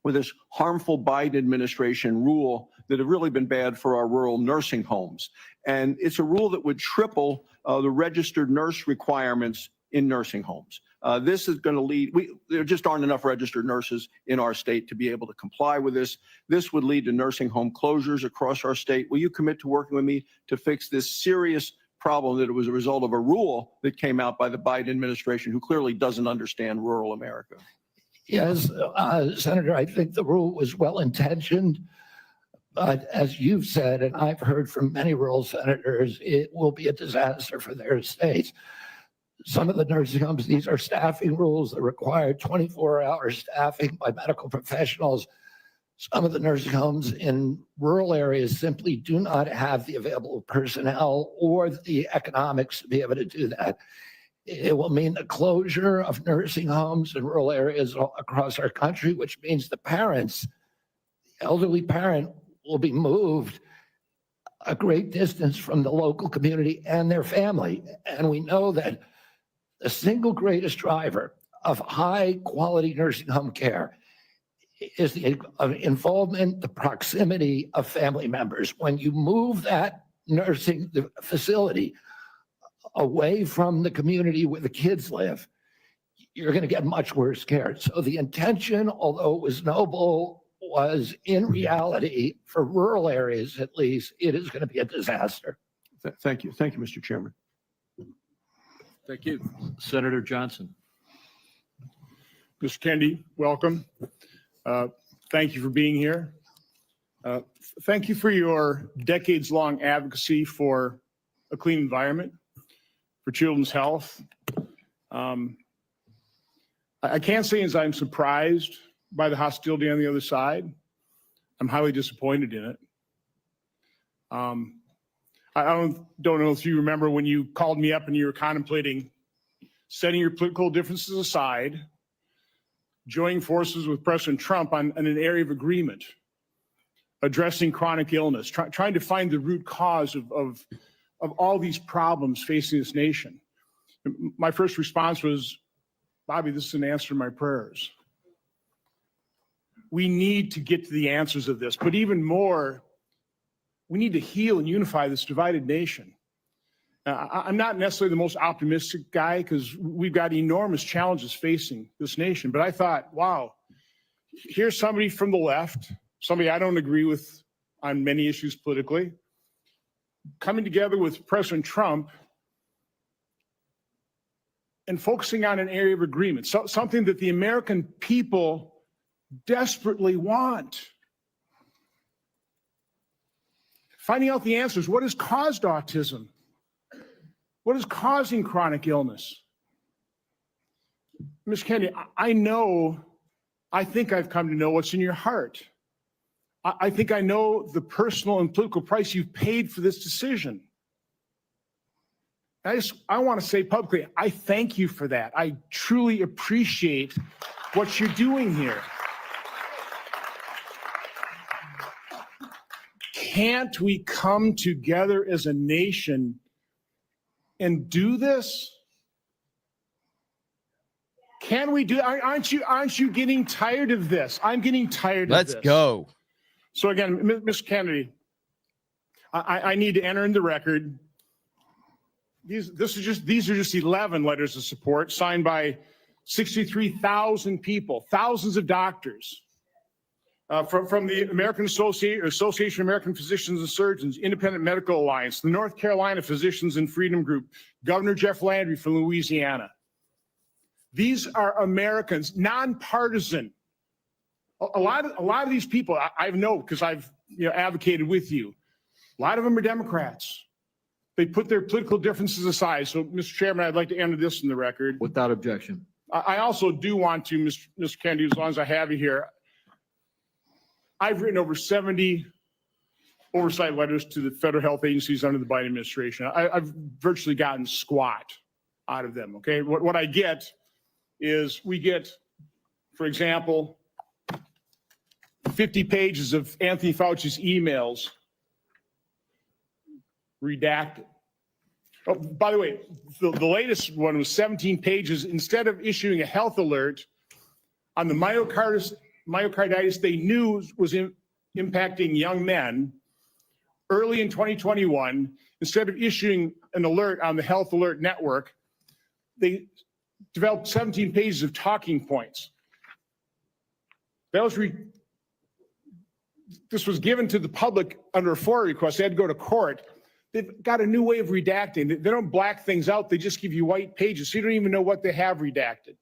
with this harmful Biden administration rule that have really been bad for our rural nursing homes. And it's a rule that would triple the registered nurse requirements in nursing homes. This is going to lead, there just aren't enough registered nurses in our state to be able to comply with this. This would lead to nursing home closures across our state. Will you commit to working with me to fix this serious problem that it was a result of a rule that came out by the Biden administration, who clearly doesn't understand rural America? Yes, Senator, I think the rule was well-intentioned, but as you've said, and I've heard from many rural senators, it will be a disaster for their states. Some of the nursing homes, these are staffing rules that require 24-hour staffing by medical professionals. Some of the nursing homes in rural areas simply do not have the available personnel or the economics to be able to do that. It will mean the closure of nursing homes in rural areas all across our country, which means the parents, the elderly parent, will be moved a great distance from the local community and their family. And we know that the single greatest driver of high quality nursing home care is the involvement, the proximity of family members. When you move that nursing facility away from the community where the kids live, you're going to get much worse care. So the intention, although it was noble, was in reality, for rural areas at least, it is going to be a disaster. Thank you. Thank you, Mr. Chairman. Thank you. Senator Johnson. Mr. Kennedy, welcome. Thank you for being here. Thank you for your decades-long advocacy for a clean environment, for children's health. I can't say as I'm surprised by the hostility on the other side. I'm highly disappointed in it. I don't know if you remember when you called me up and you were contemplating setting your political differences aside, joining forces with President Trump on an area of agreement, addressing chronic illness, trying to find the root cause of all these problems facing this nation. My first response was, Bobby, this is an answer to my prayers. We need to get to the answers of this, but even more, we need to heal and unify this divided nation. I'm not necessarily the most optimistic guy because we've got enormous challenges facing this nation, but I thought, wow, here's somebody from the left, somebody I don't agree with on many issues politically, coming together with President Trump and focusing on an area of agreement, something that the American people desperately want. Finding out the answers. What has caused autism? What is causing chronic illness? Ms. Kennedy, I think I've come to know what's in your heart. I think I know the personal and political price you've paid for this decision. I want to say publicly, I thank you for that. I truly appreciate what you're doing here. Can't we come together as a nation and do this? Can we do? Aren't you getting tired of this? I'm getting tired of this. Let's go. So again, Mr. Kennedy, I need to enter in the record. These are just 11 letters of support signed by 63,000 people, thousands of doctors. From the American Association of American Physicians and Surgeons, Independent Medical Alliance, the North Carolina Physicians and Freedom Group, Governor Jeff Landry from Louisiana. These are Americans, nonpartisan. A lot of these people I know because I've advocated with you. A lot of them are Democrats. They put their political differences aside. So, Mr. Chairman, I'd like to enter this in the record. Without objection. I also do want to, Mr. Kennedy, as long as I have you here, I've written over 70 oversight letters to the federal health agencies under the Biden administration. I've virtually gotten squat out of them, okay? What I get is we get, for example, 50 pages of Anthony Fauci's emails redacted. Oh, by the way, the latest one was 17 pages. Instead of issuing a health alert on the myocarditis they knew was impacting young men early in 2021, instead of issuing an alert on the Health Alert Network, they developed 17 pages of talking points. This was given to the public under a FOIA request. They had to go to court. They've got a new way of redacting. They don't black things out. They just give you white pages. So you don't even know what they have redacted.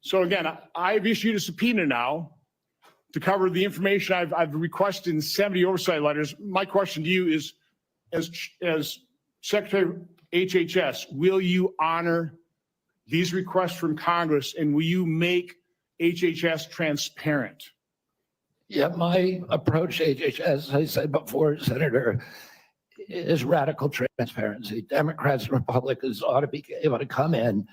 So again, I've issued a subpoena now to cover the information I've requested in 70 oversight letters. My question to you is, as Secretary of HHS, will you honor these requests from Congress, and will you make HHS transparent? Yeah, my approach to HHS, as I said before, Senator, is radical transparency. Democrats and Republicans ought to be able to come in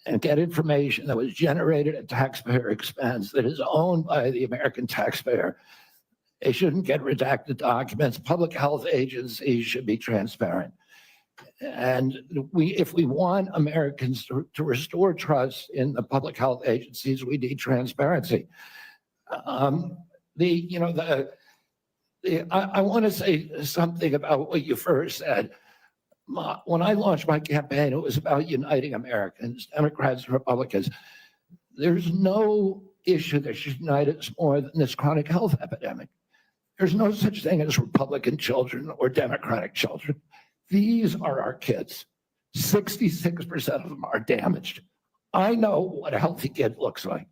and get information that was generated at taxpayer expense, that is owned by the American taxpayer. They shouldn't get redacted documents. Public health agencies should be transparent. And if we want Americans to restore trust in the public health agencies, we need transparency. I want to say something about what you first said. When I launched my campaign, it was about uniting Americans, Democrats and Republicans. There's no issue that should unite us more than this chronic health epidemic. There's no such thing as Republican children or Democratic children. These are our kids. 66% of them are damaged. I know what a healthy kid looks like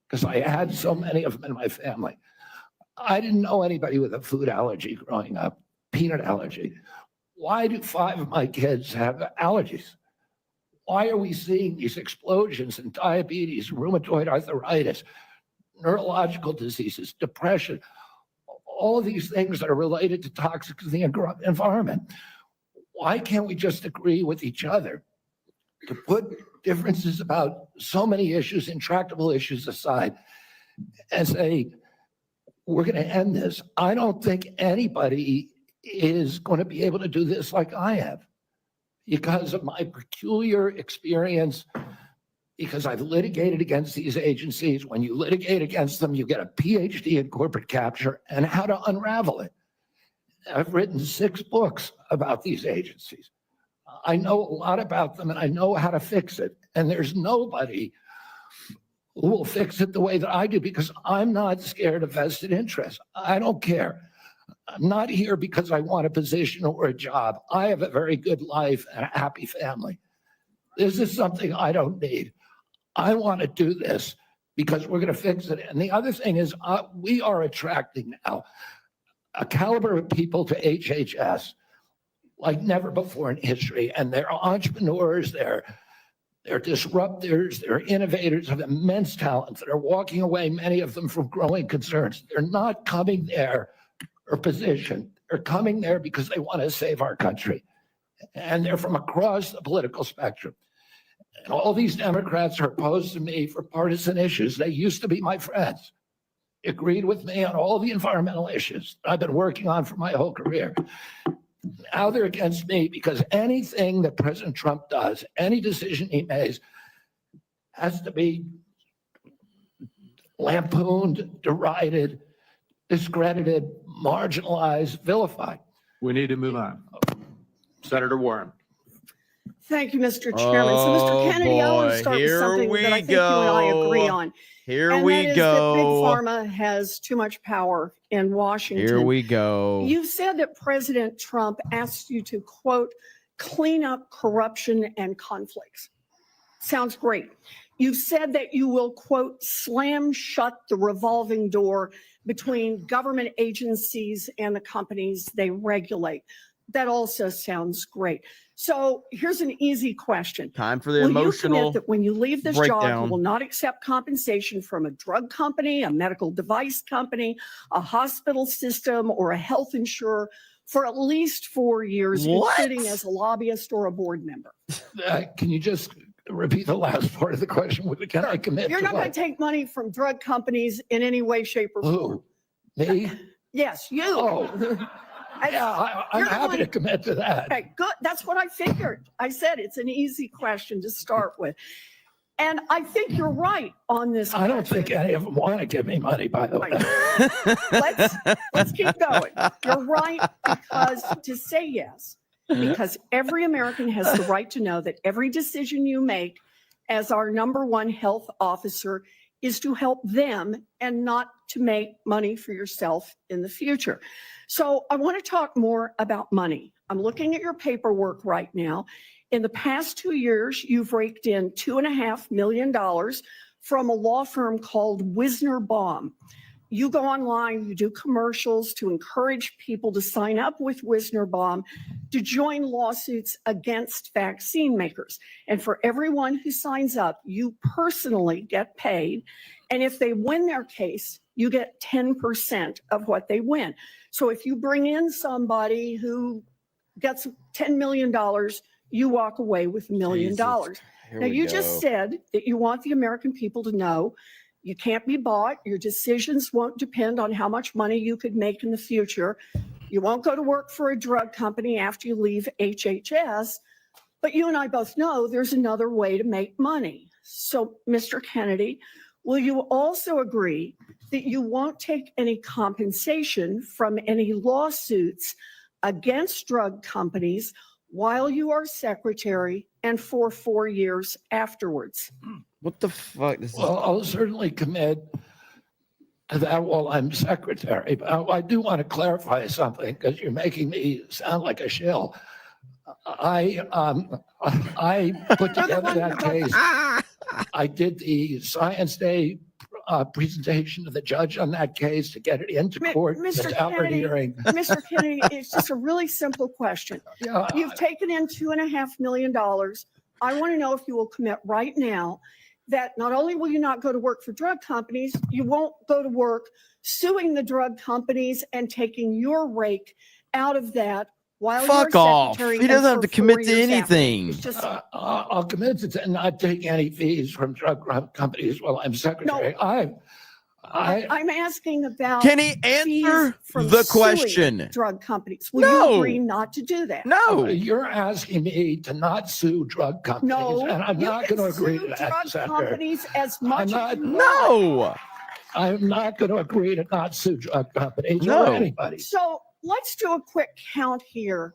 because I had so many of them in my family. I didn't know anybody with a food allergy growing up, peanut allergy. Why do 5 of my kids have allergies? Why are we seeing these explosions in diabetes, rheumatoid arthritis, neurological diseases, depression, all of these things that are related to toxics in the environment? Why can't we just agree with each other to put differences about so many issues, intractable issues aside, and say, we're going to end this? I don't think anybody is going to be able to do this like I have because of my peculiar experience, because I've litigated against these agencies. When you litigate against them, you get a PhD in corporate capture and how to unravel it. I've written 6 books about these agencies. I know a lot about them and I know how to fix it. And there's nobody who will fix it the way that I do because I'm not scared of vested interests. I don't care. I'm not here because I want a position or a job. I have a very good life and a happy family. This is something I don't need. I want to do this because we're going to fix it. And the other thing is we are attracting now a caliber of people to HHS like never before in history. And they're entrepreneurs, they're disruptors, they're innovators of immense talent that are walking away, many of them from growing concerns. They're not coming there for position. They're coming there because they want to save our country. And they're from across the political spectrum. And all these Democrats are opposed to me for partisan issues. They used to be my friends, agreed with me on all the environmental issues I've been working on for my whole career. Now they're against me because anything that President Trump does, any decision he makes, has to be lampooned, derided, discredited, marginalized, vilified. We need to move on. Senator Warren. Thank you, Mr. Chairman. So, Mr. Kennedy, I want to start with something that I think you and I agree on. Here we go. That Big Pharma has too much power in Washington. Here we go. You've said that President Trump asked you to, quote, clean up corruption and conflicts. Sounds great. You've said that you will, quote, slam shut the revolving door between government agencies and the companies they regulate. That also sounds great. So here's an easy question. Time for the Will emotional you commit that when you leave this job, breakdown. you will not accept compensation from a drug company, a medical device company, a hospital system, or a health insurer for at least 4 years, including as a lobbyist or a board member? Can you just repeat the last part of the question? Can I commit? You're not going to take money from drug companies in any way, shape, or form. Me? Yes, you. Oh. Yeah, I'm happy to commit to that. Okay, good. That's what I figured. I said it's an easy question to start with. And I think you're right on this. I don't think any of them want to give me money, by the way. Let's keep going. You're right, because to say yes, because every American has the right to know that every decision you make as our number one health officer is to help them and not to make money for yourself in the future. So I want to talk more about money. I'm looking at your paperwork right now. In the past 2 years, you've raked in $2.5 million from a law firm called Wisner Baum. You go online, you do commercials to encourage people to sign up with Wisner Baum to join lawsuits against vaccine makers. And for everyone who signs up, you personally get paid. And if they win their case, you get 10% of what they win. So if you bring in somebody who gets $10 million, you walk away with $1 million. Now, you just said that you want the American people to know you can't be bought. Your decisions won't depend on how much money you could make in the future. You won't go to work for a drug company after you leave HHS. But you and I both know there's another way to make money. So, Mr. Kennedy, will you also agree that you won't take any compensation from any lawsuits against drug companies while you are secretary and for 4 years afterwards? What the fuck? Well, I'll certainly commit to that while I'm secretary. But I do want to clarify something because you're making me sound like a shill. I put together that case. I did the Science Day presentation to the judge on that case to get it into court without her hearing. Mr. Kennedy, it's just a really simple question. Yeah. You've taken in $2.5 million. I want to know if you will commit right now that not only will you not go to work for drug companies, you won't go to work suing the drug companies and taking your rake out of that while Fuck you're off. secretary. He doesn't have to commit to anything. I'll commit to not taking any fees from drug companies while I'm secretary. No. I'm asking about Can he answer from the suing question? drug companies. Will No. you agree not to do that? No. You're asking me to not sue drug companies. No, and I'm you not can going to agree sue to that, drug Senator. companies as much as you want. No. I'm not going to agree to not sue drug companies No. or anybody. So let's do a quick count here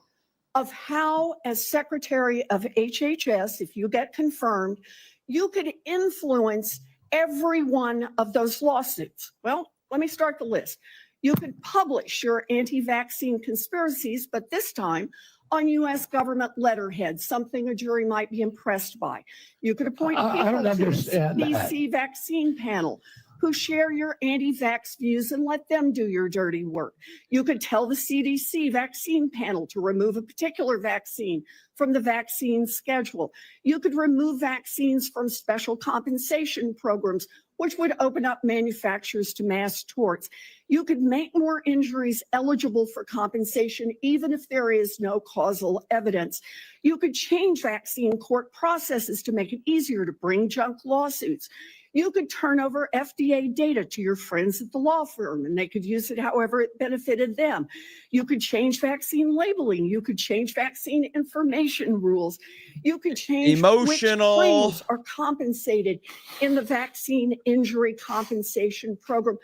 of how, as Secretary of HHS, if you get confirmed, you could influence every one of those lawsuits. Well, let me start the list. You could publish your anti-vaccine conspiracies, but this time on U.S. government letterhead, something a jury might be impressed by. You could appoint I people don't to the understand that. CDC vaccine panel who share your anti-vax views and let them do your dirty work. You could tell the CDC vaccine panel to remove a particular vaccine from the vaccine schedule. You could remove vaccines from special compensation programs, which would open up manufacturers to mass torts. You could make more injuries eligible for compensation, even if there is no causal evidence. You could change vaccine court processes to make it easier to bring junk lawsuits. You could turn over FDA data to your friends at the law firm, and they could use it however it benefited them. You could change vaccine labeling. You could change vaccine information rules. You could change Emotional. which claims are compensated in the vaccine injury compensation program.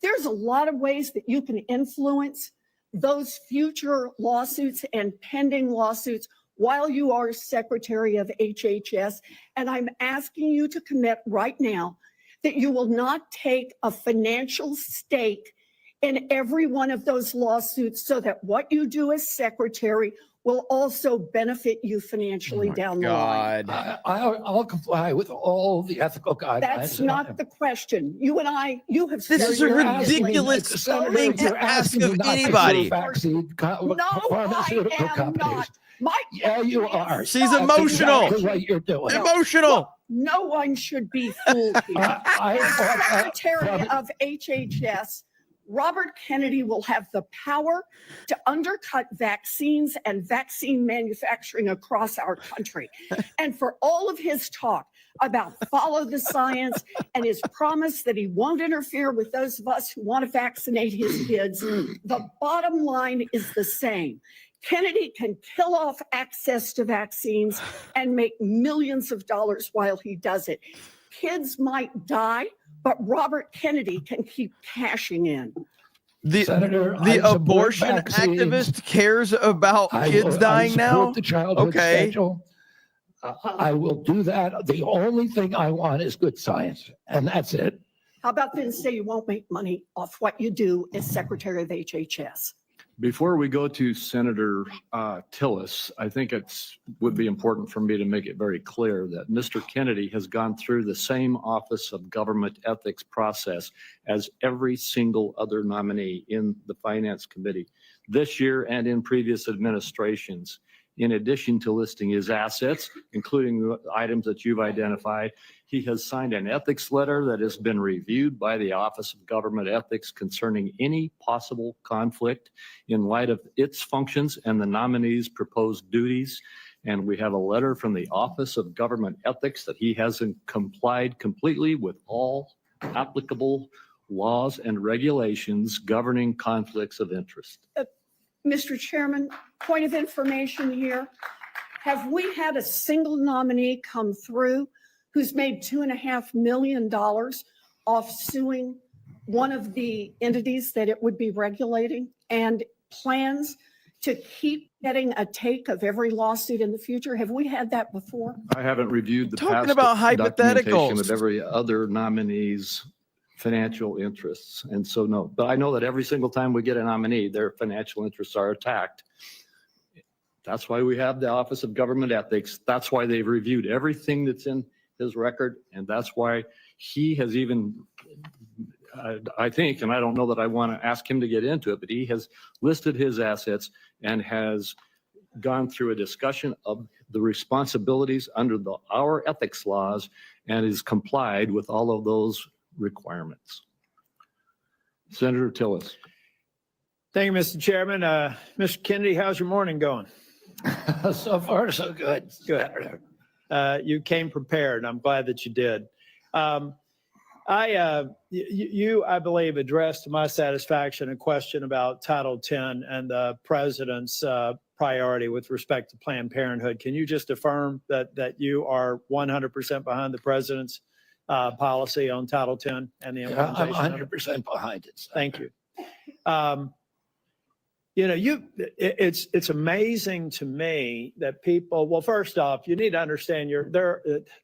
There's a lot of ways that you can influence those future lawsuits and pending lawsuits while you are Secretary of HHS. And I'm asking you to commit right now that you will not take a financial stake in every one of those lawsuits so that what you do as Secretary will also benefit you financially down the line. I'll comply with all the ethical guidelines. That's not the question. You and I, you have This is a ridiculous thing to ask of anybody. No, I am not. Yeah, you are. She's That's emotional. exactly what you're doing. Emotional. No one should be fooled here. As Secretary of HHS, Robert Kennedy will have the power to undercut vaccines and vaccine manufacturing across our country. And for all of his talk about follow the science and his promise that he won't interfere with those of us who want to vaccinate his kids, the bottom line is the same. Kennedy can kill off access to vaccines and make millions of dollars while he does it. Kids might die, but Robert Kennedy can keep cashing in. Senator, the I support abortion vaccines. activist cares about I kids will- dying I now. support the childhood Okay. schedule. I will do that. The only thing I want is good science, and that's it. How about then say you won't make money off what you do as Secretary of HHS? Before we go to Senator Tillis, I think would be important for me to make it very clear that Mr. Kennedy has gone through the same Office of Government Ethics process as every single other nominee in the Finance Committee this year and in previous administrations. In addition to listing his assets, including the items that you've identified, he has signed an ethics letter that has been reviewed by the Office of Government Ethics concerning any possible conflict in light of its functions and the nominee's proposed duties. And we have a letter from the Office of Government Ethics that he hasn't complied completely with all applicable laws and regulations governing conflicts of interest. Mr. Chairman, point of information here. Have we had a single nominee come through who's made $2.5 million off suing one of the entities that it would be regulating and plans to keep getting a take of every lawsuit in the future? Have we had that before? I haven't reviewed the Talking past about documentation hypotheticals. of every other nominee's financial interests. And so, no, but I know that every single time we get a nominee, their financial interests are attacked. That's why we have the Office of Government Ethics. That's why they've reviewed everything that's in his record. And that's why he has even, I think, and I don't know that I want to ask him to get into it, but he has listed his assets and has gone through a discussion of the responsibilities under our ethics laws and is complied with all of those requirements. Senator Tillis. Thank you, Mr. Chairman. Mr. Kennedy, how's your morning going? So far, so good. Good. You came prepared. I'm glad that you did. You, I believe, addressed to my satisfaction a question about Title X and the president's priority with respect to Planned Parenthood. Can you just affirm that you are 100% behind the president's policy on Title X and the implementation? I'm 100% behind it. Thank you. It's amazing to me that people, well, first off, you need to understand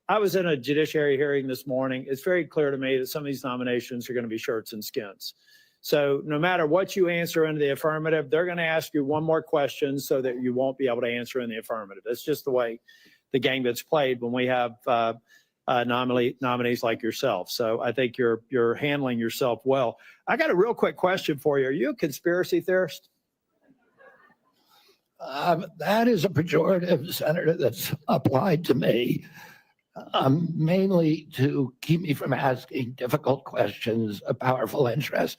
I was in a judiciary hearing this morning. It's very clear to me that some of these nominations are going to be shirts and skins. So no matter what you answer in the affirmative, they're going to ask you one more question so that you won't be able to answer in the affirmative. That's just the way the game gets played when we have nominees like yourself. So I think you're handling yourself well. I got a real quick question for you. Are you a conspiracy theorist? That is a pejorative, Senator, that's applied to me, mainly to keep me from asking difficult questions of powerful interests.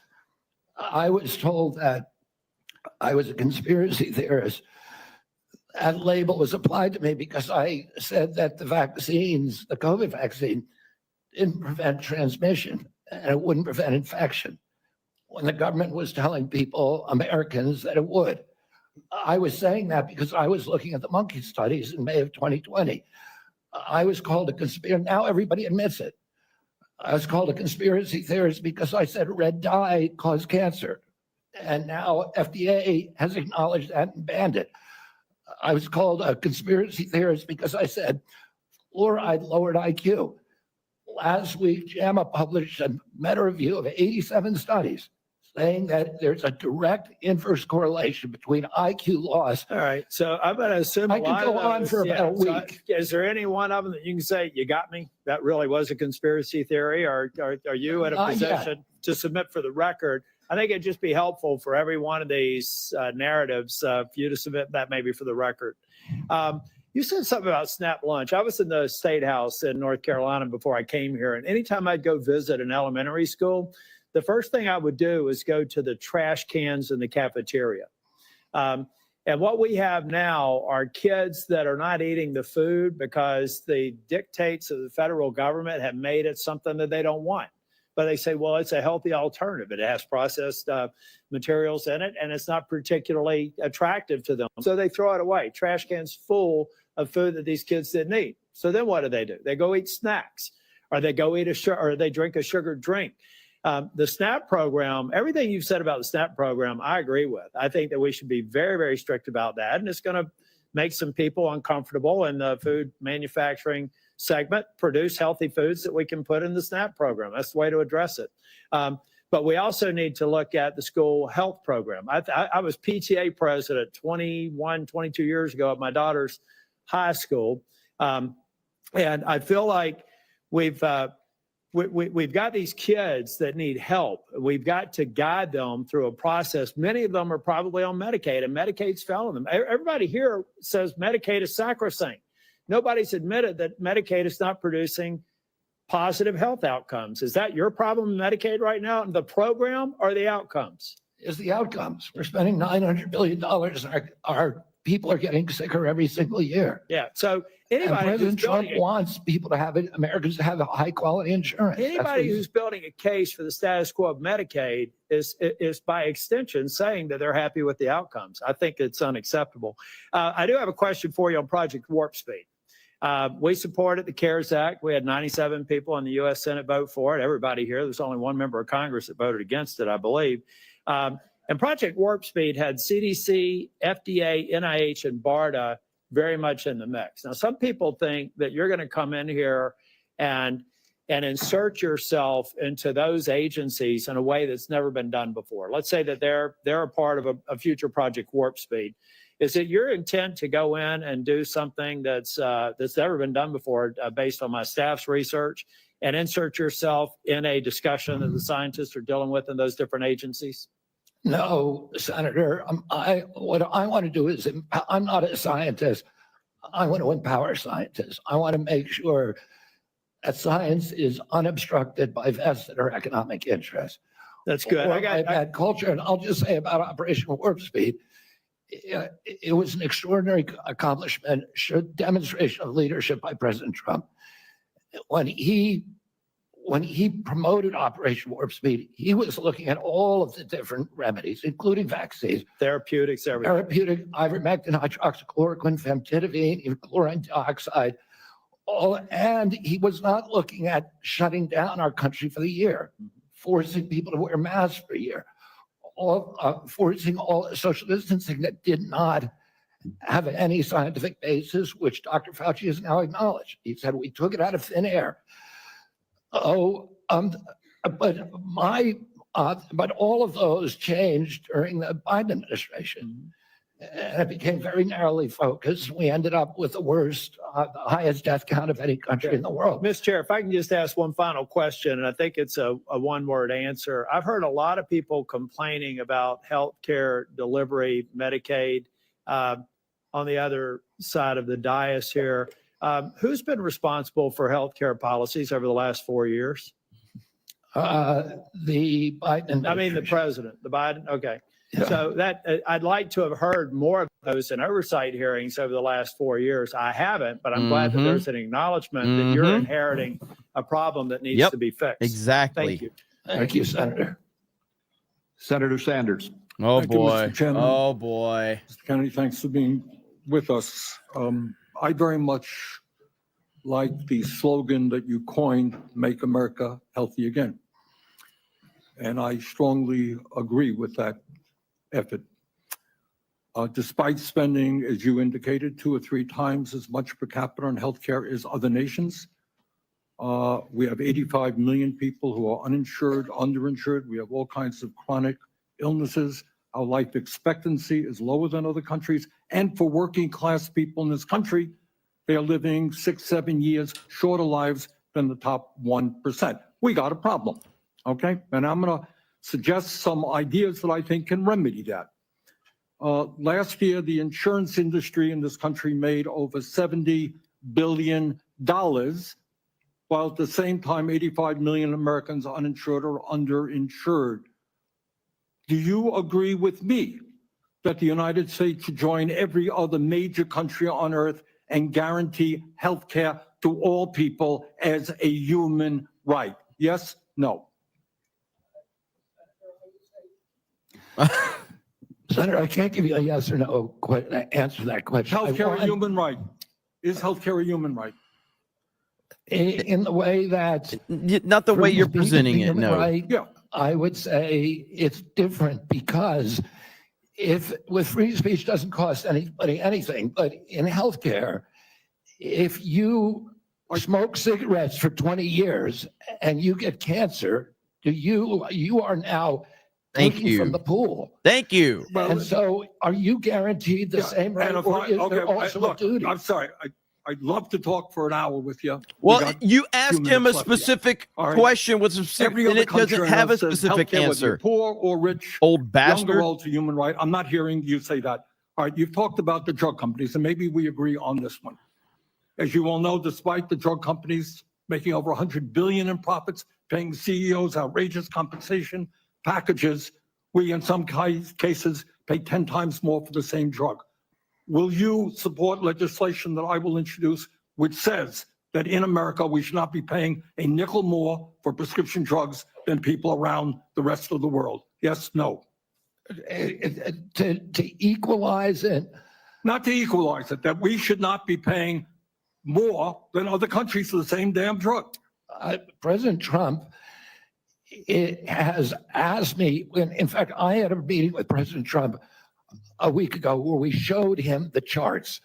I was told that I was a conspiracy theorist. That label was applied to me because I said that the vaccines, the COVID vaccine, didn't prevent transmission and it wouldn't prevent infection, when the government was telling people, Americans, that it would. I was saying that because I was looking at the monkey studies in May of 2020. I was called a conspiracy. Now everybody admits it. I was called a conspiracy theorist because I said red dye caused cancer. And now FDA has acknowledged that and banned it. I was called a conspiracy theorist because I said fluoride lowered IQ. Last week, JAMA published a meta-review of 87 studies saying that there's a direct inverse correlation between IQ loss. All right. So I'm going to assume I could go on for about a week. Is there any one of them that you can say, you got me? That really was a conspiracy theory? Or are you in a position to submit for the record? I think it'd just be helpful for every one of these narratives for you to submit that maybe for the record. You said something about SNAP lunch. I was in the State House in North Carolina before I came here. And anytime I'd go visit an elementary school, the first thing I would do is go to the trash cans in the cafeteria. And what we have now are kids that are not eating the food because the dictates of the federal government have made it something that they don't want. But they say, well, it's a healthy alternative. It has processed materials in it, and it's not particularly attractive to them. So they throw it away. Trash cans full of food that these kids didn't eat. So then what do? They go eat snacks, or they go eat or they drink a sugared drink. The SNAP program, everything you've said about the SNAP program, I agree with. I think that we should be very, very strict about that. And it's going to make some people uncomfortable in the food manufacturing segment, produce healthy foods that we can put in the SNAP program. That's the way to address it. But we also need to look at the school health program. I was PTA president 22 years ago at my daughter's high school. And I feel like we've got these kids that need help. We've got to guide them through a process. Many of them are probably on Medicaid, and Medicaid's failing them. Everybody here says Medicaid is sacrosanct. Nobody's admitted that Medicaid is not producing positive health outcomes. Is that your problem, Medicaid, right now? The program or the outcomes? Is the outcomes. We're spending $900 billion. Our people are getting sicker every single year. Yeah. So anybody President who's Trump building wants people to have it, Americans to have a high quality insurance. anybody who's building a case for the status quo of Medicaid is by extension saying that they're happy with the outcomes. I think it's unacceptable. I do have a question for you on Project Warp Speed. We supported the CARES Act. We had 97 people in the U.S. Senate vote for it. Everybody here. There's only one member of Congress that voted against it, I believe. And Project Warp Speed had CDC, FDA, NIH, and BARDA very much in the mix. Now, some people think that you're going to come in here and insert yourself into those agencies in a way that's never been done before. Let's say that they're a part of a future Project Warp Speed. Is it your intent to go in and do something that's never been done before, based on my staff's research, and insert yourself in a discussion that the scientists are dealing with in those different agencies? No, Senator. What I want to do is, I'm not a scientist. I want to empower scientists. I want to make sure that science is unobstructed by vested or economic interests. That's good. Or by bad culture. And I'll just say about Operation Warp Speed, it was an extraordinary accomplishment, demonstration of leadership by President Trump. When he promoted Operation Warp Speed, he was looking at all of the different remedies, including vaccines, therapeutics, everything. Therapeutic, ivermectin, hydroxychloroquine, famotidine, even chlorine dioxide, and he was not looking at shutting down our country for the year, forcing people to wear masks for a year, forcing all social distancing that did not have any scientific basis, which Dr. Fauci has now acknowledged. He said we took it out of thin air. But all of those changed during the Biden administration. And it became very narrowly focused. We ended up with the worst, the highest death count of any country in the world. Mr. Chair, if I can just ask one final question, and I think it's a one-word answer. I've heard a lot of people complaining about healthcare delivery, Medicaid. On the other side of the dais here, who's been responsible for healthcare policies over the last 4 years? The Biden. I mean, the president, the Biden. Okay. Yeah. So that I'd like to have heard more of those in oversight hearings over the last 4 years. I haven't, but I'm glad that there's an acknowledgement that you're inheriting a problem that needs to be fixed. Exactly. Thank you. Thank you, Senator. Senator Sanders. Oh, Thank you, boy. Mr. Chairman. Oh, boy. Mr. Kennedy, thanks for being with us. I very much like the slogan that you coined, Make America Healthy Again. And I strongly agree with that effort. Despite spending, as you indicated, 2 or 3 times as much per capita on healthcare as other nations, we have 85 million people who are uninsured, underinsured. We have all kinds of chronic illnesses. Our life expectancy is lower than other countries. And for working class people in this country, they are living 6, 7 years shorter lives than the top 1%. We got a problem, okay? And I'm going to suggest some ideas that I think can remedy that. Last year, the insurance industry in this country made over $70 billion, while at the same time, 85 million Americans are uninsured or underinsured. Do you agree with me that the United States should join every other major country on earth and guarantee health care to all people as a human right? Yes? No? Senator, I can't give you a yes or no answer to that question. Healthcare a human right? Is healthcare a human right? In the way that. Not the way you're presenting it, no. Right, I would say it's different because if with free speech doesn't cost anybody anything, but in healthcare, if you smoke cigarettes for 20 years and you get cancer, you are now taken from the pool. Thank you. And so are you guaranteed the same right? Or is there also a duty? I'm sorry. I'd love to talk for an hour with you. Well, you asked him a specific question with specific, and it doesn't have a specific answer. Poor or rich, old bastard. Young or old, to human right. I'm not hearing you say that. All right, you've talked about the drug companies, and maybe we agree on this one. As you all know, despite the drug companies making over $100 billion in profits, paying CEOs outrageous compensation packages, we in some cases pay 10 times more for the same drug. Will you support legislation that I will introduce which says that in America we should not be paying a nickel more for prescription drugs than people around the rest of the world? Yes, no? To equalize it? Not to equalize it, that we should not be paying more than other countries for the same damn drug. President Trump has asked me, in fact, I had a meeting with President Trump a week ago where we showed him the charts.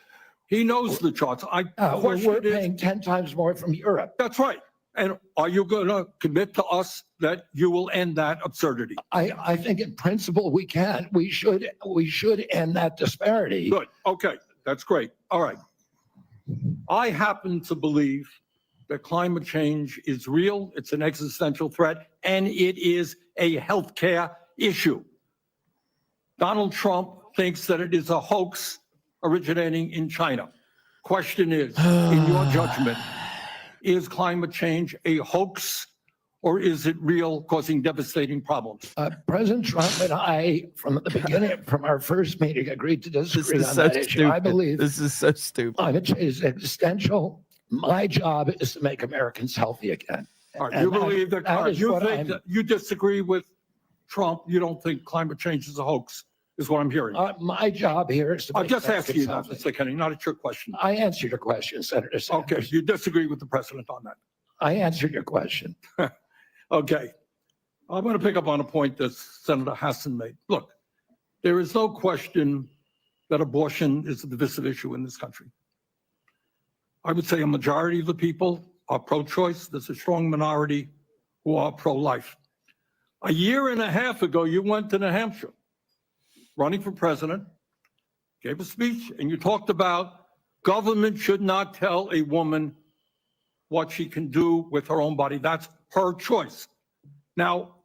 He knows the charts. We're paying 10 times more from Europe. That's right. And are you going to commit to us that you will end that absurdity? I think in principle we can. We should end that disparity. Good. Okay. That's great. All right. I happen to believe that climate change is real. It's an existential threat, and it is a healthcare issue. Donald Trump thinks that it is a hoax originating in China. Question is, in your judgment, is climate change a hoax or is it real, causing devastating problems? President Trump and I, from the beginning, from our first meeting, agreed to disagree on that issue. I believe this is so stupid. Climate change is existential. My job is to make Americans healthy again. All right, you believe that, you think that you disagree with Trump, you don't think climate change is a hoax, is what I'm hearing. My job here is to I'm make just asking you that, Americans Mr. Kennedy, not a trick question. I answered your question, Senator Sanders. Okay, you disagree with the president on that. I answered your question. Okay. I'm going to pick up on a point that Senator Hassan made. Look, there is no question that abortion is a divisive issue in this country. I would say a majority of the people are pro-choice. There's a strong minority who are pro-life. A year and a half ago, you went to New Hampshire, running for president, gave a speech, and you talked about government should not tell a woman what she can do with her own body. That's her choice. Now,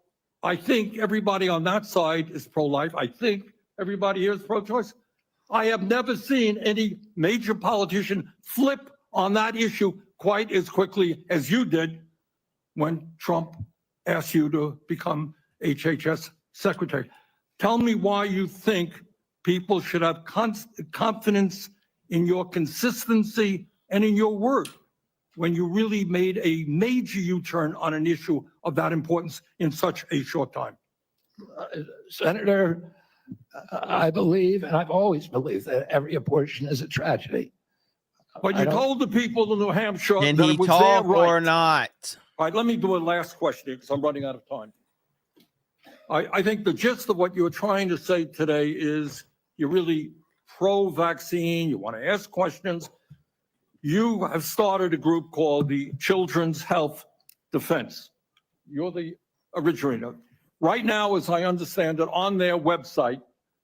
I think everybody on that side is pro-life. I think everybody here is pro-choice. I have never seen any major politician flip on that issue quite as quickly as you did when Trump asked you to become HHS secretary. Tell me why you think people should have confidence in your consistency and in your word when you really made a major U-turn on an issue of that importance in such a short time. Senator, I believe, and I've always believed, that every abortion is a tragedy. But you told the people in New Hampshire Can that he it was talk their right. or not? All right, let me do a last question because I'm running out of time. I think the gist of what you're trying to say today is you're really pro-vaccine, you want to ask questions. You have started a group called the Children's Health Defense. You're the originator. Right now, as I understand it, on their website,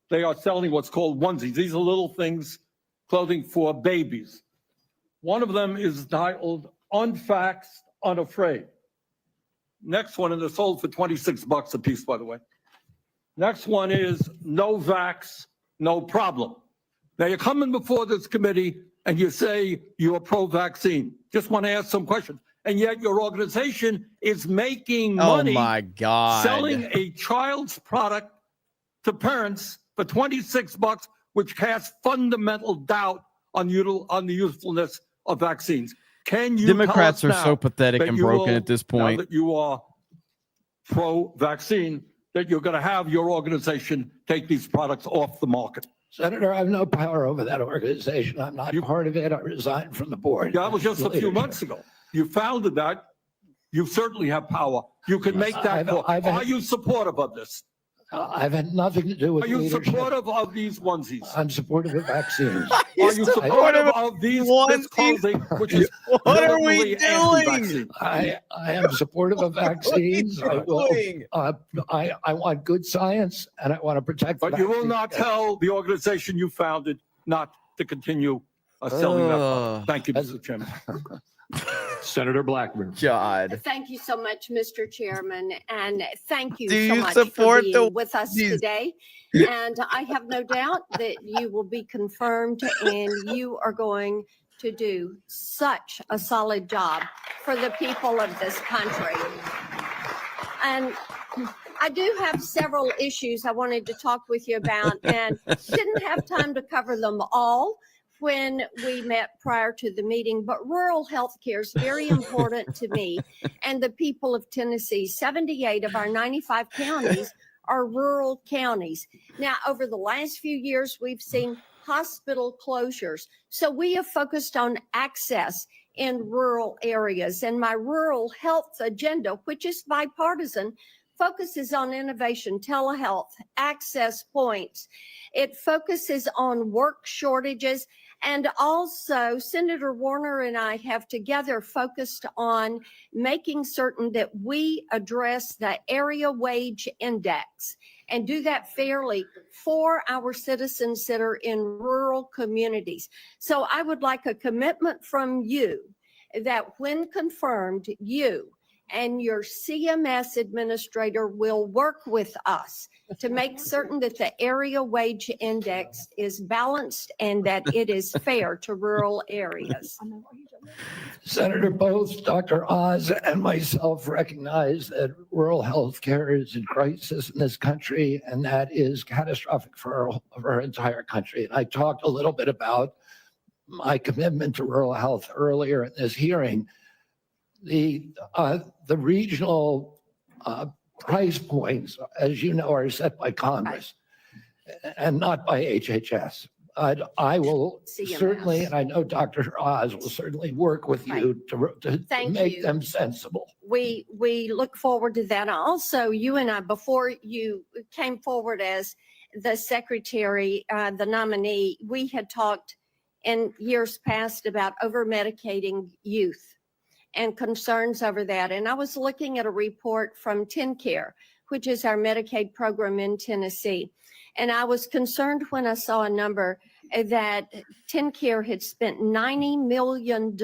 they are selling what's called onesies. These are little things, clothing for babies. One of them is titled Unvaxxed, Unafraid. Next one, and they're sold for $26 a piece, by the way. Next one is No Vax, No Problem. Now you're coming before this committee and you say you're pro-vaccine. Just want to ask some questions. And yet your organization is making money my God. selling a child's product to parents for $26, which casts fundamental doubt on the usefulness of vaccines. Can you Democrats tell us are now so pathetic that and you broken will- at this now point. that you are pro-vaccine, that you're going to have your organization take these products off the market? Senator, I have no power over that organization. I'm not part of it. I resigned from the board. That was just a few months ago. You founded that. You certainly have power. You can make that call. Are you supportive of this? I've had nothing to do with Are you leadership. supportive of these onesies? I'm supportive of vaccines. Are you supportive of these this clothing, which is What are we blatantly anti-vaccine? doing? I am supportive of vaccines. I will. Doing? I want good science and I want to protect. But you will not tell the organization you founded not to continue selling that product. Thank you, Mr. Chairman. Senator Blackburn. God. Thank you so much, Mr. Chairman, and thank you Do so you much support for the being with us Jeez. today. And I have no doubt that you will be confirmed and you are going to do such a solid job for the people of this country. And I do have several issues I wanted to talk with you about and didn't have time to cover them all when we met prior to the meeting, but rural health care is very important to me and the people of Tennessee. 78 of our 95 counties are rural counties. Now, over the last few years, we've seen hospital closures. So we have focused on access in rural areas. And my rural health agenda, which is bipartisan, focuses on innovation, telehealth, access points. It focuses on work shortages. And also, Senator Warner and I have together focused on making certain that we address the area wage index and do that fairly for our citizens that are in rural communities. So I would like a commitment from you that when confirmed, you and your CMS administrator will work with us to make certain that the area wage index is balanced and that it is fair to rural areas. Senator, both Dr. Oz and myself recognize that rural health care is in crisis in this country, and that is catastrophic for our entire country. And I talked a little bit about my commitment to rural health earlier in this hearing. The regional price points, as you know, are set by Congress and not by HHS. I will CMS. certainly, and I know Dr. Oz will certainly work with you to Thank make you. them sensible. We look forward to that. Also, you and I, before you came forward as the secretary, the nominee, we had talked in years past about over-medicating youth and concerns over that. And I was looking at a report from TennCare, which is our Medicaid program in Tennessee. And I was concerned when I saw a number that TennCare had spent $90 million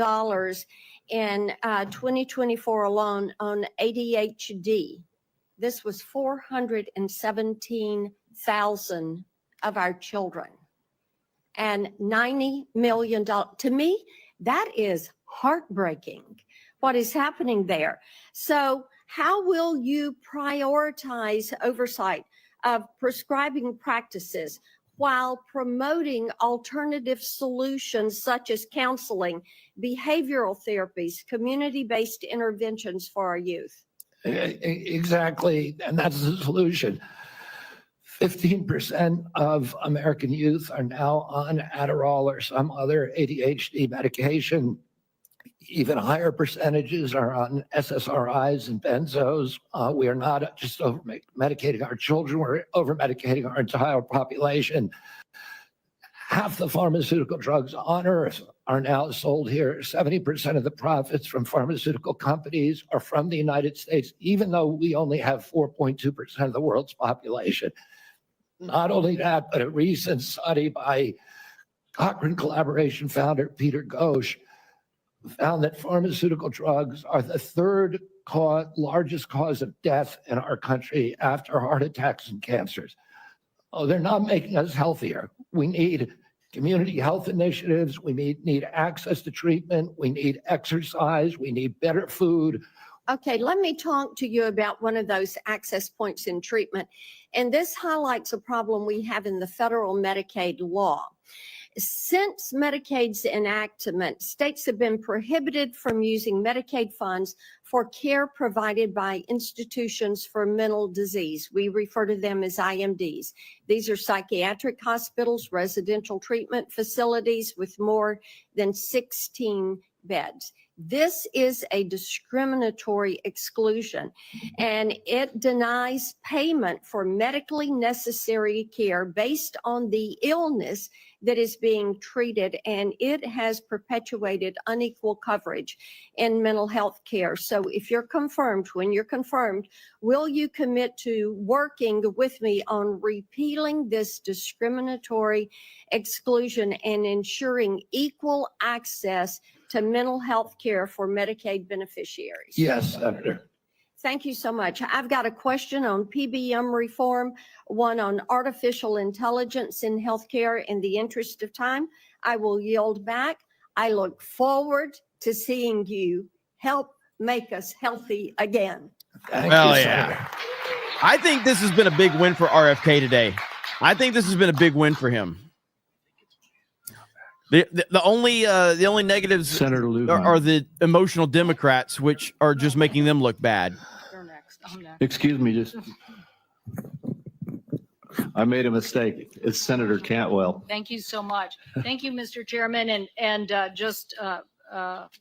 in 2024 alone on ADHD. This was 417,000 of our children. And $90 million. To me, that is heartbreaking, what is happening there. So how will you prioritize oversight of prescribing practices while promoting alternative solutions such as counseling, behavioral therapies, community-based interventions for our youth? Exactly, and that's the solution. 15% of American youth are now on Adderall or some other ADHD medication. Even higher percentages are on SSRIs and benzos. We are not just over-medicating our children, we're over-medicating our entire population. Half the pharmaceutical drugs on earth are now sold here. 70% of the profits from pharmaceutical companies are from the United States, even though we only have 4.2% of the world's population. Not only that, but a recent study by Cochrane Collaboration founder Peter Ghosh found that pharmaceutical drugs are the third largest cause of death in our country after heart attacks and cancers. Oh, they're not making us healthier. We need community health initiatives. We need access to treatment. We need exercise. We need better food. Okay, let me talk to you about one of those access points in treatment. And this highlights a problem we have in the federal Medicaid law. Since Medicaid's enactment, states have been prohibited from using Medicaid funds for care provided by institutions for mental disease. We refer to them as IMDs. These are psychiatric hospitals, residential treatment facilities with more than 16 beds. This is a discriminatory exclusion, and it denies payment for medically necessary care based on the illness that is being treated, and it has perpetuated unequal coverage in mental health care. So if you're confirmed, when you're confirmed, will you commit to working with me on repealing this discriminatory exclusion and ensuring equal access to mental health care for Medicaid beneficiaries? Yes, Senator. Thank you so much. I've got a question on PBM reform, one on artificial intelligence in healthcare. In the interest of time, I will yield back. I look forward to seeing you help make us healthy again. Well, yeah. I think this has been a big win for RFK today. I think this has been a big win for him. The only negatives, Senator are the emotional Democrats, which are just making them look bad. Excuse me, just I made a mistake. It's Senator Cantwell. Thank you so much. Thank you, Mr. Chairman, and just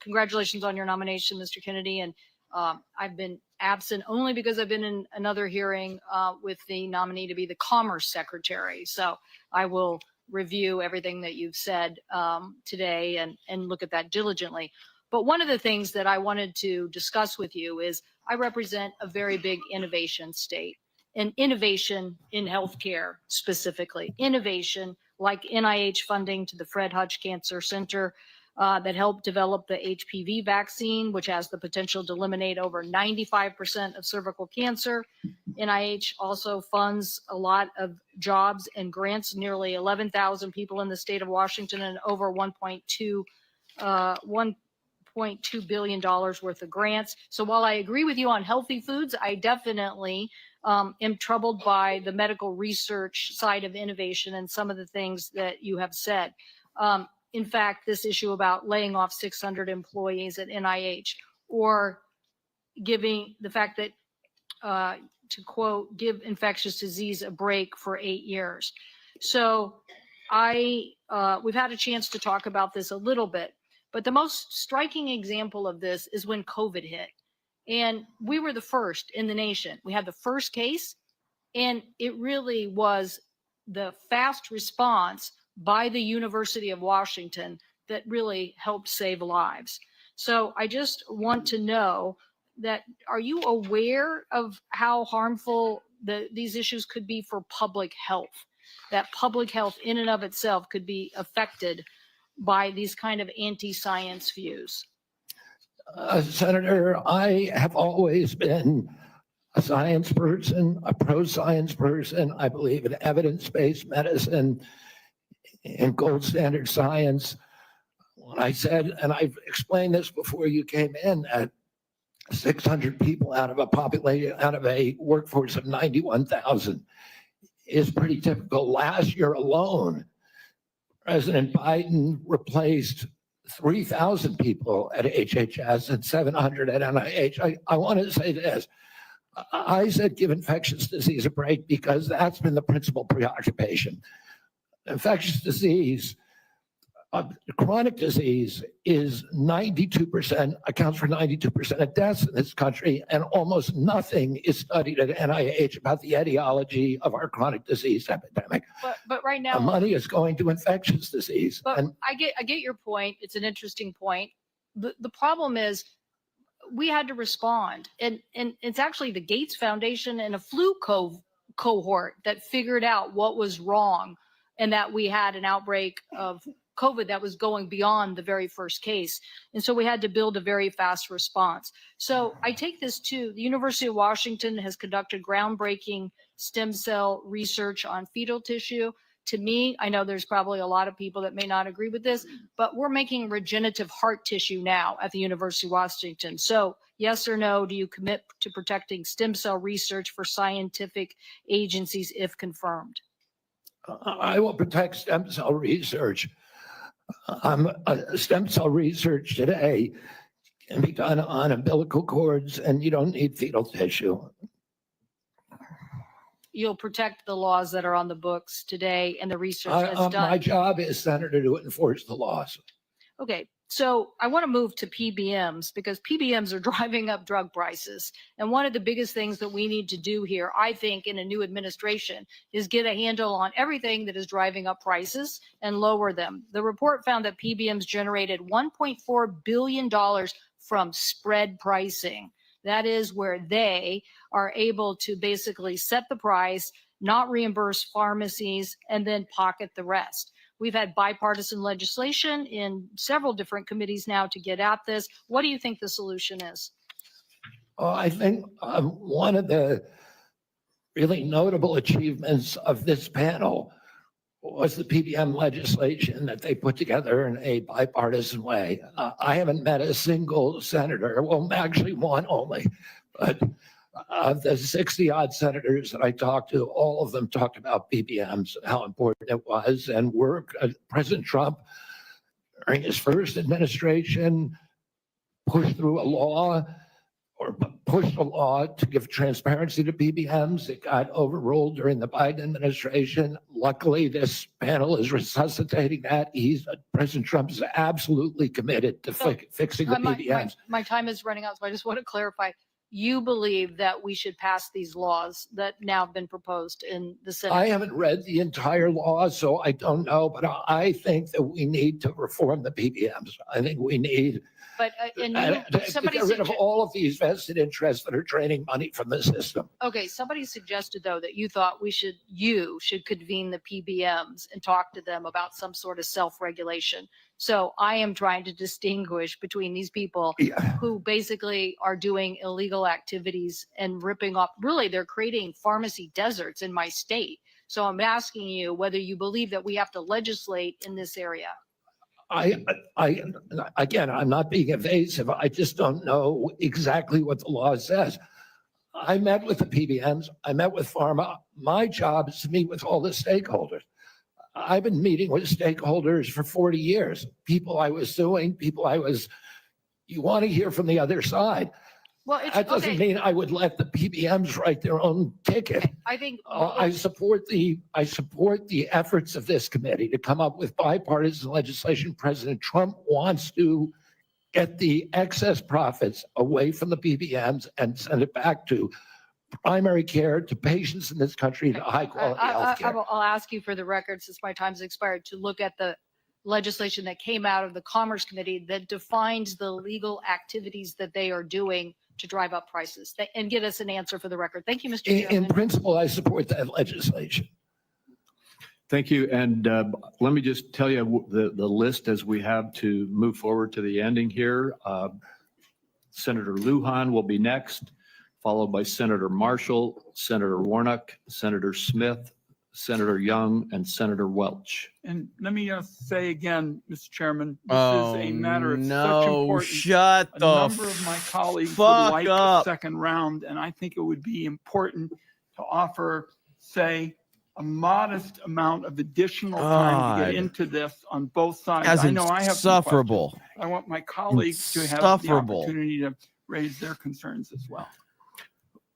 congratulations on your nomination, Mr. Kennedy. And I've been absent only because I've been in another hearing with the nominee to be the Commerce Secretary. So I will review everything that you've said today and look at that diligently. But one of the things that I wanted to discuss with you is I represent a very big innovation state, and innovation in healthcare specifically, innovation like NIH funding to the Fred Hutch Cancer Center that helped develop the HPV vaccine, which has the potential to eliminate over 95% of cervical cancer. NIH also funds a lot of jobs and grants, nearly 11,000 people in the state of Washington, and over $1.2 billion worth of grants. So while I agree with you on healthy foods, I definitely am troubled by the medical research side of innovation and some of the things that you have said. In fact, this issue about laying off 600 employees at NIH, or giving the fact that, to quote, give infectious disease a break for 8 years. So we've had a chance to talk about this a little bit, but the most striking example of this is when COVID hit. And we were the first in the nation. We had the first case, and it really was the fast response by the University of Washington that really helped save lives. So I just want to know that, are you aware of how harmful these issues could be for public health? That public health in and of itself could be affected by these kind of anti-science views? Senator, I have always been a science person, a pro-science person. I believe in evidence-based medicine and gold standard science. When I said, and I've explained this before you came in, that 600 people out of a workforce of 91,000 is pretty typical. Last year alone, President Biden replaced 3,000 people at HHS and 700 at NIH. I want to say this. I said give infectious disease a break because that's been the principal preoccupation. Infectious disease, chronic disease is 92%, accounts for 92% of deaths in this country, and almost nothing is studied at NIH about the etiology of our chronic disease epidemic. But right now, money is going to infectious disease. But I get your point. It's an interesting point. The problem is we had to respond, and it's actually the Gates Foundation and a flu cohort that figured out what was wrong, and that we had an outbreak of COVID that was going beyond the very first case. And so we had to build a very fast response. So I take this too. The University of Washington has conducted groundbreaking stem cell research on fetal tissue. To me, I know there's probably a lot of people that may not agree with this, but we're making regenerative heart tissue now at the University of Washington. So yes or no, do you commit to protecting stem cell research for scientific agencies if confirmed? I will protect stem cell research. Stem cell research today can be done on umbilical cords, and you don't need fetal tissue. You'll protect the laws that are on the books today and the research that's done. My job is, Senator, to enforce the laws. Okay. So I want to move to PBMs because PBMs are driving up drug prices. And one of the biggest things that we need to do here, I think, in a new administration is get a handle on everything that is driving up prices and lower them. The report found that PBMs generated $1.4 billion from spread pricing. That is where they are able to basically set the price, not reimburse pharmacies, and then pocket the rest. We've had bipartisan legislation in several different committees now to get at this. What do you think the solution is? I think one of the really notable achievements of this panel was the PBM legislation that they put together in a bipartisan way. I haven't met a single senator, well, actually one only, but of the 60-odd senators that I talked to, all of them talked about PBMs, how important it was, and President Trump, during his first administration, pushed through a law to give transparency to PBMs. It got overruled during the Biden administration. Luckily, this panel is resuscitating that. President Trump is absolutely committed to fixing the PBMs. My time is running out, so I just want to clarify. You believe that we should pass these laws that now have been proposed in the Senate? I haven't read the entire law, so I don't know, but I think that we need to reform the PBMs. I think we need But to get rid of all of these vested interests that are draining money from the system. Okay, somebody suggested though that you thought you should convene the PBMs and talk to them about some sort of self-regulation. So I am trying to distinguish between these people who basically are doing illegal activities and ripping off, really they're creating pharmacy deserts in my state. So I'm asking you whether you believe that we have to legislate in this area. Again, I'm not being evasive. I just don't know exactly what the law says. I met with the PBMs. I met with pharma. My job is to meet with all the stakeholders. I've been meeting with stakeholders for 40 years. People I was suing, you want to hear from the other side. Well, That doesn't mean I would let the PBMs write their own ticket. I think I support the efforts of this committee to come up with bipartisan legislation. President Trump wants to get the excess profits away from the PBMs and send it back to primary care, to patients in this country, to high quality health care. I'll ask you for the record, since my time's expired, to look at the legislation that came out of the Commerce Committee that defines the legal activities that they are doing to drive up prices, and get us an answer for the record. Thank you, Mr. Chairman. In principle, I support that legislation. Thank you. And let me just tell you the list as we have to move forward to the ending here. Senator Lujan will be next, followed by Senator Marshall, Senator Warnock, Senator Smith, Senator Young, and Senator Welch. And let me say again, Mr. Chairman, this is a matter of such importance. Shut a the number of my colleagues would fuck like up. a second round, and I think it would be important to offer, say, a modest amount of additional time to get God. into this on both sides. That's I know I have some insufferable. questions. I want my colleagues to have the Insufferable. opportunity to raise their concerns as well.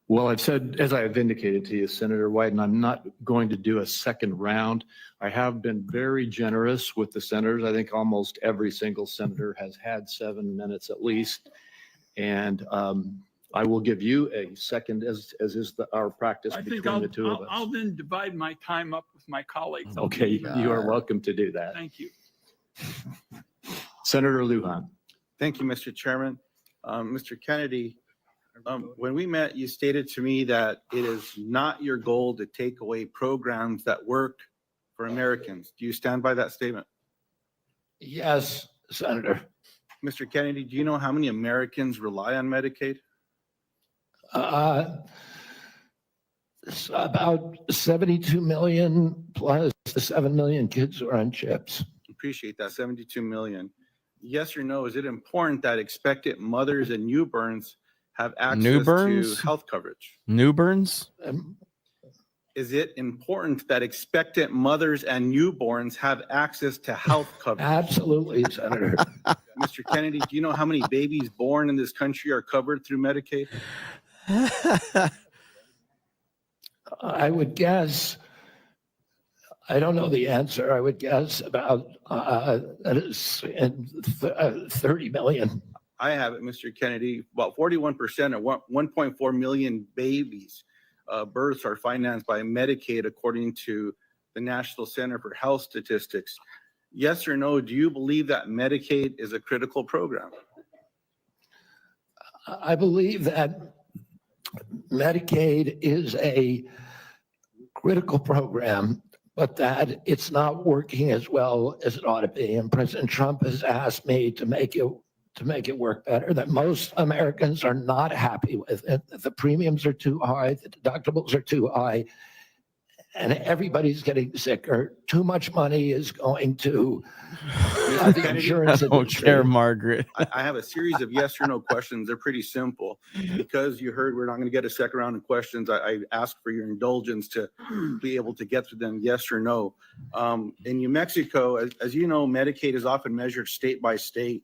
Well, I've said, as I have indicated to you, Senator Wyden, I'm not going to do a second round. I have been very generous with the senators. I think almost every single senator has had 7 minutes at least. And I will give you a second, as is our practice I think between the two of us. I'll then divide my time up with my colleagues. I'll Okay, be even you are better. welcome to do that. Thank you. Senator Lujan. Thank you, Mr. Chairman. Mr. Kennedy, when we met, you stated to me that it is not your goal to take away programs that work for Americans. Do you stand by that statement? Yes, Senator. Mr. Kennedy, do you know how many Americans rely on Medicaid? It's about 72 million plus the 7 million kids who are on chips. Appreciate that, 72 million. Yes or no, is it important that expectant mothers and newborns have access to Newborns? health coverage? Newborns? Is it important that expectant mothers and newborns have access to health coverage? Absolutely, Senator. Mr. Kennedy, do you know how many babies born in this country are covered through Medicaid? I would guess I don't know the answer. I would guess about that is in 30 million. I have it, Mr. Kennedy. About 41% of 1.4 million babies births are financed by Medicaid, according to the National Center for Health Statistics. Yes or no, do you believe that Medicaid is a critical program? I believe that Medicaid is a critical program, but that it's not working as well as it ought to be. And President Trump has asked me to make it work better, that most Americans are not happy with it. The premiums are too high, the deductibles are too high, and everybody's getting sicker. Too much money is going to the insurance I don't industry. care, Margaret. I have a series of yes or no questions. They're pretty simple. Because you heard we're not going to get a second round of questions, I ask for your indulgence to be able to get through them yes or no. In New Mexico, as you know, Medicaid is often measured state by state.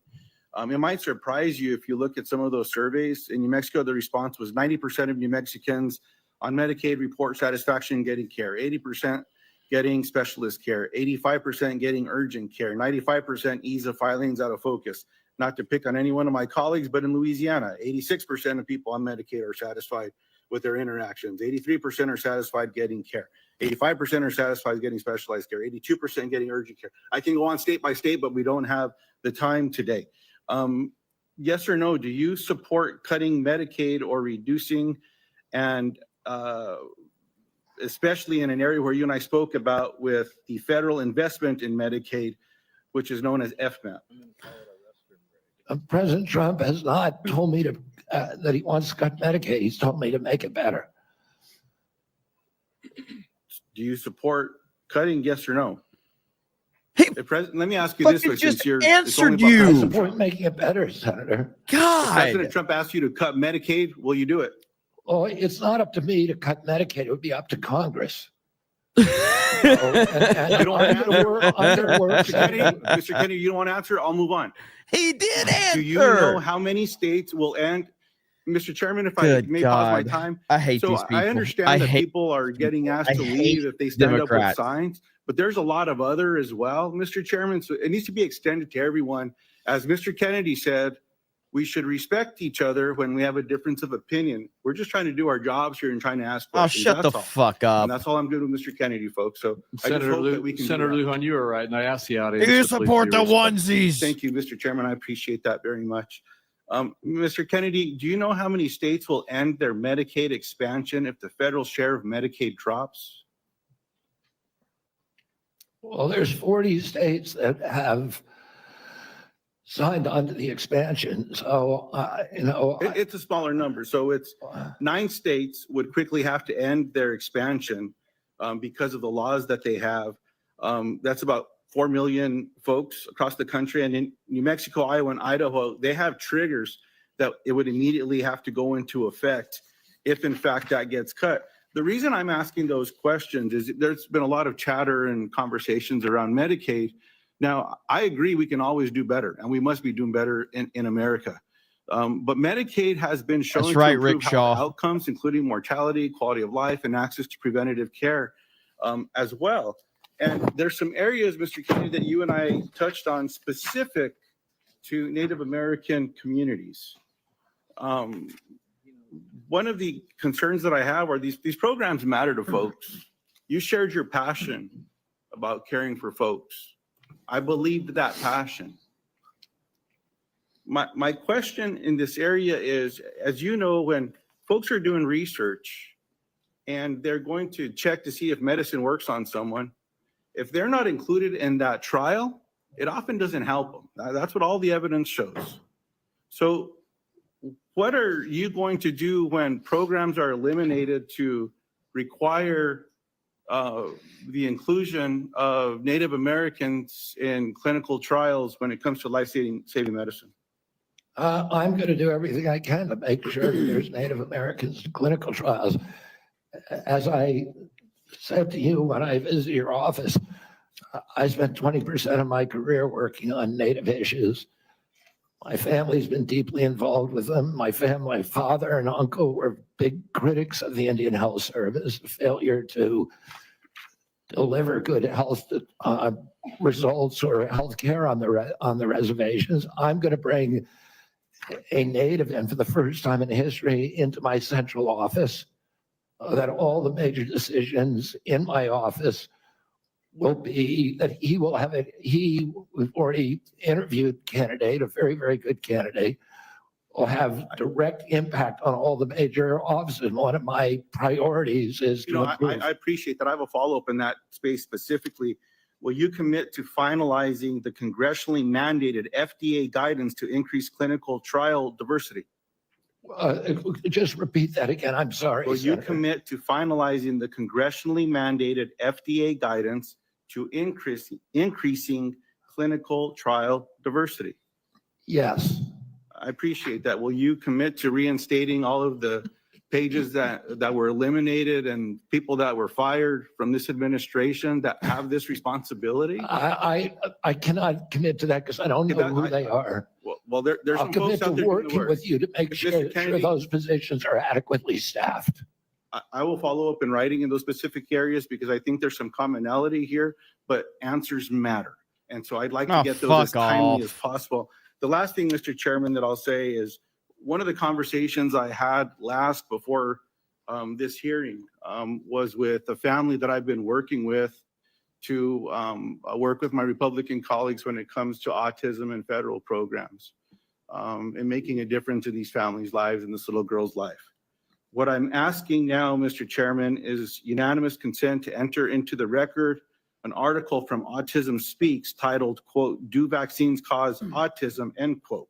It might surprise you if you look at some of those surveys. In New Mexico, the response was 90% of New Mexicans on Medicaid report satisfaction getting care, 80% getting specialist care, 85% getting urgent care, 95% ease of filings out of focus. Not to pick on any one of my colleagues, but in Louisiana, 86% of people on Medicaid are satisfied with their interactions. 83% are satisfied getting care. 85% are satisfied getting specialized care. 82% getting urgent care. I can go on state by state, but we don't have the time today. Yes or no, do you support cutting Medicaid or reducing, and especially in an area where you and I spoke about with the federal investment in Medicaid, which is known as FMAP? President Trump has not told me to that he wants to cut Medicaid. He's told me to make it better. Do you support cutting, yes or no? Hey, let me ask you this way, just since you're answered I you. support making it better, Senator. If President God. Trump asked you to cut Medicaid, will you do it? Well, it's not up to me to cut Medicaid. It would be up to Congress. You don't want to answer? Mr. Kennedy, you don't want to answer? I'll move on. He did answer. Do you know how many states will end? Mr. Chairman, if Good I may pause my God. time. I hate these So people. I understand I that hate people are getting asked I to hate leave if they stand Democrats. up with signs, but there's a lot of other as well, Mr. Chairman. So it needs to be extended to everyone. As Mr. Kennedy said, we should respect each other when we have a difference of opinion. We're just trying to do our jobs here and trying to ask Oh, questions. shut the That's all. fuck up. And that's all I'm doing with Mr. Kennedy, folks. So I just hope that we can do Senator that. Lujan, you were right, and I asked the audience. You to please support be the respectful. onesies. Thank you, Mr. Chairman. I appreciate that very much. Mr. Kennedy, do you know how many states will end their Medicaid expansion if the federal share of Medicaid drops? Well, there's 40 states that have signed on to the expansion. So, It's a smaller number. So it's 9 states would quickly have to end their expansion because of the laws that they have. That's about 4 million folks across the country. And in New Mexico, Iowa, and Idaho, they have triggers that it would immediately have to go into effect if, in fact, that gets cut. The reason I'm asking those questions is there's been a lot of chatter and conversations around Medicaid. Now, I agree we can always do better, and we must be doing better in America. But Medicaid has been shown That's to right, improve Rick Shaw. outcomes, including mortality, quality of life, and access to preventative care as well. And there's some areas, Mr. Kennedy, that you and I touched on specific to Native American communities. One of the concerns that I have are these programs matter to folks. You shared your passion about caring for folks. I believed that passion. My question in this area is, as you know, when folks are doing research and they're going to check to see if medicine works on someone, if they're not included in that trial, it often doesn't help them. That's what all the evidence shows. So what are you going to do when programs are eliminated to require the inclusion of Native Americans in clinical trials when it comes to life-saving medicine? I'm going to do everything I can to make sure that there's Native Americans in clinical trials. As I said to you when I visited your office, I spent 20% of my career working on Native issues. My family's been deeply involved with them. My father and uncle were big critics of the Indian Health Service, the failure to deliver good health results or health care on the reservations. I'm going to bring a native in for the first time in history into my central office, that all the major decisions in my office will be that he will have it. We've already interviewed candidate, a very, very good candidate, will have direct impact on all the major offices. And one of my priorities is You to know, improve. I appreciate that. I have a follow-up in that space specifically. Will you commit to finalizing the congressionally mandated FDA guidance to increase clinical trial diversity? Just repeat that again. I'm sorry. Will you Senator. commit to finalizing the congressionally mandated FDA guidance to increasing clinical trial diversity? Yes. I appreciate that. Will you commit to reinstating all of the pages that were eliminated and people that were fired from this administration that have this responsibility? I cannot commit to that because I don't know who they are. Well, there's I'll some commit folks to out there doing the working work. with you to make sure those positions are adequately staffed. I will follow up in writing in those specific areas because I think there's some commonality here, but answers matter. And so I'd like to get those as timely as possible. The last thing, Mr. Chairman, that I'll say is one of the conversations I had last before this hearing was with a family that I've been working with to work with my Republican colleagues when it comes to autism and federal programs and making a difference in these families' lives and this little girl's life. What I'm asking now, Mr. Chairman, is unanimous consent to enter into the record an article from Autism Speaks titled, quote, "Do Vaccines Cause Autism?" End quote.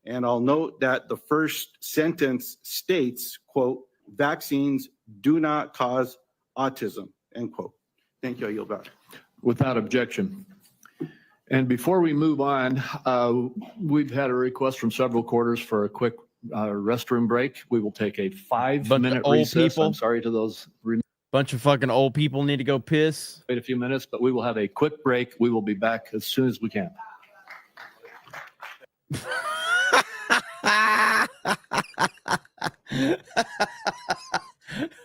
And I'll note that the first sentence states, quote, "Vaccines do not cause autism," end quote. Thank you. I yield back. Without objection. And before we move on, we've had a request from several quarters for a quick restroom break. We will take a 5-minute recess. I'm sorry to those. Bunch of fucking old people need to go piss. Wait a few minutes, but we will have a quick break. We will be back as soon as we can.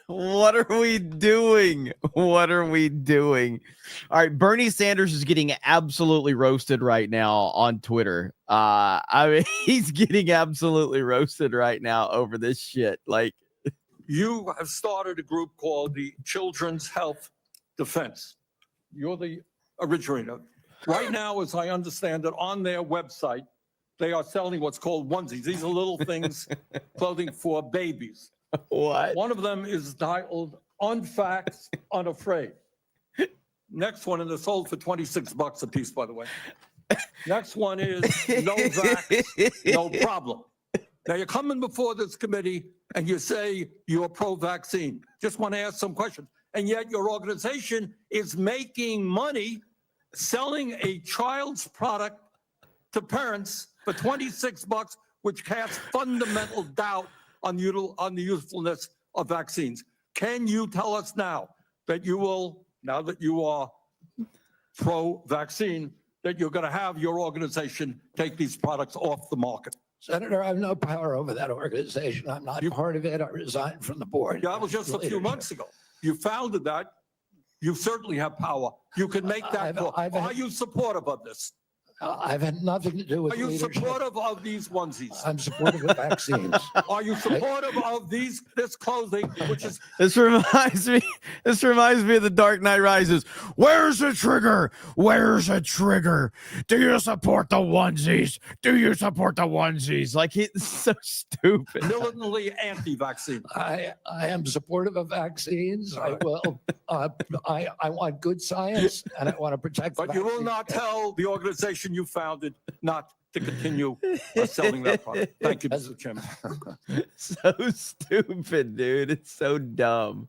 What are we doing? What are we doing? All right, Bernie Sanders is getting absolutely roasted right now on Twitter. I mean, he's getting absolutely roasted right now over this shit. Like, You have started a group called the Children's Health Defense. You're the originator. Right now, as I understand it, on their website, they are selling what's called onesies. These are little things, clothing for babies. What? One of them is titled Unfaxed, Unafraid. Next one, and they're sold for $26 a piece, by the way. Next one is No Vax, No Problem. Now you're coming before this committee and you say you're pro-vaccine. Just want to ask some questions. And yet your organization is making money selling a child's product to parents for $26, which casts fundamental doubt on the usefulness of vaccines. Can you tell us now that you will, now that you are pro-vaccine, that you're going to have your organization take these products off the market? Senator, I have no power over that organization. I'm not part of it. I resigned from the board. Yeah, that was just a few months ago. You founded that. You certainly have power. You can make that call. Are you supportive of this? I've had nothing to do with Are you leadership. supportive of these onesies? I'm supportive of vaccines. Are you supportive of this clothing, which is This reminds me of The Dark Knight Rises. Where's the trigger? Where's the trigger? Do you support the onesies? Do you support the onesies? Like, it's so stupid. militantly anti-vaccine? I am supportive of vaccines. I will. I want good science and I want to protect. But you will not tell the organization you founded not to continue selling that product. Thank you, Mr. Chairman. So stupid, dude. It's so dumb.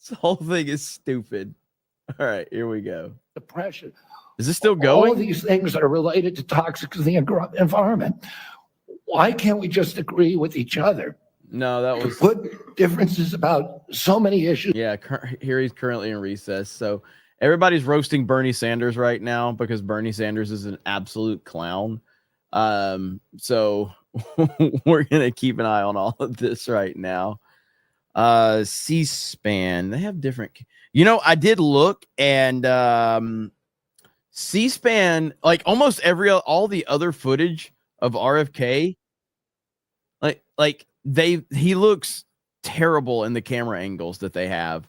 This whole thing is stupid. All right, here we go. Depression. Is this still going? All these things are related to toxics in the environment. Why can't we just agree with each other? No, that was put differences about so many issues. Yeah, here he's currently in recess. So everybody's roasting Bernie Sanders right now because Bernie Sanders is an absolute clown. So we're gonna keep an eye on all of this right now. C-SPAN. They have different. You know, I did look, and C-SPAN, like almost all the other footage of RFK, he looks terrible in the camera angles that they have.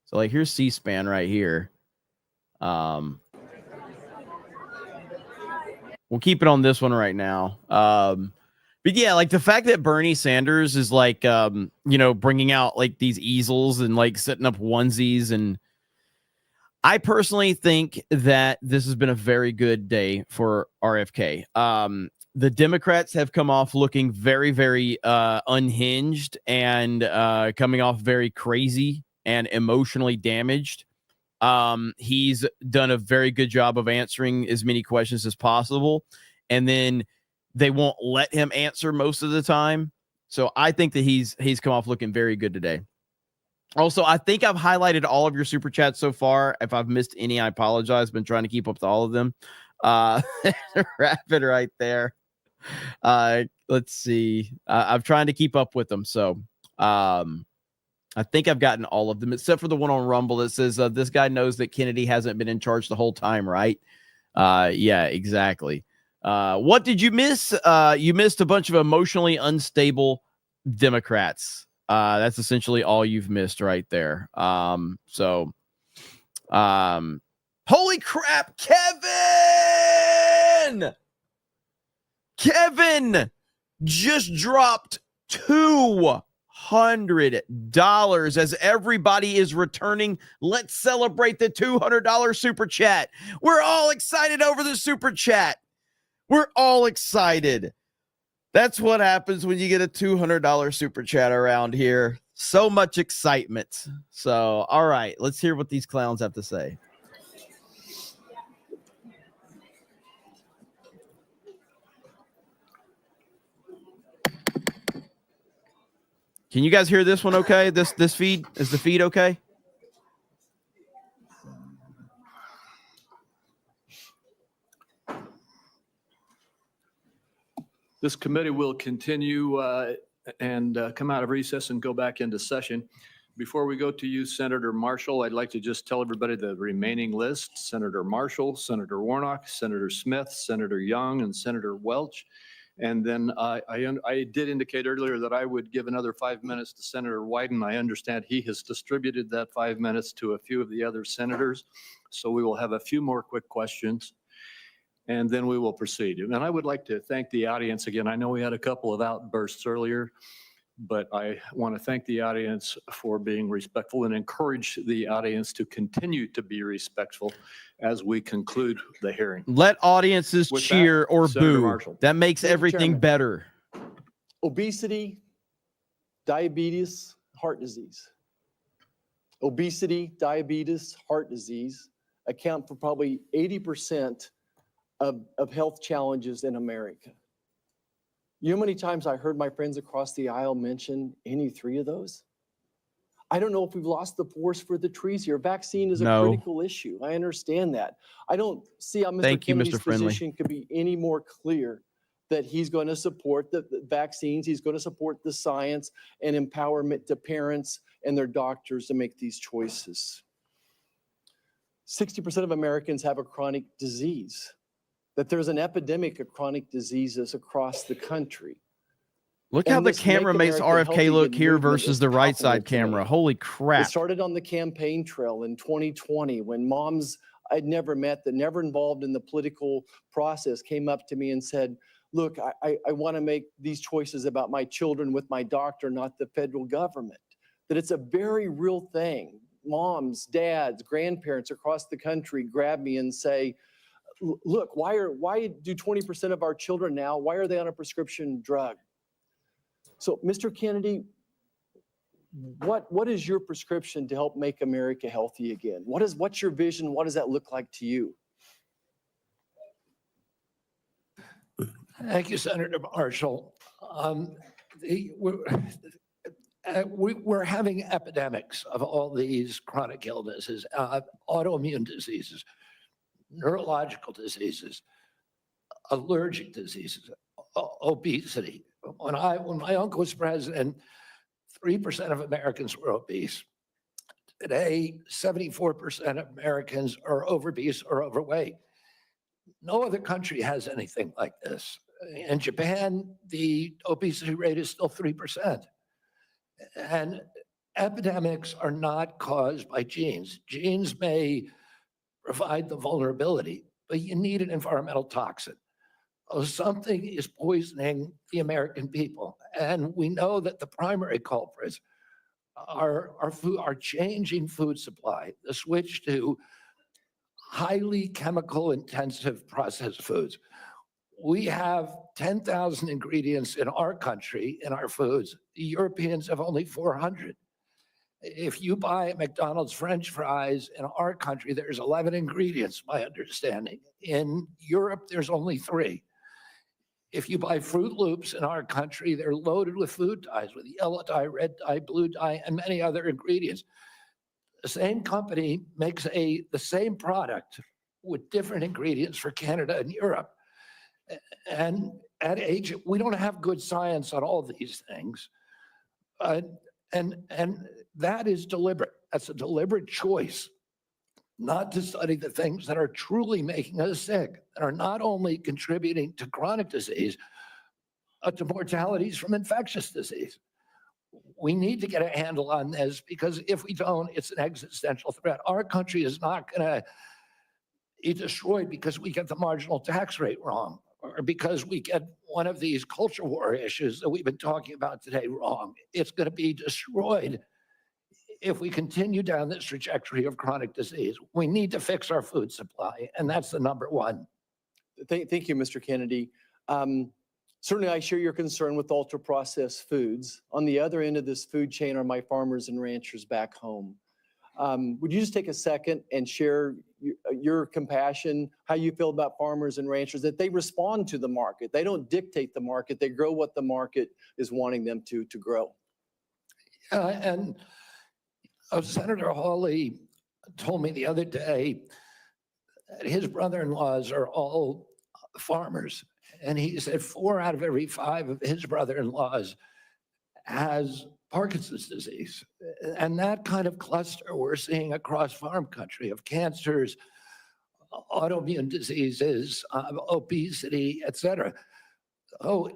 So like here's C-SPAN right here. We'll keep it on this one right now. But yeah, like the fact that Bernie Sanders is like, bringing out like these easels and like setting up onesies. And I personally think that this has been a very good day for RFK. The Democrats have come off looking very, very unhinged and coming off very crazy and emotionally damaged. He's done a very good job of answering as many questions as possible. And then they won't let him answer most of the time. So I think that he's come off looking very good today. Also, I think I've highlighted all of your super chats so far. If I've missed any, I apologize. Been trying to keep up to all of them. Rapid right there. Let's see. I'm trying to keep up with them. So I think I've gotten all of them, except for the one on Rumble that says this guy knows that Kennedy hasn't been in charge the whole time, right? Yeah, exactly. What did you miss? You missed a bunch of emotionally unstable Democrats. That's essentially all you've missed right there. Holy crap, Kevin just dropped $200 as everybody is returning. Let's celebrate the $200 super chat. We're all excited over the super chat. We're all excited. That's what happens when you get a $200 super chat around here. So much excitement. So, all right, let's hear what these clowns have to say. Can you guys hear this one okay? This feed? Is the feed okay? This committee will continue and come out of recess and go back into session. Before we go to you, Senator Marshall, I'd like to just tell everybody the remaining list. Senator Marshall, Senator Warnock, Senator Smith, Senator Young, and Senator Welch. And then I did indicate earlier that I would give another 5 minutes to Senator Wyden. I understand he has distributed that 5 minutes to a few of the other senators. So we will have a few more quick questions, and then we will proceed. And I would like to thank the audience again. I know we had a couple of outbursts earlier, but I want to thank the audience for being respectful and encourage the audience to continue to be respectful as we conclude the hearing. Let audiences With cheer that, or Senator boo. Marshall. That makes Mr. everything Chairman. better. Obesity, diabetes, heart disease. Obesity, diabetes, heart disease account for probably 80% of health challenges in America. You know how many times I heard my friends across the aisle mention any three of those? I don't know if we've lost the forest for the trees here. Vaccine is a No. critical issue. I understand that. I don't see how Mr. Thank you, Mr. Kennedy's Friendly. position could be any more clear that he's going to support the vaccines, he's going to support the science and empowerment to parents and their doctors to make these choices. 60% of Americans have a chronic disease, that there's an epidemic of chronic diseases across the country. Look And how the this camera Make makes America RFK Healthy look Again here movement versus is the right topical side camera. today. Holy It crap. started on the campaign trail in 2020 when moms I'd never met, that never involved in the political process, came up to me and said, look, I want to make these choices about my children with my doctor, not the federal government. That it's a very real thing. Moms, dads, grandparents across the country grab me and say, look, why do 20% of our children now, why are they on a prescription drug? So, Mr. Kennedy, what is your prescription to help make America healthy again? What's your vision? What does that look like to you? Thank you, Senator Marshall. We're having epidemics of all these chronic illnesses, autoimmune diseases, neurological diseases, allergic diseases, obesity. When my uncle was president, 3% of Americans were obese. Today, 74% of Americans are obese or overweight. No other country has anything like this. In Japan, the obesity rate is still 3%. And epidemics are not caused by genes. Genes may provide the vulnerability, but you need an environmental toxin. Something is poisoning the American people. And we know that the primary culprits are changing food supply, the switch to highly chemical intensive processed foods. We have 10,000 ingredients in our country, in our foods. The Europeans have only 400. If you buy McDonald's French fries in our country, there's 11 ingredients, my understanding. In Europe, there's only 3. If you buy Fruit Loops in our country, they're loaded with food dyes, with yellow dye, red dye, blue dye, and many other ingredients. The same company makes the same product with different ingredients for Canada and Europe. And at age, we don't have good science on all these things. And that is deliberate. That's a deliberate choice not to study the things that are truly making us sick, that are not only contributing to chronic disease, but to mortalities from infectious disease. We need to get a handle on this, because if we don't, it's an existential threat. Our country is not going to be destroyed because we get the marginal tax rate wrong, or because we get one of these culture war issues that we've been talking about today wrong. It's going to be destroyed if we continue down this trajectory of chronic disease. We need to fix our food supply, and that's the number one. Thank you, Mr. Kennedy. Certainly, I share your concern with ultra-processed foods. On the other end of this food chain are my farmers and ranchers back home. Would you just take a second and share your compassion, how you feel about farmers and ranchers, that they respond to the market? They don't dictate the market. They grow what the market is wanting them to grow. And Senator Hawley told me the other day that his brother-in-laws are all farmers. And he said 4 out of every 5 of his brother-in-laws has Parkinson's disease. And that kind of cluster we're seeing across farm country of cancers, autoimmune diseases, obesity, et cetera. Oh,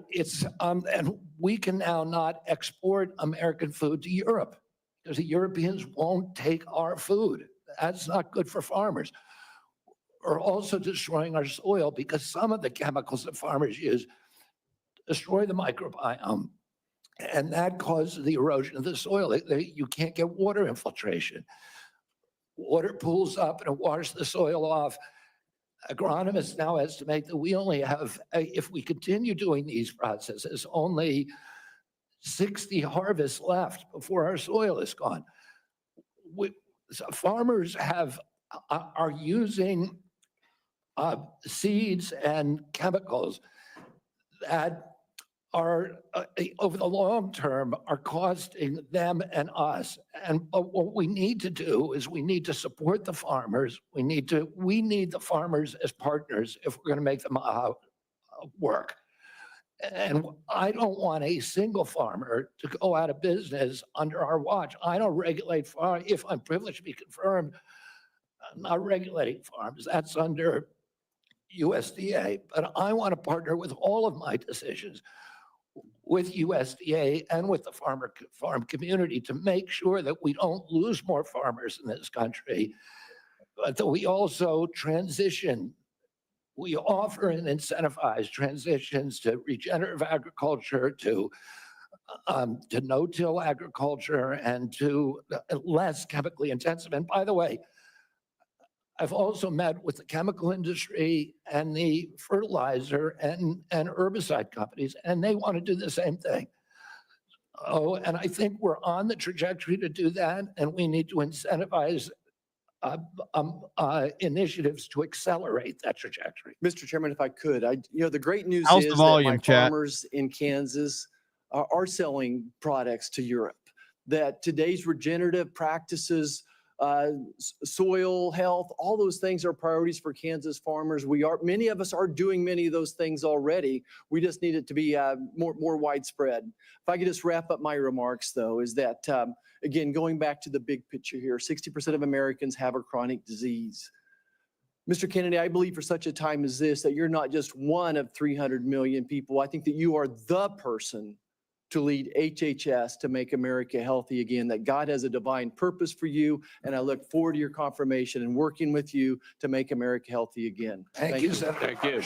and we can now not export American food to Europe because the Europeans won't take our food. That's not good for farmers. We're also destroying our soil because some of the chemicals that farmers use destroy the microbiome. And that causes the erosion of the soil. You can't get water infiltration. Water pools up and it washes the soil off. Agronomists now estimate that we only have, if we continue doing these processes, only 60 harvests left before our soil is gone. Farmers are using seeds and chemicals that are, over the long term, are costing them and us. And what we need to do is we need to support the farmers. We need the farmers as partners if we're going to make them work. And I don't want a single farmer to go out of business under our watch. I don't regulate farms. If I'm privileged to be confirmed, I'm not regulating farms. That's under USDA. But I want to partner with all of my decisions with USDA and with the farm community to make sure that we don't lose more farmers in this country, but that we also transition. We offer and incentivize transitions to regenerative agriculture, to no-till agriculture, and to less chemically intensive. And by the way, I've also met with the chemical industry and the fertilizer and herbicide companies, and they want to do the same thing. Oh, and I think we're on the trajectory to do that, and we need to incentivize initiatives to accelerate that trajectory. Mr. Chairman, if I could, the great news How's is the volume, that my chat? farmers in Kansas are selling products to Europe, that today's regenerative practices soil health, all those things are priorities for Kansas farmers. Many of us are doing many of those things already. We just need it to be more widespread. If I could just wrap up my remarks though, is that, again, going back to the big picture here, 60% of Americans have a chronic disease. Mr. Kennedy, I believe for such a time as this, that you're not just one of 300 million people. I think that you are the person to lead HHS to make America healthy again, that God has a divine purpose for you. And I look forward to your confirmation and working with you to make America healthy again. Thank you, Senator. Thank you.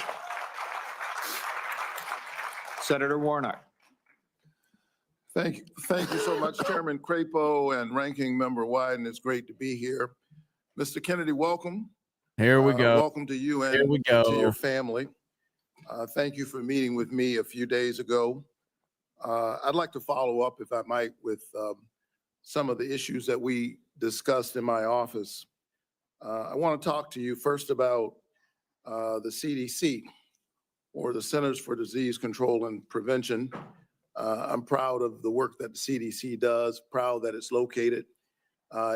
Senator Warnock. Thank you so much, Chairman Crapo and Ranking Member Wyden. It's great to be here. Mr. Kennedy, welcome. Here we go. Welcome to you and to your family. Thank you for meeting with me a few days ago. I'd like to follow up, if I might, with some of the issues that we discussed in my office. I want to talk to you first about the CDC, or the Centers for Disease Control and Prevention. I'm proud of the work that the CDC does, proud that it's located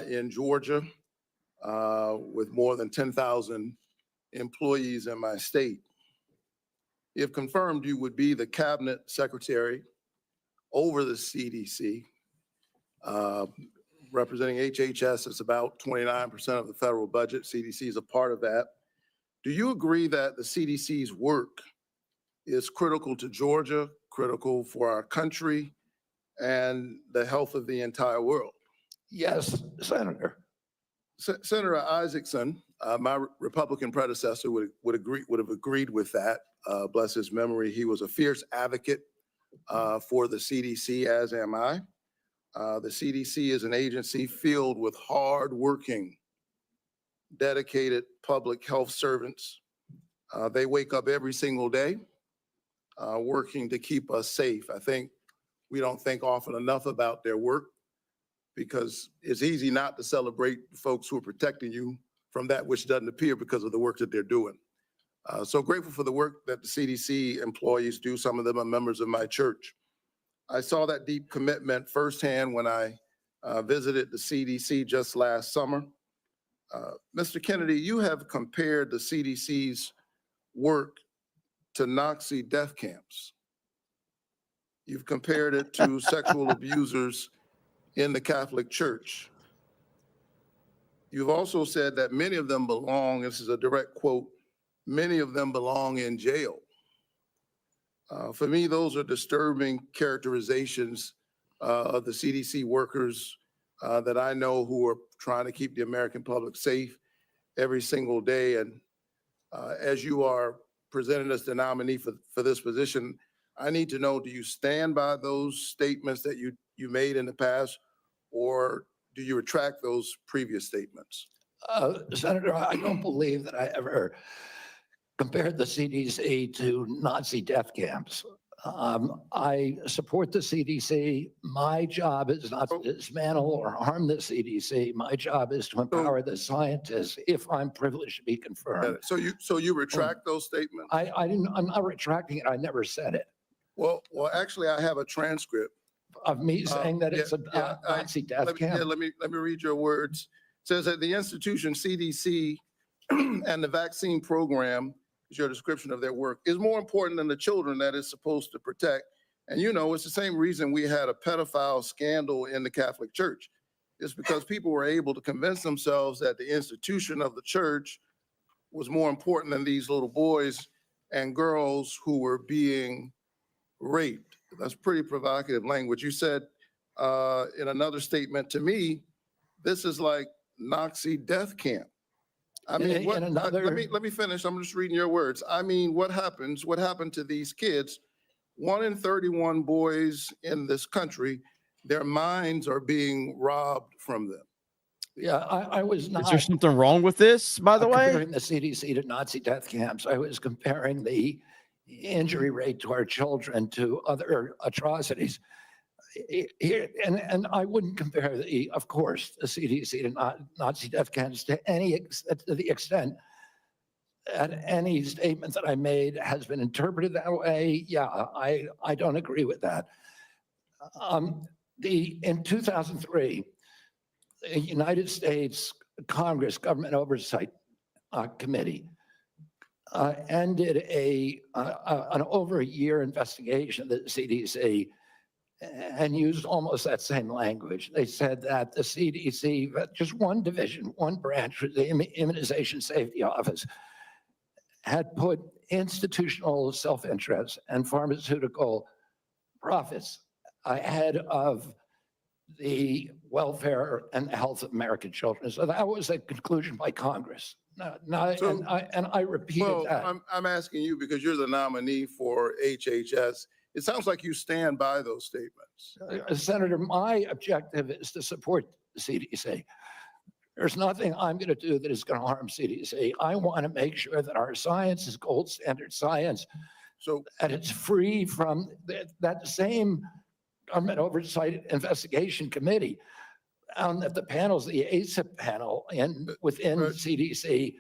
in Georgia with more than 10,000 employees in my state. If confirmed, you would be the cabinet secretary over the CDC, representing HHS. It's about 29% of the federal budget. CDC is a part of that. Do you agree that the CDC's work is critical to Georgia, critical for our country, and the health of the entire world? Yes, Senator. Senator Isaacson, my Republican predecessor, would have agreed with that. Bless his memory. He was a fierce advocate for the CDC, as am I. The CDC is an agency filled with hardworking, dedicated public health servants. They wake up every single day working to keep us safe. I think we don't think often enough about their work, because it's easy not to celebrate folks who are protecting you from that which doesn't appear because of the work that they're doing. So grateful for the work that the CDC employees do. Some of them are members of my church. I saw that deep commitment firsthand when I visited the CDC just last summer. Mr. Kennedy, you have compared the CDC's work to Nazi death camps. You've compared it to sexual abusers in the Catholic Church. You've also said that many of them belong, this is a direct quote, many of them belong in jail. For me, those are disturbing characterizations of the CDC workers that I know who are trying to keep the American public safe every single day. And as you are presented as the nominee for this position, I need to know, do you stand by those statements that you made in the past, or do you retract those previous statements? Senator, I don't believe that I ever compared the CDC to Nazi death camps. I support the CDC. My job is not to dismantle or harm the CDC. My job is to empower the scientists if I'm privileged to be confirmed. So you retract those statements? I'm not retracting it. I never said it. Well, actually, I have a transcript of me saying that it's a Nazi death camp. Let me read your words. It says that the institution CDC and the vaccine program, is your description of their work, is more important than the children that it's supposed to protect. And you know, it's the same reason we had a pedophile scandal in the Catholic Church. It's because people were able to convince themselves that the institution of the church was more important than these little boys and girls who were being raped. That's pretty provocative language. You said in another statement to me, this is like Nazi death camp. I mean, let me finish. I'm just reading your words. I mean, what happened to these kids? 1 in 31 boys in this country, their minds are being robbed from them. Yeah, I was not. Is there something wrong with this, by the way? Comparing the CDC to Nazi death camps. I was comparing the injury rate to our children to other atrocities. And I wouldn't compare of course, the CDC to Nazi death camps to the extent that any statement that I made has been interpreted that way. Yeah, I don't agree with that. In 2003, the United States Congress Government Oversight Committee ended an over a year investigation of the CDC and used almost that same language. They said that the CDC, just one division, one branch, the Immunization Safety Office, had put institutional self-interest and pharmaceutical profits ahead of the welfare and health of American children. So that was a conclusion by Congress. And I repeated Well, that. I'm asking you because you're the nominee for HHS. It sounds like you stand by those statements. Senator, my objective is to support the CDC. There's nothing I'm going to do that is going to harm CDC. I want to make sure that our science is gold standard science. So, and it's free from that same Government Oversight Investigation Committee found that the panels, the ACIP panel within CDC,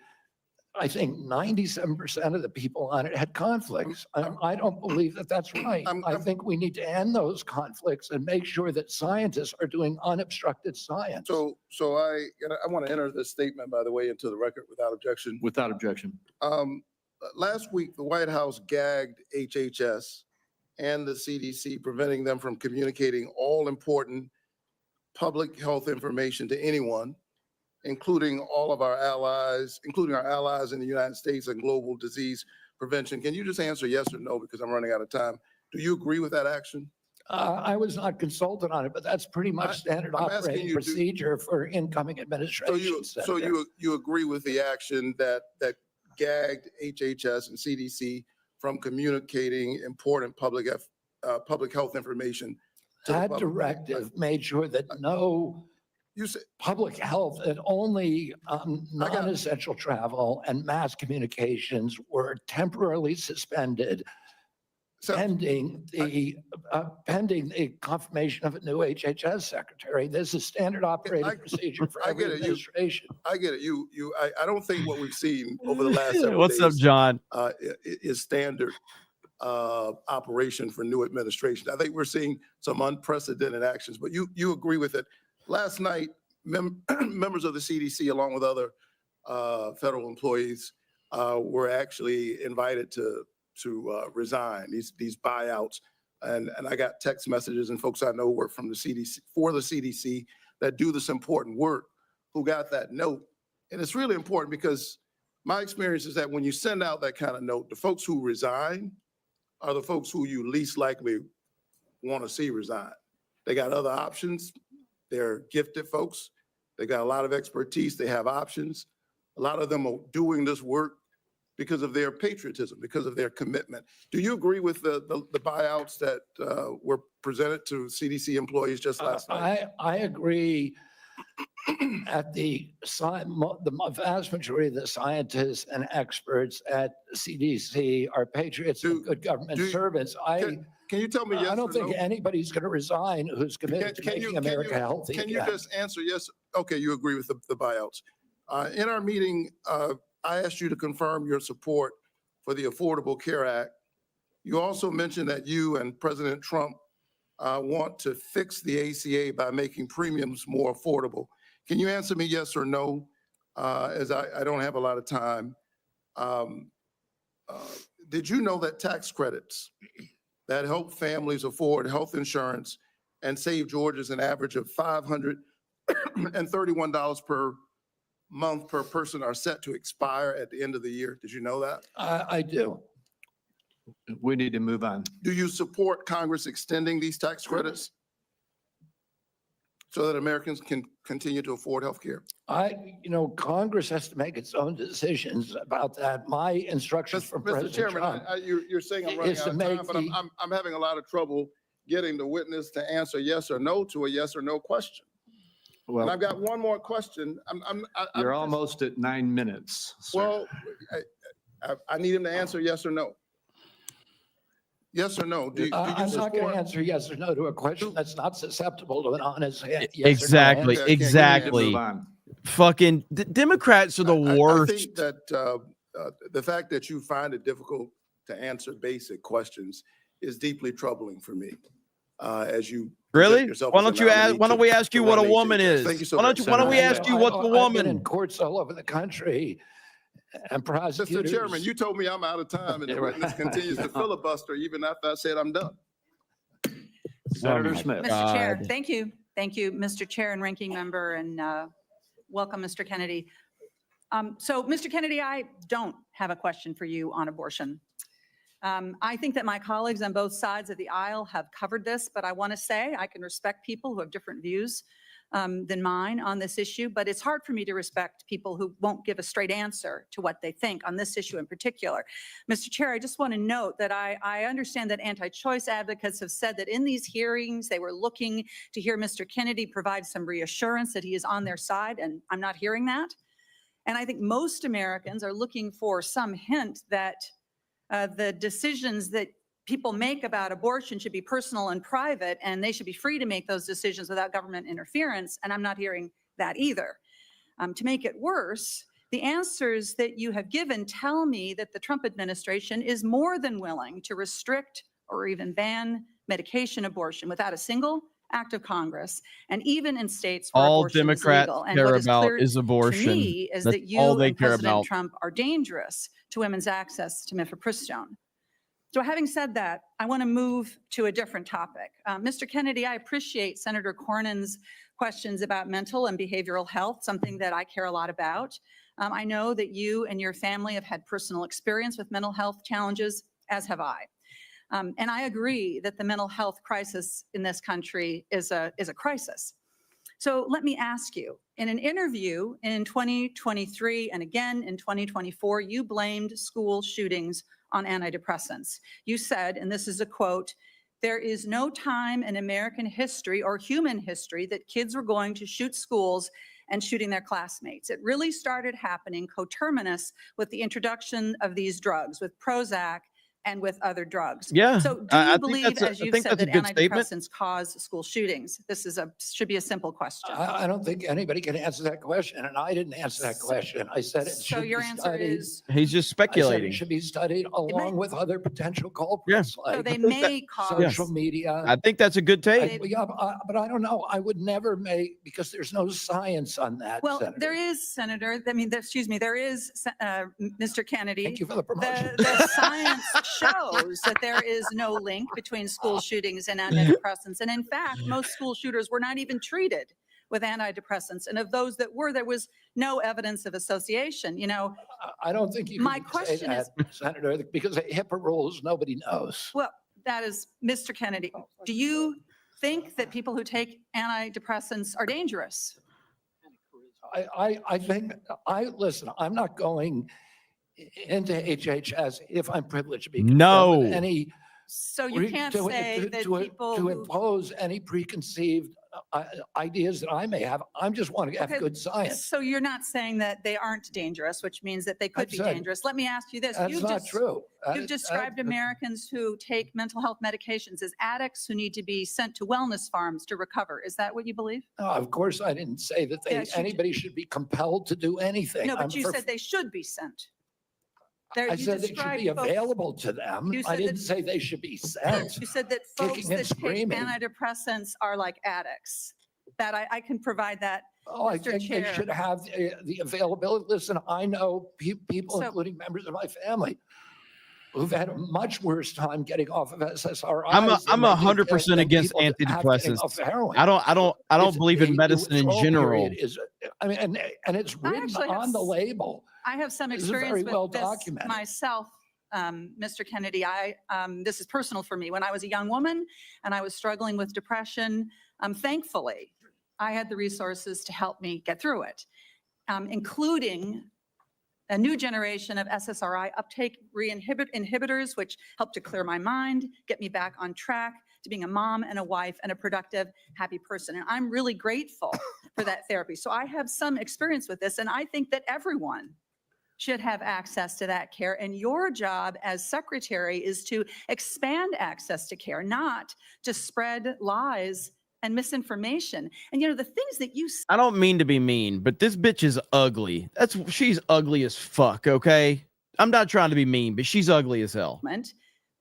I think 97% of the people on it had conflicts. I don't believe that that's right. I think we need to end those conflicts and make sure that scientists are doing unobstructed science. So I want to enter this statement, by the way, into the record without objection. Without objection. Last week, the White House gagged HHS and the CDC, preventing them from communicating all important public health information to anyone, including all of our allies, including our allies in the United States and global disease prevention. Can you just answer yes or no, because I'm running out of time? Do you agree with that action? I was not consulted on it, but that's pretty much standard operating procedure for incoming administration. So you agree with the action that gagged HHS and CDC from communicating important public health information? That directive made sure that no public health and only non-essential travel and mass communications were temporarily suspended pending the confirmation of a new HHS secretary. This is standard operating procedure for every administration. I get it. I don't think what we've seen over the last several What's days, up, John? Is standard operation for new administration. I think we're seeing some unprecedented actions, but you agree with it. Last night, members of the CDC, along with other federal employees, were actually invited to resign, these buyouts. And I got text messages and folks I know work from the CDC, for the CDC, that do this important work, who got that note. And it's really important because my experience is that when you send out that kind of note, the folks who resign are the folks who you least likely want to see resign. They got other options. They're gifted folks. They got a lot of expertise. They have options. A lot of them are doing this work because of their patriotism, because of their commitment. Do you agree with the buyouts that were presented to CDC employees just last night? I agree. At the vast majority of the scientists and experts at CDC are patriots and good government servants. Can you tell me yes I don't or think no? anybody's going to resign who's committed to making America healthy. Can you just answer yes? Okay, you agree with the buyouts. In our meeting, I asked you to confirm your support for the Affordable Care Act. You also mentioned that you and President Trump want to fix the ACA by making premiums more affordable. Can you answer me yes or no, as I don't have a lot of time? Did you know that tax credits that help families afford health insurance and save Georgians an average of $531 per month per person are set to expire at the end of the year? Did you know that? I do. We need to move on. Do you support Congress extending these tax credits so that Americans can continue to afford health care? Congress has to make its own decisions about that. My instructions from Mr. President Chairman, Trump you're saying I'm running is out to of make time, but I'm having a lot of trouble getting the witness to answer yes or no to a yes or no question. And Well, I've got one more question. you're almost at 9 minutes. sir. Well, I need him to answer yes or no. Yes or no? Do you I'm not going support? to answer yes or no to a question that's not susceptible to an honest yes Exactly, or no answer. We need to exactly. move on. Fucking Democrats are the worst. I think that the fact that you find it difficult to answer basic questions is deeply troubling for me. as you Really? present yourself Why as a don't you ask? nominee Why don't to- we ask to you what a run woman HHS. is? Thank you so Why much. don't we ask you what's a I've been in woman? courts all over the country and prosecutors. Mr. Chairman, you told me I'm out of time and the witness continues to filibuster even after I said I'm done. Senator my Smith. Mr. Chair, God. thank you. Thank you, Mr. Chair and Ranking Member, and welcome, Mr. Kennedy. So, Mr. Kennedy, I don't have a question for you on abortion. I think that my colleagues on both sides of the aisle have covered this, but I want to say I can respect people who have different views than mine on this issue, but it's hard for me to respect people who won't give a straight answer to what they think on this issue in particular. Mr. Chair, I just want to note that I understand that anti-choice advocates have said that in these hearings, they were looking to hear Mr. Kennedy provide some reassurance that he is on their side, and I'm not hearing that. And I think most Americans are looking for some hint that the decisions that people make about abortion should be personal and private, and they should be free to make those decisions without government interference. And I'm not hearing that either. To make it worse, the answers that you have given tell me that the Trump administration is more than willing to restrict or even ban medication abortion without a single act of Congress, and even in states where All abortion Democrats is legal. And care what is about clear is abortion. to me is That's that you all they and care President about. Trump are dangerous to women's access to mifepristone. So having said that, I want to move to a different topic. Mr. Kennedy, I appreciate Senator Cornyn's questions about mental and behavioral health, something that I care a lot about. I know that you and your family have had personal experience with mental health challenges, as have I. And I agree that the mental health crisis in this country is a crisis. So let me ask you, in an interview in 2023 and again in 2024, you blamed school shootings on antidepressants. You said, and this is a quote, "There is no time in American history or human history that kids were going to shoot schools and shooting their classmates. It really started happening coterminous with the introduction of these drugs, with Prozac and with other drugs." Yeah, So do I you think believe, as I you've think said, that's a that good statement. antidepressants cause school shootings? This is should be a simple question. I don't think anybody can answer that question, and I didn't answer that question. I said it So should your be answer studied. is, He's just I said speculating. it should be studied along with other potential culprits so like they may cause. social media. I think that's a good take. Yeah, but I don't know. I would never make, because there's no science on that, Well, Senator. there is, Senator, excuse me, there is, Mr. Kennedy. Thank you for the promotion. The science shows that there is no link between school shootings and antidepressants. And in fact, most school shooters were not even treated with antidepressants. And of those that were, there was no evidence of association. You know, I don't think you my can say question that, Senator, because HIPAA rules, nobody knows. well, that is, Mr. Kennedy, do you think that people who take antidepressants are dangerous? I think, listen, I'm not going into HHS if I'm privileged to be. No. With any. So you can't say that people To who- impose any preconceived ideas that I may have. I just want to have Okay, good science. So you're not saying that they aren't dangerous, which means that they could I've be said- dangerous. Let me ask you this. That's not true. You've described Americans who take mental health medications as addicts who need to be sent to wellness farms to recover. Is that what you believe? No, of course, I didn't say that Yes, you did. anybody should be compelled to do anything. No, I'm but you for- said they should be sent. I said they should be available to them. You I said didn't that- say they should be sent. You said that folks Kicking and that take screaming. antidepressants are like addicts. That I can provide that, Oh, I Mr. think they Chair. should have the availability. Listen, I know people, So- including members of my family, who've had a much worse time getting off of SSRIs. I'm than they did 100% than against people that have getting antidepressants. off heroin. I don't It's- believe in the medicine in withdrawal general. period is, I mean, and it's written actually have on the label. I have some This is experience very with well this documented. myself, Mr. Kennedy. This is personal for me. When I was a young woman and I was struggling with depression, thankfully, I had the resources to help me get through it, including a new generation of SSRI uptake inhibitors, which helped to clear my mind, get me back on track to being a mom and a wife and a productive, happy person. And I'm really grateful for that therapy. So I have some experience with this, and I think that everyone should have access to that care. And your job as secretary is to expand access to care, not to spread lies and misinformation. And you know, the things that you I don't mean to be mean, but this bitch is ugly. She's ugly as fuck, okay? I'm not trying to be mean, but she's ugly as hell.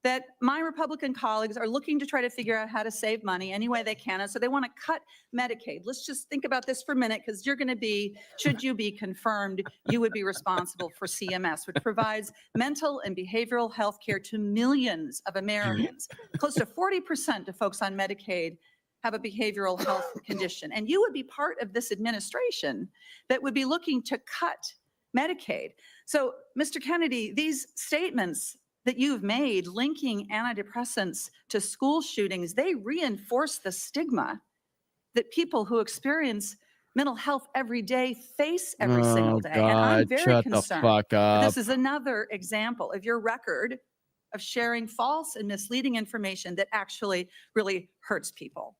that my Republican colleagues are looking to try to figure out how to save money any way they can. And so they want to cut Medicaid. Let's just think about this for a minute, because you're going to be, should you be confirmed, you would be responsible for CMS, which provides mental and behavioral health care to millions of Americans. Close to 40% of folks on Medicaid have a behavioral health condition. And you would be part of this administration that would be looking to cut Medicaid. So, Mr. Kennedy, these statements that you've made linking antidepressants to school shootings, they reinforce the stigma that people who experience mental health every day face every single day. And I'm God, very shut the concerned fuck that up. this is another example of your record of sharing false and misleading information that actually really hurts people.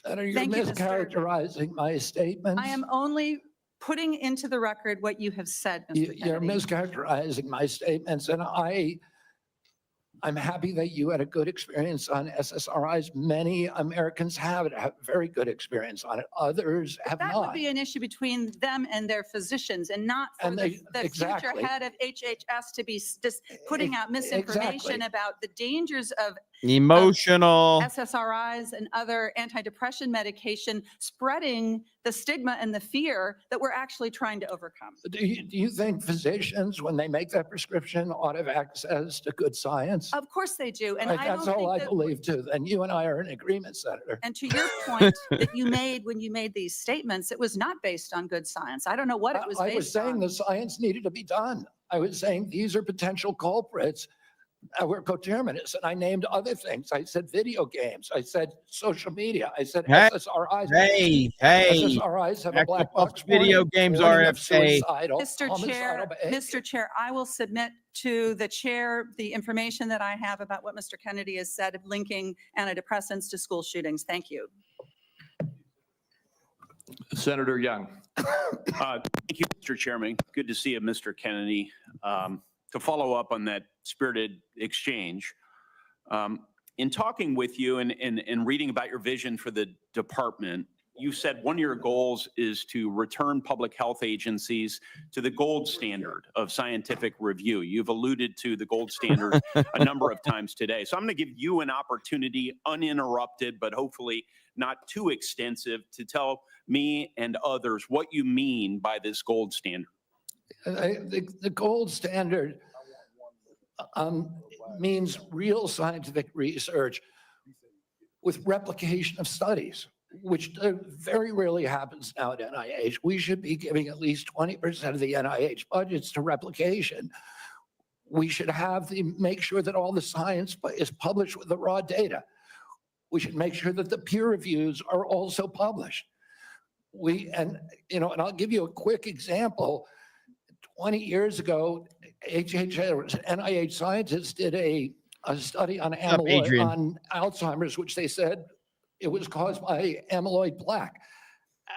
Senator, you're Thank you, Mr. mischaracterizing my statements. I am only putting into the record what you have said, Mr. You're Kennedy. mischaracterizing my statements, and I'm happy that you had a good experience on SSRIs. Many Americans have very good experience on it. Others have That not. would be an issue between them and their physicians, and not for And the future exactly. head of HHS to be just putting out misinformation Exactly. about the dangers of Emotional. SSRIs and other antidepressant medication, spreading the stigma and the fear that we're actually trying to overcome. Do you think physicians, when they make that prescription, ought to have access to good science? Of course they do. And I That's don't all think I that, believe too. Then you and I are in agreement, Senator. and to your point that you made when you made these statements, it was not based on good science. I don't know what it was I based was saying on. the science needed to be done. I was saying these are potential culprits. We're coterminous, and I named other things. I said video games. I said social media. I said Hey, SSRIs. hey. SSRIs have a Back black off box video warning, games, warning of RFK. suicidal, Mr. homicidal Chair, behavior. Mr. Chair, I will submit to the chair the information that I have about what Mr. Kennedy has said of linking antidepressants to school shootings. Thank you. Senator Young. Thank you, Mr. Chairman. Good to see you, Mr. Kennedy. To follow up on that spirited exchange, in talking with you and reading about your vision for the department, you said one of your goals is to return public health agencies to the gold standard of scientific review. You've alluded to the gold standard a number of times today. So I'm going to give you an opportunity, uninterrupted, but hopefully not too extensive, to tell me and others what you mean by this gold standard. The gold standard means real scientific research with replication of studies, which very rarely happens now at NIH. We should be giving at least 20% of the NIH budgets to replication. We should make sure that all the science is published with the raw data. We should make sure that the peer reviews are also published. And I'll give you a quick example. 20 years ago, NIH scientists did a study on Alzheimer's, which they said it was caused by amyloid plaque.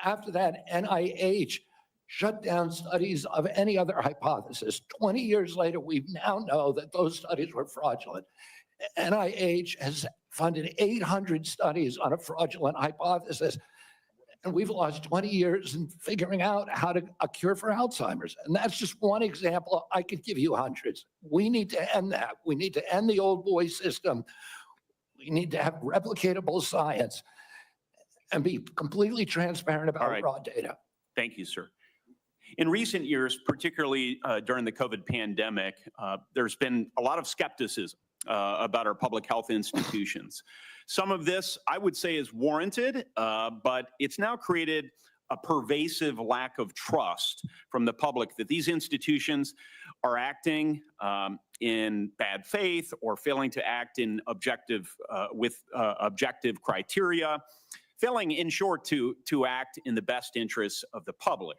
After that, NIH shut down studies of any other hypothesis. 20 years later, we now know that those studies were fraudulent. NIH has funded 800 studies on a fraudulent hypothesis. And we've lost 20 years in figuring out how to a cure for Alzheimer's. And that's just one example. I could give you hundreds. We need to end that. We need to end the old boy system. We need to have replicatable science and be completely transparent about raw data. Thank you, sir. In recent years, particularly during the COVID pandemic, there's been a lot of skepticism about our public health institutions. Some of this, I would say, is warranted, but it's now created a pervasive lack of trust from the public that these institutions are acting in bad faith or failing to act in objective criteria, failing, in short, to act in the best interests of the public.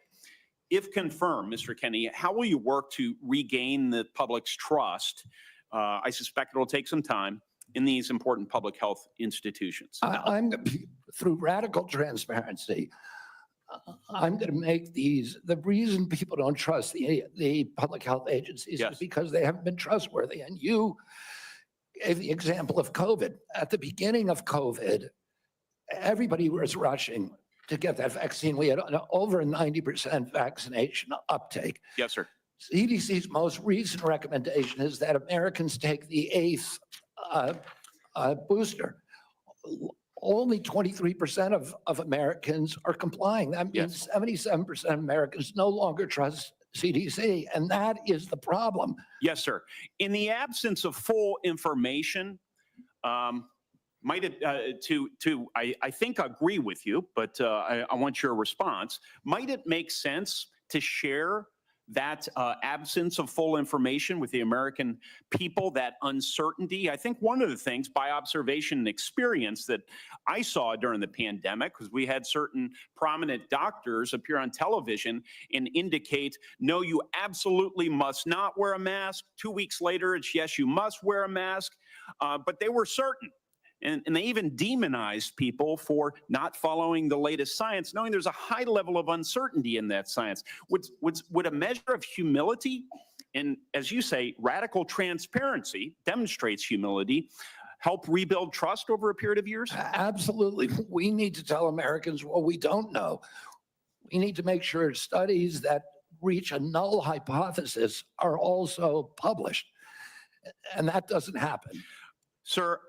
If confirmed, Mr. Kennedy, how will you work to regain the public's trust? I suspect it'll take some time in these important public health institutions. Through radical transparency, I'm going to make the reason people don't trust the public health agencies is because they haven't been trustworthy. And you gave the example of COVID. At the beginning of COVID, everybody was rushing to get that vaccine. We had over a 90% vaccination uptake. Yes, sir. CDC's most recent recommendation is that Americans take the 8th booster. Only 23% of Americans are complying. That means 77% of Americans no longer trust CDC, and that is the problem. Yes, sir. In the absence of full information, might it, I think agree with you, but I want your response. Might it make sense to share that absence of full information with the American people, that uncertainty? I think one of the things by observation and experience that I saw during the pandemic, because we had certain prominent doctors appear on television and indicate, no, you absolutely must not wear a mask. 2 weeks later, it's yes, you must wear a mask. But they were certain. And they even demonized people for not following the latest science, knowing there's a high level of uncertainty in that science. Would a measure of humility, and as you say, radical transparency demonstrates humility, help rebuild trust over a period of years? Absolutely. We need to tell Americans what we don't know. We need to make sure studies that reach a null hypothesis are also published. And that doesn't happen. Sir,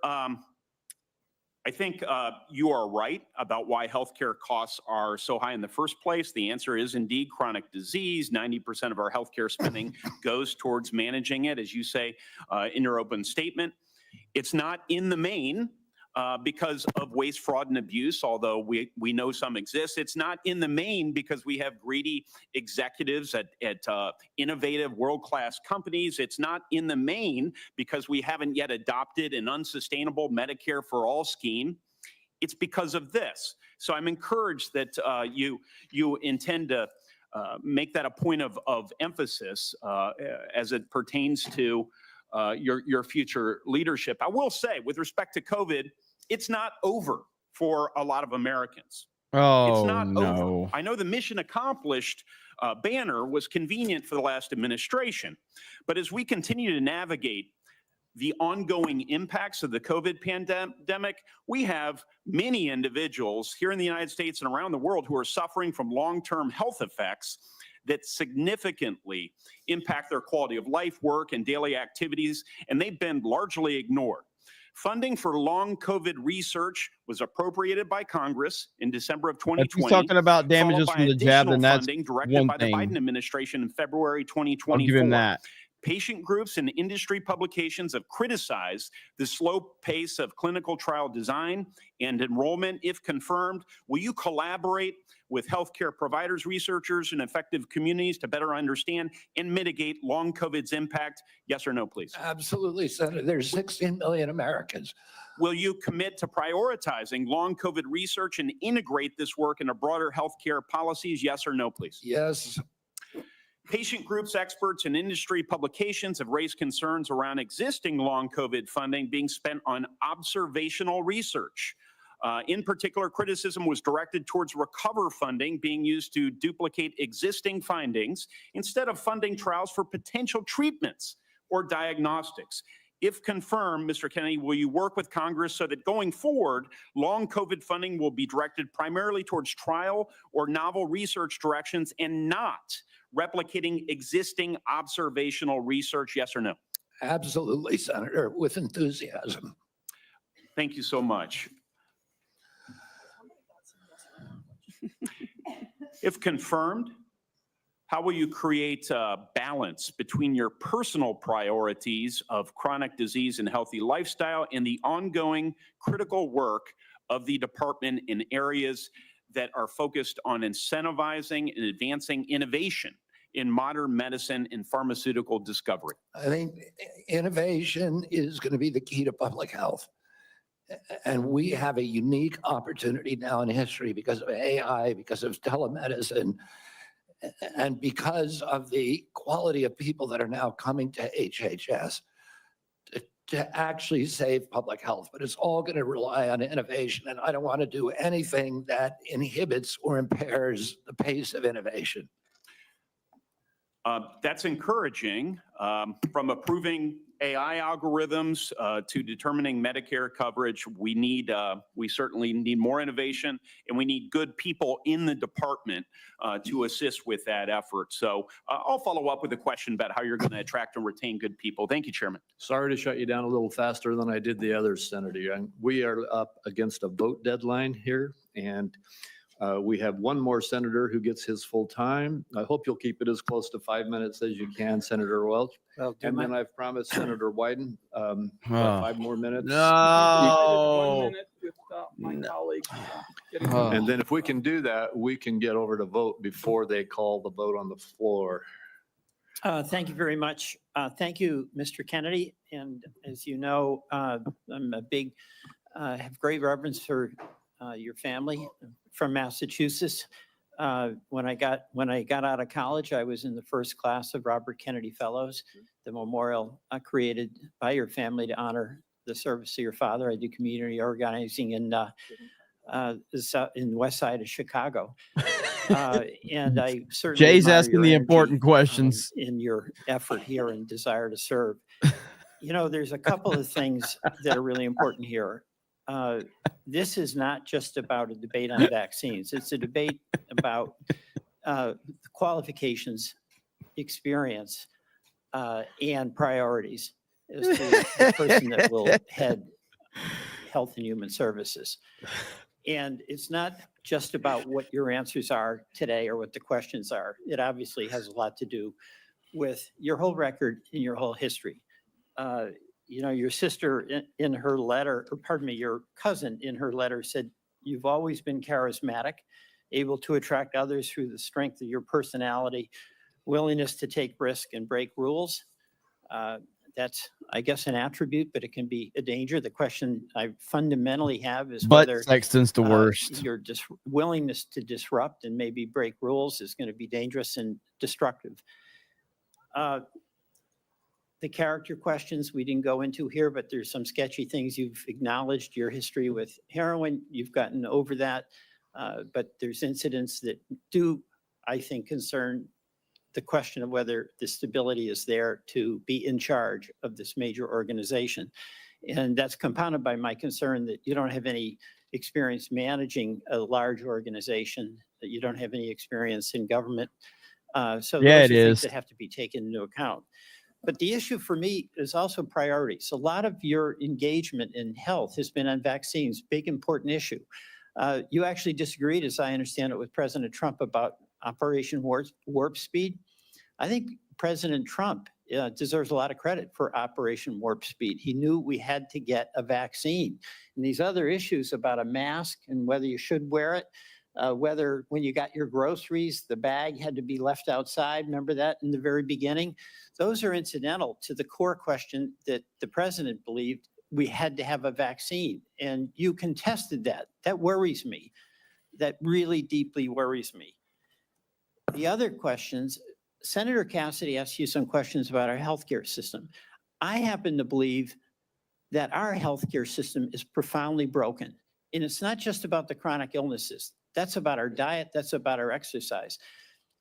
I think you are right about why healthcare costs are so high in the first place. The answer is indeed chronic disease. 90% of our healthcare spending goes towards managing it, as you say in your open statement. It's not in the main because of waste, fraud, and abuse, although we know some exist. It's not in the main because we have greedy executives at innovative world-class companies. It's not in the main because we haven't yet adopted an unsustainable Medicare for all scheme. It's because of this. So I'm encouraged that you intend to make that a point of emphasis as it pertains to your future leadership. I will say, with respect to COVID, it's not over for a lot of Americans. It's not over. I know the mission accomplished banner was convenient for the last administration, but as we continue to navigate the ongoing impacts of the COVID pandemic, we have many individuals here in the United States and around the world who are suffering from long-term health effects that significantly impact their quality of life, work, and daily activities, and they've been largely ignored. Funding for long COVID research was appropriated by Congress in December of 2020. If he's talking about damages from the jab, then that's funding directed one by the thing. Biden administration in February 2024. I'll give him that. Patient groups and industry publications have criticized the slow pace of clinical trial design and enrollment. If confirmed, will you collaborate with healthcare providers, researchers, and effective communities to better understand and mitigate long COVID's impact? Yes or no, please? Absolutely, Senator. There's 16 million Americans. Will you commit to prioritizing long COVID research and integrate this work into broader healthcare policies? Yes or no, please? Yes. Patient groups, experts, and industry publications have raised concerns around existing long COVID funding being spent on observational research. In particular, criticism was directed towards recover funding being used to duplicate existing findings instead of funding trials for potential treatments or diagnostics. If confirmed, Mr. Kennedy, will you work with Congress so that going forward, long COVID funding will be directed primarily towards trial or novel research directions and not replicating existing observational research? Yes or no? Absolutely, Senator, with enthusiasm. Thank you so much. If confirmed, how will you create a balance between your personal priorities of chronic disease and healthy lifestyle and the ongoing critical work of the department in areas that are focused on incentivizing and advancing innovation in modern medicine and pharmaceutical discovery? I think innovation is going to be the key to public health. And we have a unique opportunity now in history because of AI, because of telemedicine, and because of the quality of people that are now coming to HHS to actually save public health. But it's all going to rely on innovation. And I don't want to do anything that inhibits or impairs the pace of innovation. That's encouraging from approving AI algorithms to determining Medicare coverage. We certainly need more innovation, and we need good people in the department to assist with that effort. So I'll follow up with a question about how you're going to attract and retain good people. Thank you, Chairman. Sorry to shut you down a little faster than I did the others, Senator. And we are up against a vote deadline here, and we have one more senator who gets his full time. I hope you'll keep it as close to 5 minutes as you can, Senator Welch. And then I've promised Senator Wyden 5 more minutes. No. And then if we can do that, we can get over to vote before they call the vote on the floor. Thank you very much. Thank you, Mr. Kennedy. And as you know, I'm a big, have great reverence for your family from Massachusetts. When I got out of college, I was in the first class of Robert Kennedy Fellows, the memorial created by your family to honor the service of your father. I do community organizing in the west side of Chicago. And I certainly Jay's admire asking your the energy, important questions. in your effort here and desire to serve. You know, there's a couple of things that are really important here. This is not just about a debate on vaccines. It's a debate about qualifications, experience, and priorities as to the person that will head Health and Human Services. And it's not just about what your answers are today or what the questions are. It obviously has a lot to do with your whole record and your whole history. You know, your sister in her letter, or pardon me, your cousin in her letter said, you've always been charismatic, able to attract others through the strength of your personality, willingness to take risk and break rules. That's, I guess, an attribute, but it can be a danger. The question I fundamentally have is But whether Sexton's the worst. your willingness to disrupt and maybe break rules is going to be dangerous and destructive. The character questions we didn't go into here, but there's some sketchy things you've acknowledged. Your history with heroin, you've gotten over that. But there's incidents that do, I think, concern the question of whether the stability is there to be in charge of this major organization. And that's compounded by my concern that you don't have any experience managing a large organization, that you don't have any experience in government. So Yeah, those it are things is. that have to be taken into account. But the issue for me is also priorities. A lot of your engagement in health has been on vaccines, big important issue. You actually disagreed, as I understand it, with President Trump about Operation Warp Speed. I think President Trump deserves a lot of credit for Operation Warp Speed. He knew we had to get a vaccine. And these other issues about a mask and whether you should wear it, whether when you got your groceries, the bag had to be left outside. Remember that in the very beginning? Those are incidental to the core question that the president believed we had to have a vaccine. And you contested that. That worries me. That really deeply worries me. The other questions, Senator Cassidy asked you some questions about our healthcare system. I happen to believe that our healthcare system is profoundly broken. And it's not just about the chronic illnesses. That's about our diet. That's about our exercise.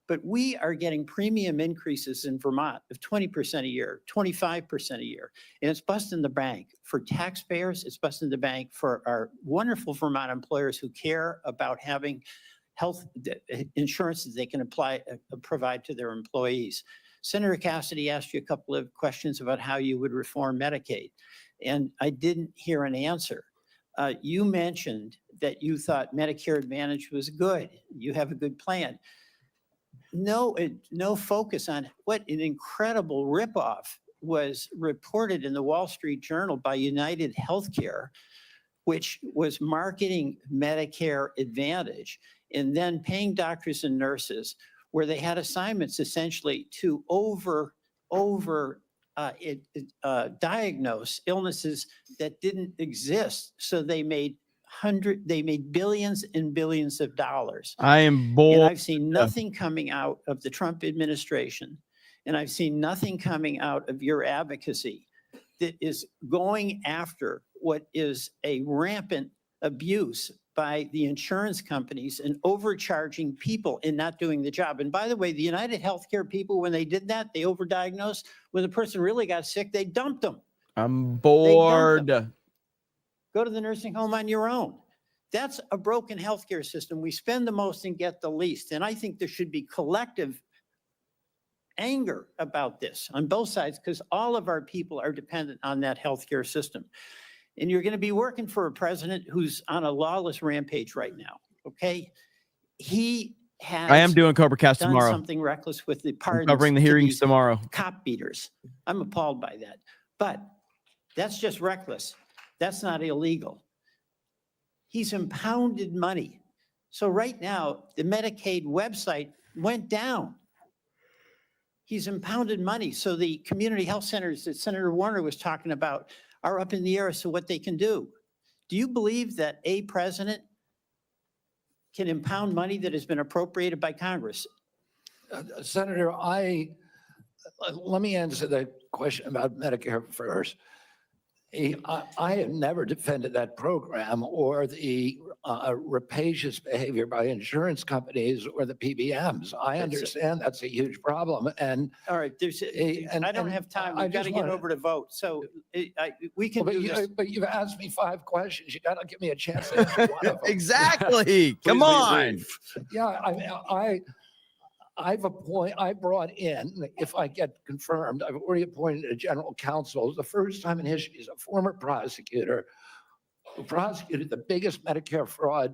But we are getting premium increases in Vermont of 20% a year, 25% a year. And it's busting the bank for taxpayers. It's busting the bank for our wonderful Vermont employers who care about having health insurance that they can provide to their employees. Senator Cassidy asked you a couple of questions about how you would reform Medicaid, and I didn't hear an answer. You mentioned that you thought Medicare Advantage was good. You have a good plan. No focus on what an incredible ripoff was reported in the Wall Street Journal by United Healthcare, which was marketing Medicare Advantage and then paying doctors and nurses where they had assignments essentially to diagnose illnesses that didn't exist. So they made billions and billions of dollars. I am bored. And I've seen nothing coming out of the Trump administration, and I've seen nothing coming out of your advocacy that is going after what is a rampant abuse by the insurance companies and overcharging people and not doing the job. And by the way, the United Healthcare people, when they did that, they overdiagnosed. When the person really got sick, they dumped them. I'm bored. Go to the nursing home on your own. That's a broken healthcare system. We spend the most and get the least. And I think there should be collective anger about this on both sides, because all of our people are dependent on that healthcare system. And you're going to be working for a president who's on a lawless rampage right now. Okay. He has. I am doing Cobra Cast done tomorrow. something reckless with the I'm pardons. covering the to hearings these tomorrow. Cop beaters. I'm appalled by that. But that's just reckless. That's not illegal. He's impounded money. So right now, the Medicaid website went down. He's impounded money. So the community health centers that Senator Warner was talking about are up in the air as to what they can do. Do you believe that a president can impound money that has been appropriated by Congress? Senator, let me answer that question about Medicare first. I have never defended that program or the rapacious behavior by insurance companies or the PBMs. I understand that's a huge problem. And all right, I don't have time. We've got to get over to vote. So we can do this. But you've asked me 5 questions. You got to give me a chance to answer one of them. Exactly. Come on. Yeah, I brought in, if I get confirmed, I've already appointed a general counsel. It's the first time in history, he's a former prosecutor who prosecuted the biggest Medicare fraud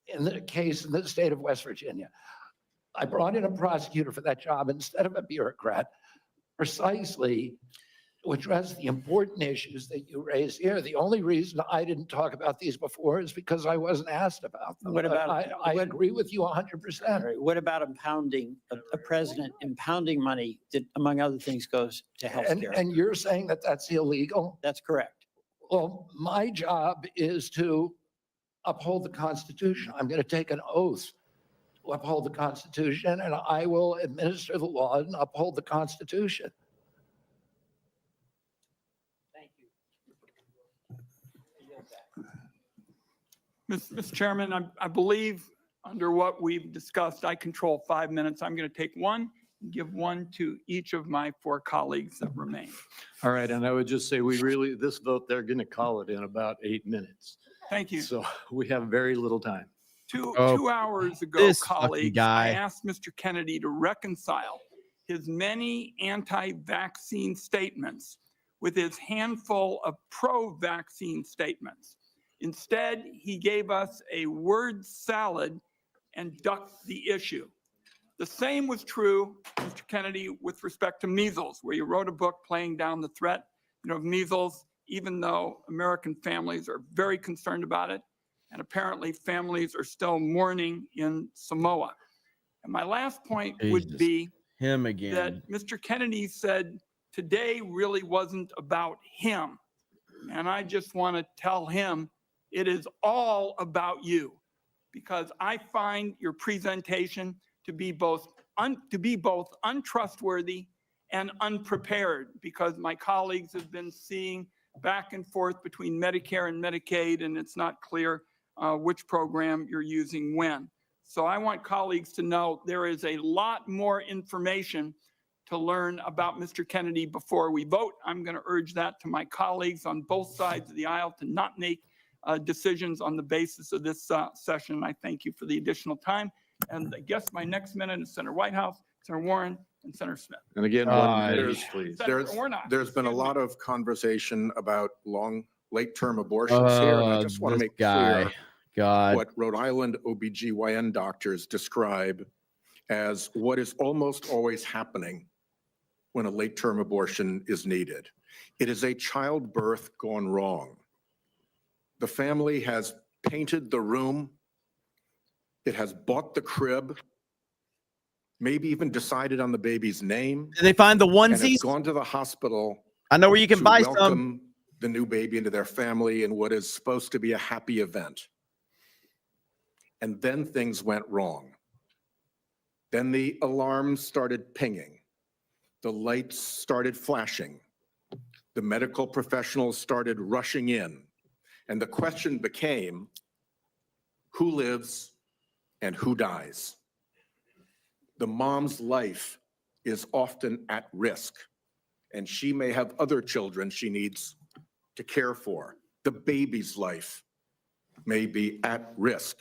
in the case in the state of West Virginia. I brought in a prosecutor for that job instead of a bureaucrat, precisely to address the important issues that you raised here. The only reason I didn't talk about these before is because I wasn't asked about them. What about? I agree with you 100%. All right, what about impounding, a president impounding money that, among other things, goes to healthcare? And you're saying that that's illegal? That's correct. Well, my job is to uphold the Constitution. I'm going to take an oath to uphold the Constitution, and I will administer the law and uphold the Constitution. Mr. Chairman, I believe under what we've discussed, I control 5 minutes. I'm going to take 1 and give 1 to each of my 4 colleagues that remain. All right, and I would just say this vote, they're going to call it in about 8 minutes. Thank you. So we have very little time. Two Oh, hours ago, this fucking colleagues, guy. I asked Mr. Kennedy to reconcile his many anti-vaccine statements with his handful of pro-vaccine statements. Instead, he gave us a word salad and ducked the issue. The same was true, Mr. Kennedy, with respect to measles, where you wrote a book playing down the threat of measles, even though American families are very concerned about it. And apparently families are still mourning in Samoa. And my last point would be him again. that Mr. Kennedy said today really wasn't about him. And I just want to tell him it is all about you, because I find your presentation to be both untrustworthy and unprepared, because my colleagues have been seeing back and forth between Medicare and Medicaid, and it's not clear which program you're using when. So I want colleagues to know there is a lot more information to learn about Mr. Kennedy before we vote. I'm going to urge that to my colleagues on both sides of the aisle to not make decisions on the basis of this session. I thank you for the additional time. And I guess my next minute is Senator Whitehouse, Senator Warren, and Senator Smith. And again, 1 minute, please. There's been a lot of conversation about late-term abortions here, and I just want to make clear what Rhode Island OBGYN doctors describe as what is almost always happening when a late-term abortion is needed. It is a childbirth gone wrong. The family has painted the room. It has bought the crib, maybe even decided on the baby's name. Did they find the and has onesies? gone to the hospital. I know where you can to buy welcome some. the new baby into their family in what is supposed to be a happy event. And then things went wrong. Then the alarms started pinging. The lights started flashing. The medical professionals started rushing in. And the question became, who lives and who dies. The mom's life is often at risk, and she may have other children she needs to care for. The baby's life may be at risk,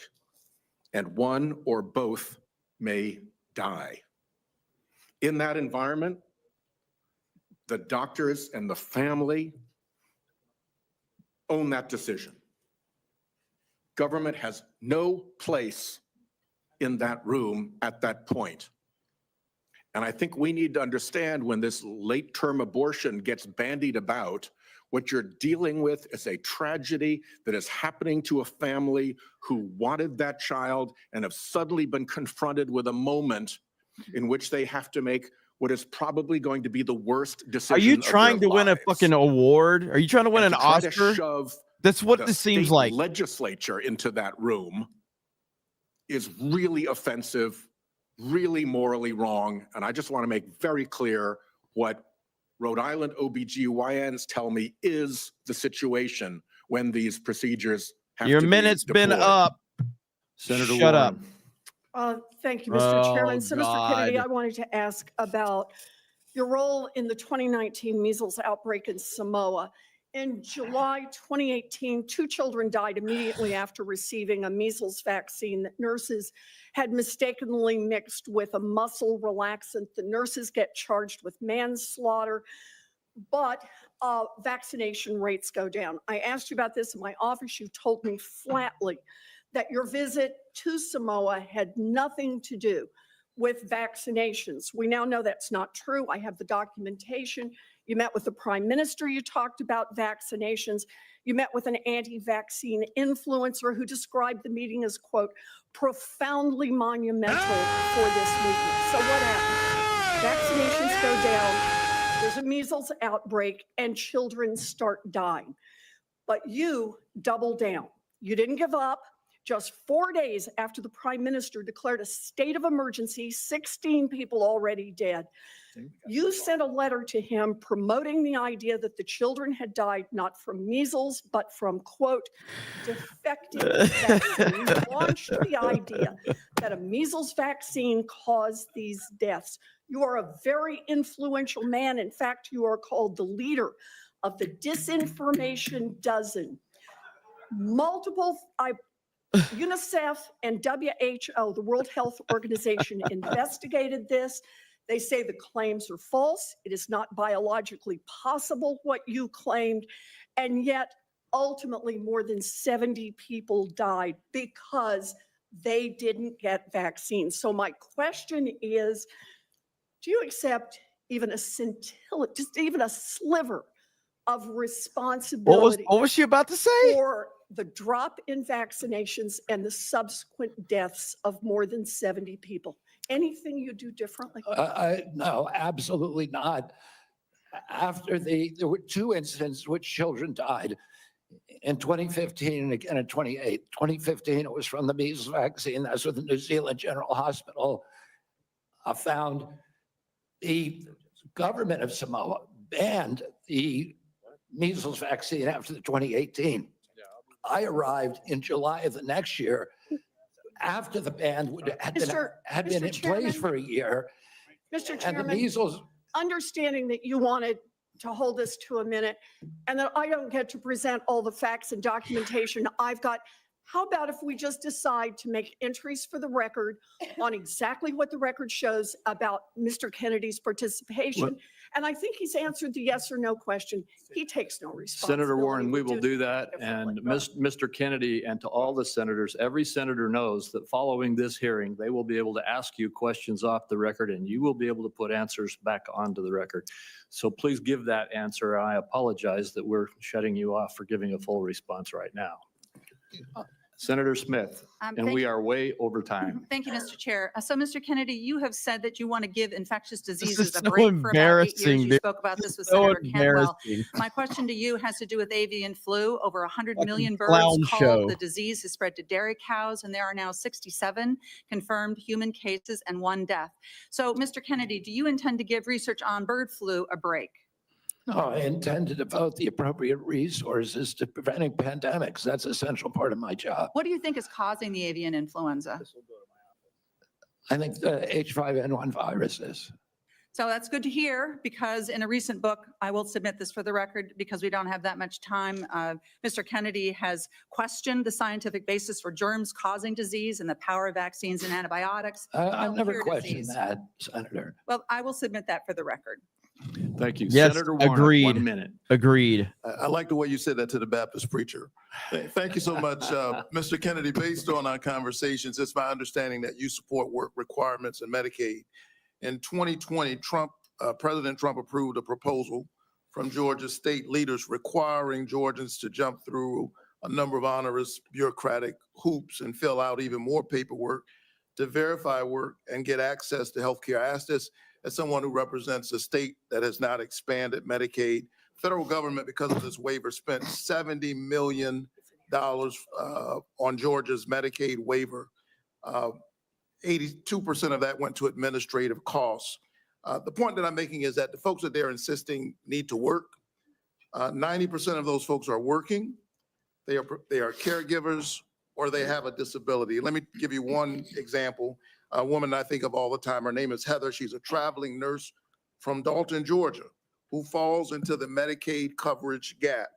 and one or both may die. In that environment, the doctors and the family own that decision. Government has no place in that room at that point. And I think we need to understand when this late-term abortion gets bandied about, what you're dealing with is a tragedy that is happening to a family who wanted that child and have suddenly been confronted with a moment in which they have to make what is probably going to be the worst decision. Are you of trying their to win a lives. fucking award? Are you trying to win And an to try to Oscar? shove That's what the this seems state like. legislature into that room is really offensive, really morally wrong. And I just want to make very clear what Rhode Island OBGYNs tell me is the situation when these procedures have Your to minute's be been deployed. up. Senator Shut up. Thank you, Mr. Oh, Chairman. So, Mr. Kennedy, God. I wanted to ask about your role in the 2019 measles outbreak in Samoa. In July 2018, 2 children died immediately after receiving a measles vaccine that nurses had mistakenly mixed with a muscle relaxant. The nurses get charged with manslaughter, but vaccination rates go down. I asked you about this in my office. You told me flatly that your visit to Samoa had nothing to do with vaccinations. We now know that's not true. I have the documentation. You met with the Prime Minister. You talked about vaccinations. You met with an anti-vaccine influencer who described the meeting as, quote, profoundly monumental for this movement. So what happened? Vaccinations go down. There's a measles outbreak and children start dying. But you double down. You didn't give up. Just 4 days after the Prime Minister declared a state of emergency, 16 people already dead, you sent a letter to him promoting the idea that the children had died not from measles, but from, quote, defective vaccine. You launched the idea that a measles vaccine caused these deaths. You are a very influential man. In fact, you are called the leader of the Disinformation Dozen. UNICEF and WHO, the World Health Organization, investigated this. They say the claims are false. It is not biologically possible what you claimed. And yet, ultimately, more than 70 people died because they didn't get vaccines. So my question is, do you accept even a scintilla, just even a sliver of responsibility? What was she about to say? For the drop in vaccinations and the subsequent deaths of more than 70 people. Anything you do differently? No, absolutely not. There were 2 incidents which children died in 2015 and again in 2008. 2015, it was from the measles vaccine. That's what the New Zealand General Hospital found. The government of Samoa banned the measles vaccine after the 2018. I arrived in July of the next year after the ban had been in place for a year. Mr. And the Chairman, measles, understanding that you wanted to hold this to a minute and that I don't get to present all the facts and documentation I've got, how about if we just decide to make entries for the record on exactly what the record shows about Mr. Kennedy's participation? And I think he's answered the yes or no question. He takes no responsibility. Senator Warren, we will do that that. And Mr. Kennedy, and to all the senators, every senator knows that following this hearing, they will be able to ask you questions off the record and you will be able to put answers back onto the record. So please give that answer. I apologize that we're shutting you off for giving a full response right now. Senator Smith, and thank we you. are way over time. Thank you, Mr. Chair. So, Mr. Kennedy, you have said that you want to give infectious diseases a so break for about 8 years. embarrassing, You dude. spoke about this with So Senator Cantwell. embarrassing. My question to you has to do with avian flu. Over 100 million birds clown called. show. The disease has spread to dairy cows, and there are now 67 confirmed human cases and 1 death. So, Mr. Kennedy, do you intend to give research on bird flu a break? No, I intend to devote the appropriate resources to preventing pandemics. That's a central part of my job. What do you think is causing the avian influenza? I think the H5N1 virus is. So that's good to hear, because in a recent book, I will submit this for the record because we don't have that much time. Mr. Kennedy has questioned the scientific basis for germs causing disease and the power of vaccines and antibiotics. to I've help never cure questioned disease. that, Senator. Well, I will submit that for the record. Thank you. Yes, Senator Warnock, agreed. 1 minute. Agreed. I like the way you said that to the Baptist preacher. Thank you so much, Mr. Kennedy. Based on our conversations, it's my understanding that you support work requirements in Medicaid. In 2020, President Trump approved a proposal from Georgia state leaders requiring Georgians to jump through a number of onerous bureaucratic hoops and fill out even more paperwork to verify work and get access to health care. I ask this as someone who represents a state that has not expanded Medicaid. Federal government, because of this waiver, spent $70 million on Georgia's Medicaid waiver. 82% of that went to administrative costs. The point that I'm making is that the folks that they're insisting need to work, 90% of those folks are working, they are caregivers, or they have a disability. Let me give you one example. A woman I think of all the time, her name is Heather. She's a traveling nurse from Dalton, Georgia, who falls into the Medicaid coverage gap.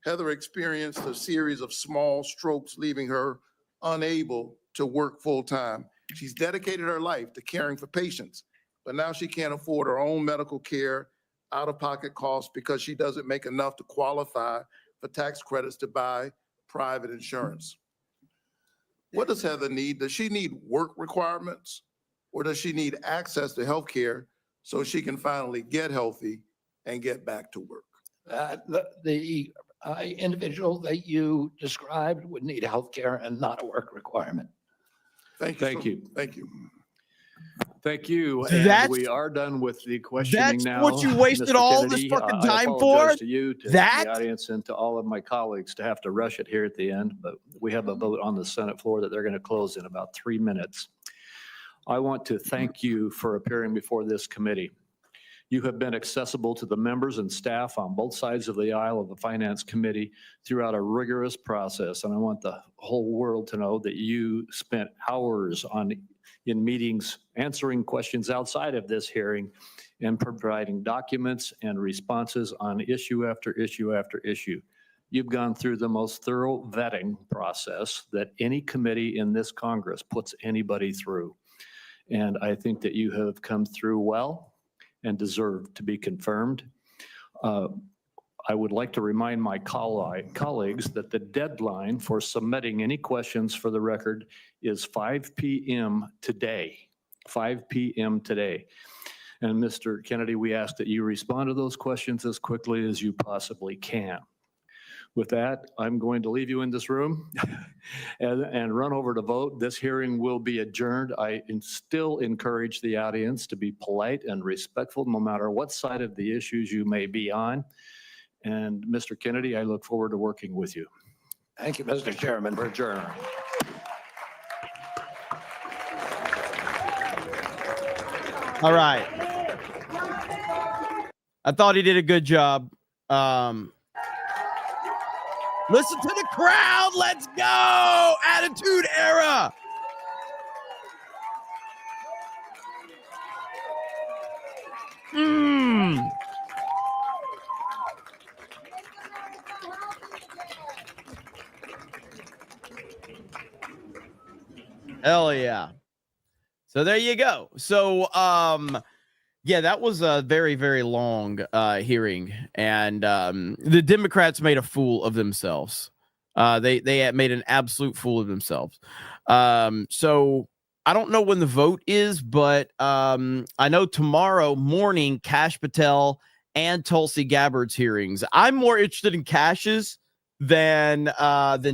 Heather experienced a series of small strokes, leaving her unable to work full time. She's dedicated her life to caring for patients, but now she can't afford her own medical care, out-of-pocket costs, because she doesn't make enough to qualify for tax credits to buy private insurance. What does Heather need? Does she need work requirements, or does she need access to health care so she can finally get healthy and get back to work? The individual that you described would need health care and not a work requirement. Thank you. Thank you. Thank you. Thank you. So And that's- we are done with the questioning That's now. what you wasted Mr. all this Kennedy, fucking I time apologize for? to you, to That? the audience, and to all of my colleagues to have to rush it here at the end, but we have a vote on the Senate floor that they're going to close in about 3 minutes. I want to thank you for appearing before this committee. You have been accessible to the members and staff on both sides of the aisle of the Finance Committee throughout a rigorous process. And I want the whole world to know that you spent hours in meetings answering questions outside of this hearing and providing documents and responses on issue after issue after issue. You've gone through the most thorough vetting process that any committee in this Congress puts anybody through. And I think that you have come through well and deserve to be confirmed. I would like to remind my colleagues that the deadline for submitting any questions for the record is 5 p.m. today, 5 p.m. today. And Mr. Kennedy, we ask that you respond to those questions as quickly as you possibly can. With that, I'm going to leave you in this room and run over to vote. This hearing will be adjourned. I still encourage the audience to be polite and respectful, no matter what side of the issues you may be on. And Mr. Kennedy, I look forward to working with you. Thank you, Mr. Chairman. We're adjourned. All right. I thought he did a good job. Listen to the crowd. Let's go. Attitude Era. Hell yeah. So there you go. So yeah, that was a very, very long hearing, and the Democrats made a fool of themselves. They had made an absolute fool of themselves. So I don't know when the vote is, but I know tomorrow morning, Kash Patel and Tulsi Gabbard's hearings. I'm more interested in Kash's than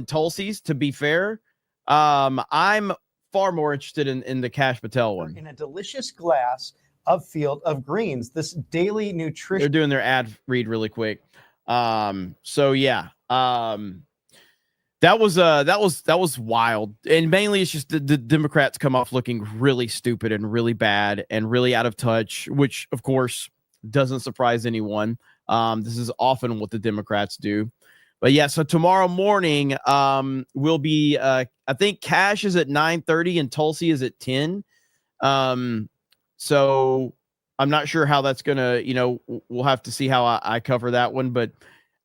Tulsi's, to be fair. I'm far more interested in the Kash Patel one. In a delicious glass of Field of Greens, this daily nutrition. They're doing their ad read really quick. So yeah, that was wild, and mainly it's just the Democrats come off looking really stupid and really bad and really out of touch, which of course doesn't surprise anyone. This is often what the Democrats do. But yeah, so tomorrow morning will be, I think Cash is at 9:30 and Tulsi is at 10. So I'm not sure how that's going to, we'll have to see how I cover that one. But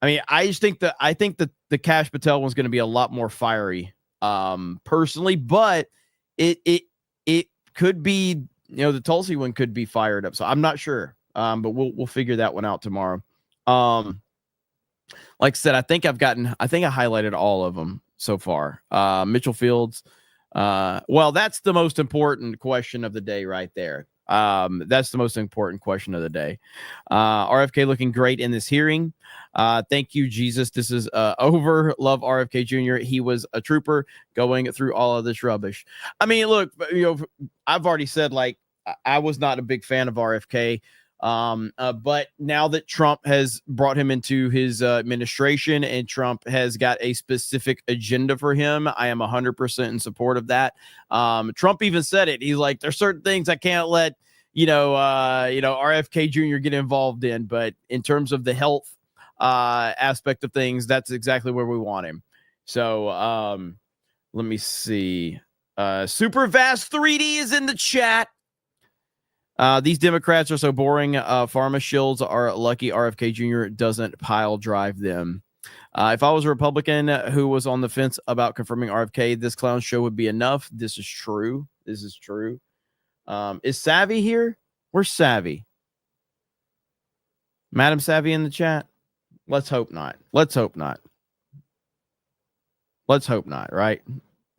I mean, I think that the Cash Patel one's going to be a lot more fiery, personally, but it could be, the Tulsi one could be fired up. So I'm not sure. But we'll figure that one out tomorrow. Like I said, I think I highlighted all of them so far. Mitchell Fields. Well, that's the most important question of the day right there. That's the most important question of the day. RFK looking great in this hearing. Thank you, Jesus. This is over. Love RFK Jr. He was a trooper going through all of this rubbish. I mean, look, I've already said, like, I was not a big fan of RFK. But now that Trump has brought him into his administration and Trump has got a specific agenda for him, I am 100% in support of that. Trump even said it. He's like, there's certain things I can't let, RFK Jr. get involved in. But in terms of the health aspect of things, that's exactly where we want him. So let me see. Super Vast 3D is in the chat. These Democrats are so boring. Pharma shills are lucky RFK Jr. doesn't pile drive them. If I was a Republican who was on the fence about confirming RFK, this clown show would be enough. This is true. Is Savvy here? Where's Savvy? Madam Savvy in the chat? Let's hope not. Right?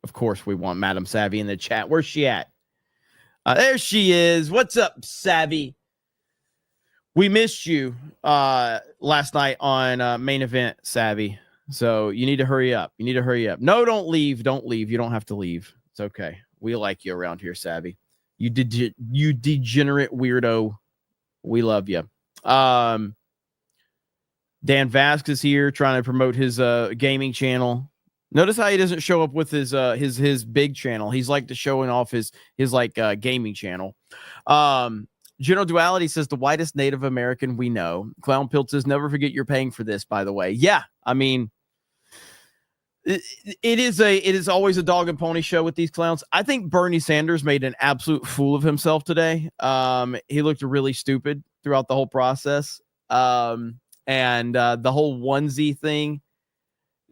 Of course we want Madam Savvy in the chat. Where's she at? There she is. What's up, Savvy? We missed you last night on Main Event, Savvy. So you need to hurry up. No, don't leave. You don't have to leave. It's okay. We like you around here, Savvy. You degenerate weirdo. We love you. Dan Vasquez is here trying to promote his gaming channel. Notice how he doesn't show up with his big channel. He's like to showing off his gaming channel. General Duality says the whitest Native American we know. Clown Pilt says never forget you're paying for this, by the way. Yeah, I mean, it is always a dog and pony show with these clowns. I think Bernie Sanders made an absolute fool of himself today. He looked really stupid throughout the whole process. And the whole onesie thing.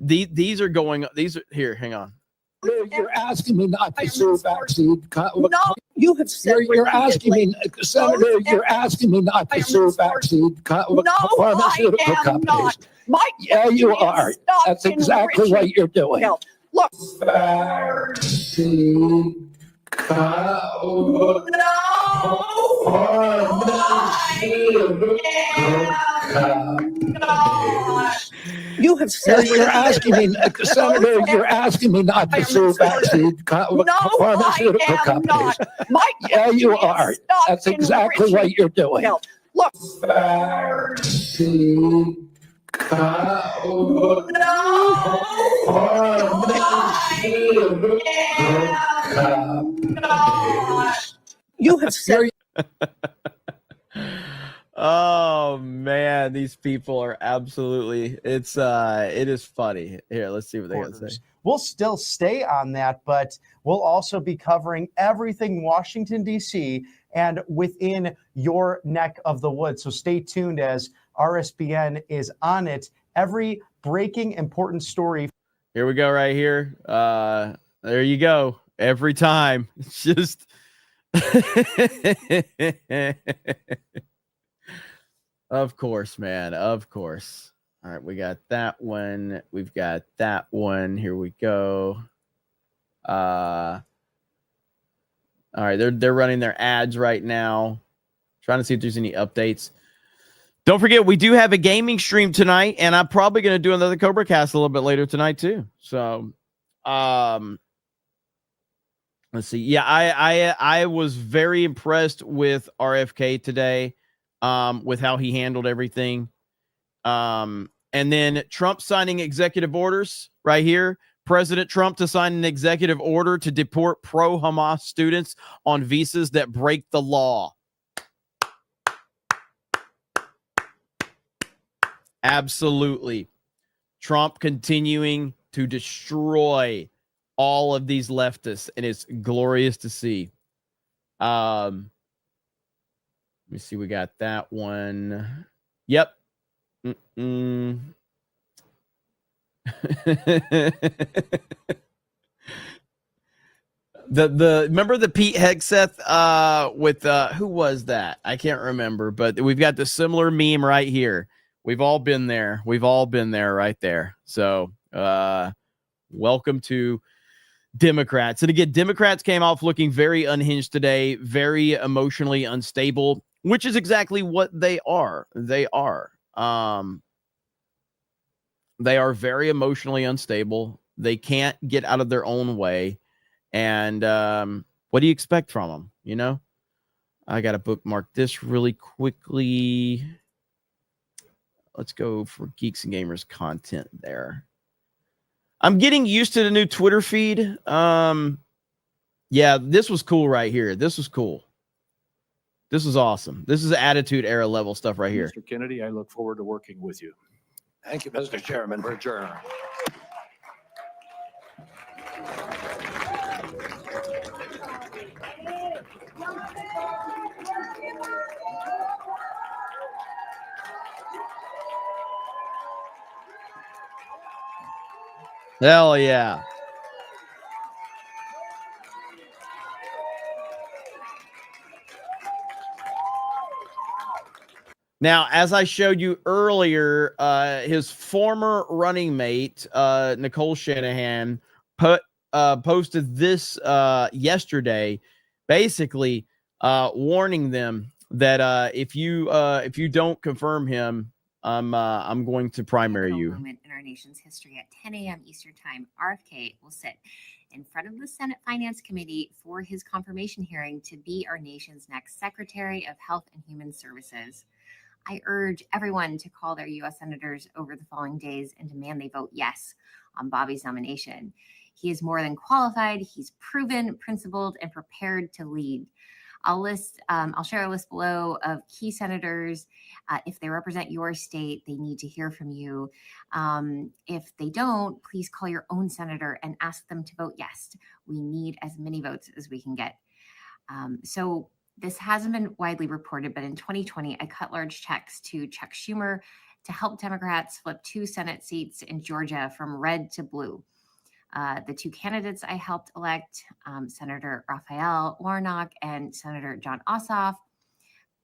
These are here. Hang on. You're asking me not to sue vaccine. No, you have said you're asking me, Senator. You're asking me not to sue vaccine. No, I am not. Mike, yeah, you are. That's exactly what you're doing. Look. You have said you're asking me, Senator. You're asking me not to sue vaccine pharmaceutical companies. Not. Mike, yeah, you are. That's exactly what you're doing. Look. You have said. Oh man, these people are absolutely. It is funny. Here, let's see what they got to say. We'll still stay on that, but we'll also be covering everything Washington, D.C. and within your neck of the woods. So stay tuned as RSBN is on it. Every breaking important story. Here we go right here. There you go. Every time. It's just of course, man. Of course. All right, we got that one. We've got that one. Here we go. All right, they're running their ads right now. Trying to see if there's any updates. Don't forget, we do have a gaming stream tonight, and I'm probably going to do another Cobra Cast a little bit later tonight too. So, let's see. Yeah, I was very impressed with RFK today, with how he handled everything. And then Trump signing executive orders right here. President Trump to sign an executive order to deport pro-Hamas students on visas that break the law. Absolutely. Trump continuing to destroy all of these leftists, and it's glorious to see. Let me see. We got that one. Yep. The remember the Pete Hegseth with who was that? I can't remember, but we've got the similar meme right here. We've all been there. We've all been there right there. So welcome to Democrats. And again, Democrats came off looking very unhinged today, very emotionally unstable, which is exactly what they are. They are. They are very emotionally unstable. They can't get out of their own way. And what do you expect from them? You know, I got to bookmark this really quickly. Let's go for Geeks and Gamers content there. I'm getting used to the new Twitter feed. Yeah, this was cool right here. This was cool. This was awesome. This is Attitude Era level stuff right here. Mr. Kennedy, I look forward to working with you. Thank you, Mr. Chairman. We're adjourned. Hell yeah. Now, as I showed you earlier, his former running mate, Nicole Shanahan, posted this yesterday, basically warning them that if you don't confirm him, I'm going to primary you. Moment in our nation's history at 10 a.m. Eastern Time, RFK will sit in front of the Senate Finance Committee for his confirmation hearing to be our nation's next Secretary of Health and Human Services. I urge everyone to call their U.S. senators over the following days and demand they vote yes on Bobby's nomination. He is more than qualified. He's proven, principled, and prepared to lead. I'll share a list below of key senators. If they represent your state, they need to hear from you. If they don't, please call your own senator and ask them to vote yes. We need as many votes as we can get. So this hasn't been widely reported, but in 2020, I cut large checks to Chuck Schumer to help Democrats flip 2 Senate seats in Georgia from red to blue. The 2 candidates I helped elect, Senator Raphael Warnock and Senator John Ossoff,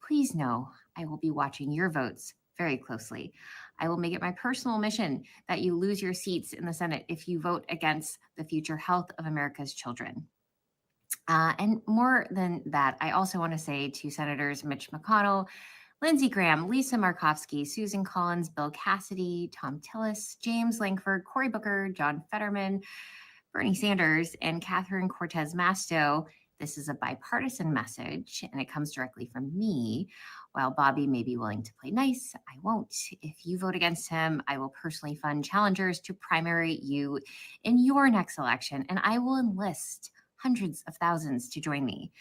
please know I will be watching your votes very closely. I will make it my personal mission that you lose your seats in the Senate if you vote against the future health of America's children. And more than that, I also want to say to Senators Mitch McConnell, Lindsey Graham, Lisa Murkowski, Susan Collins, Bill Cassidy, Tom Tillis, James Lankford, Cory Booker, John Fetterman, Bernie Sanders, and Catherine Cortez Masto, this is a bipartisan message, and it comes directly from me. While Bobby may be willing to play nice, I won't. If you vote against him, I will personally fund challengers to primary you in your next election, and I will enlist hundreds of thousands to join me.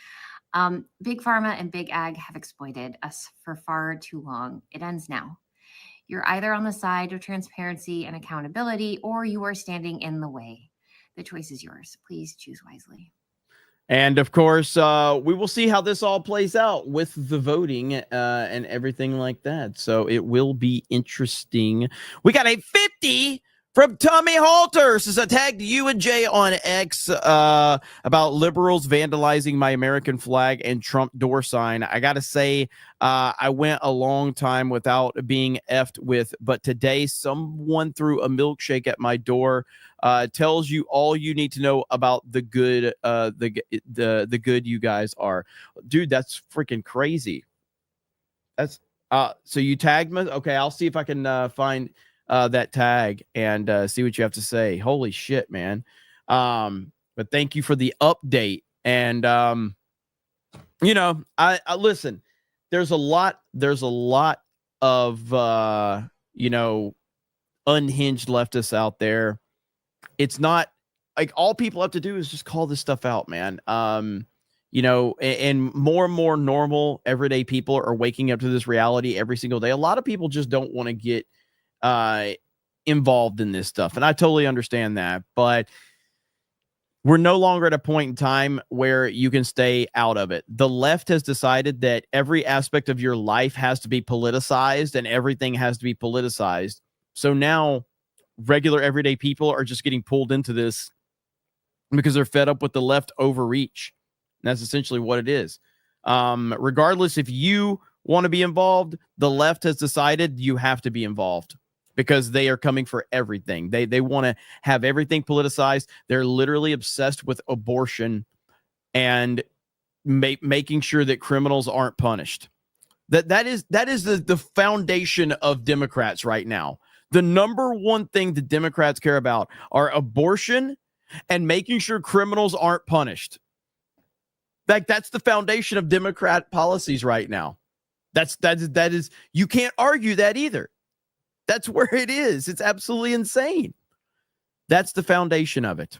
Big Pharma and Big Ag have exploited us for far too long. It ends now. You're either on the side of transparency and accountability, or you are standing in the way. The choice is yours. Please choose wisely. And of course, we will see how this all plays out with the voting and everything like that. So it will be interesting. We got a 50 from Tommy Halter. Says, I tagged you and Jay on X about liberals vandalizing my American flag and Trump door sign. I got to say, I went a long time without being effed with, but today someone threw a milkshake at my door. Tells you all you need to know about the good, the good you guys are. Dude, that's freaking crazy. That's so you tagged me. Okay, I'll see if I can find that tag and see what you have to say. Holy shit, man. But thank you for the update. And you know, I listen, there's a lot of you know, unhinged leftists out there. It's not like all people have to do is just call this stuff out, man. You know, and more normal everyday people are waking up to this reality every single day. A lot of people just don't want to get involved in this stuff. And I totally understand that, but we're no longer at a point in time where you can stay out of it. The left has decided that every aspect of your life has to be politicized and everything has to be politicized. So now regular everyday people are just getting pulled into this because they're fed up with the left overreach. And that's essentially what it is. Regardless if you want to be involved, the left has decided you have to be involved, because they are coming for everything. They want to have everything politicized. They're literally obsessed with abortion and making sure that criminals aren't punished. That is the foundation of Democrats right now. The number one thing the Democrats care about are abortion and making sure criminals aren't punished. That's the foundation of Democrat policies right now. That is you can't argue that either. That's where it is. It's absolutely insane. That's the foundation of it.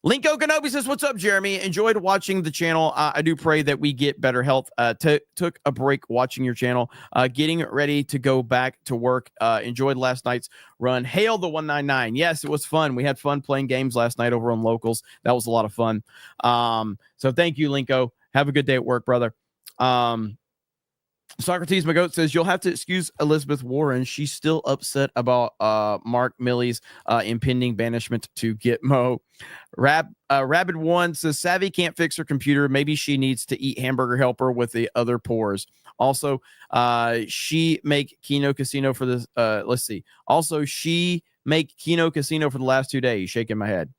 Linko Kenobi says, what's up, Jeremy? Enjoyed watching the channel. I do pray that we get better health. Took a break watching your channel. Getting ready to go back to work. Enjoyed last night's run. Hail the 199. Yes, it was fun. We had fun playing games last night over on Locals. That was a lot of fun. So thank you, Linko. Have a good day at work, brother. Socrates McGoat says, you'll have to excuse Elizabeth Warren. She's still upset about Mark Milley's impending banishment to Gitmo. Rabid One says, Savvy can't fix her computer. Maybe she needs to eat hamburger helper with the other pores. Also, she make Kino Casino for this. Let's see. Also, she make Kino Casino for the last 2 days. Shaking my head.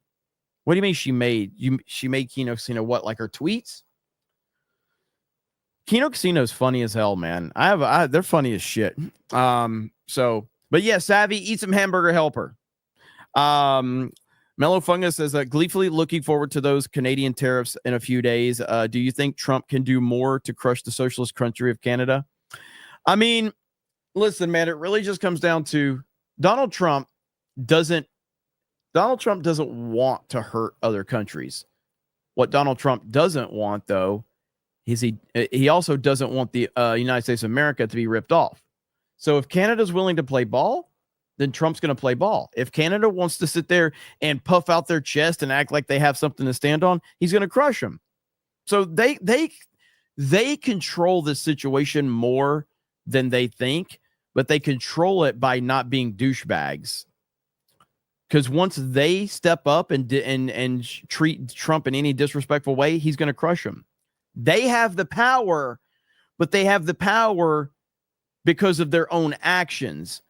What do you mean she made Kino Casino? What, like her tweets? Kino Casino's funny as hell, man. They're funny as shit. But yeah, Savvy, eat some hamburger helper. Mellow Fungus says, gleefully looking forward to those Canadian tariffs in a few days. Do you think Trump can do more to crush the socialist country of Canada? I mean, listen, man, it really just comes down to Donald Trump doesn't want to hurt other countries. What Donald Trump doesn't want, though, is he also doesn't want the United States of America to be ripped off. So if Canada's willing to play ball, then Trump's going to play ball. If Canada wants to sit there and puff out their chest and act like they have something to stand on, he's going to crush them. So they control the situation more than they think, but they control it by not being douchebags. Because once they step up and treat Trump in any disrespectful way, he's going to crush them. They have the power, but they have the power because of their own actions.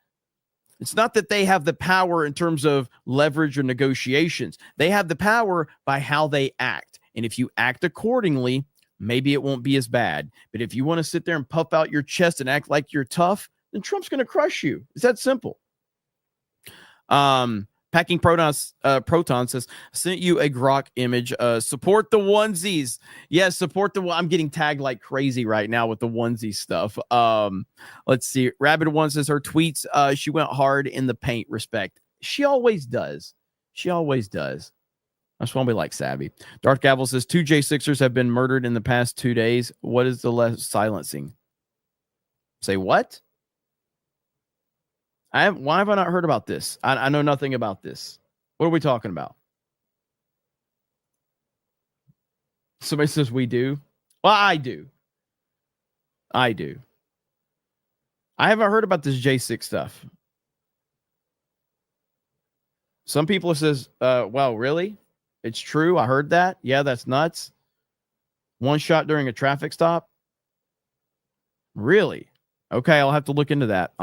It's not that they have the power in terms of leverage or negotiations. They have the power by how they act. And if you act accordingly, maybe it won't be as bad. But if you want to sit there and puff out your chest and act like you're tough, then Trump's going to crush you. It's that simple. Packing Proton says, sent you a Grok image. Support the onesies. Yes, support the. I'm getting tagged like crazy right now with the onesie stuff. Let's see. Rabbit One says her tweets. She went hard in the paint. Respect. She always does. She always does. That's why we like Savvy. Darth Gavel says 2 J6ers have been murdered in the past 2 days. What is the less silencing? Say what? Why have I not heard about this? I know nothing about this. What are we talking about? Somebody says we do. Well, I do. I haven't heard about this J6 stuff. Some people says, well, really? It's true. I heard that. Yeah, that's nuts. One shot during a traffic stop. Really? Okay, I'll have to look into that.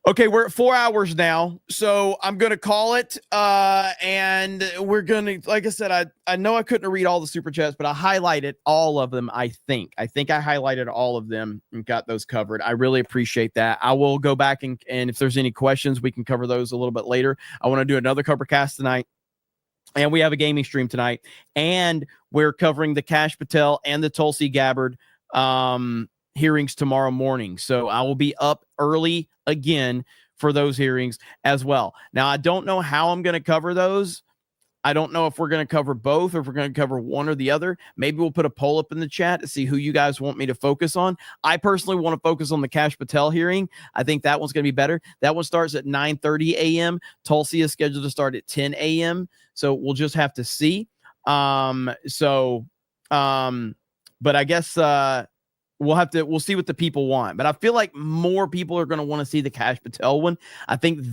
Okay, we're at 4 hours now, so I'm gonna call it. And we're gonna, like I said, I know I couldn't read all the super chats, but I highlighted all of them. I think I highlighted all of them and got those covered. I really appreciate that. I will go back and if there's any questions, we can cover those a little bit later. I want to do another cover cast tonight, and we have a gaming stream tonight, and we're covering the Kash Patel and the Tulsi Gabbard hearings tomorrow morning. So I will be up early again for those hearings as well. Now, I don't know how I'm going to cover those. I don't know if we're going to cover both or if we're going to cover one or the other. Maybe we'll put a poll up in the chat to see who you guys want me to focus on. I personally want to focus on the Kash Patel hearing. I think that one's going to be better. That one starts at 9:30 a.m. Tulsi is scheduled to start at 10 a.m. So we'll just have to see. But I guess we'll see what the people want. But I feel like more people are going to want to see the Kash Patel one. I think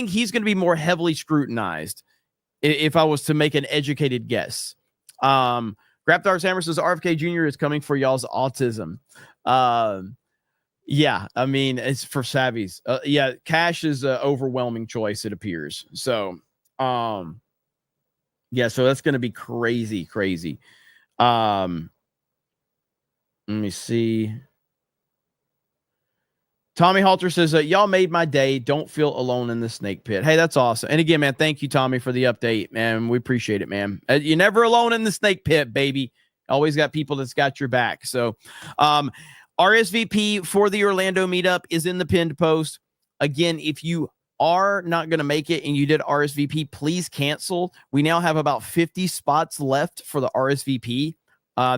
he's going to be more heavily scrutinized if I was to make an educated guess. Grapdar's Hammer says RFK Jr. is coming for y'all's autism. Yeah, I mean, it's for savvies. Yeah, Kash is an overwhelming choice, it appears. So, yeah, so that's going to be crazy. Let me see. Tommy Halter says, y'all made my day. Don't feel alone in the snake pit. Hey, that's awesome. And again, man, thank you, Tommy, for the update, man. We appreciate it, man. You're never alone in the snake pit, baby. Always got people that's got your back. So, RSVP for the Orlando meetup is in the pinned post. Again, if you are not going to make it and you did RSVP, please cancel. We now have about 50 spots left for the RSVP.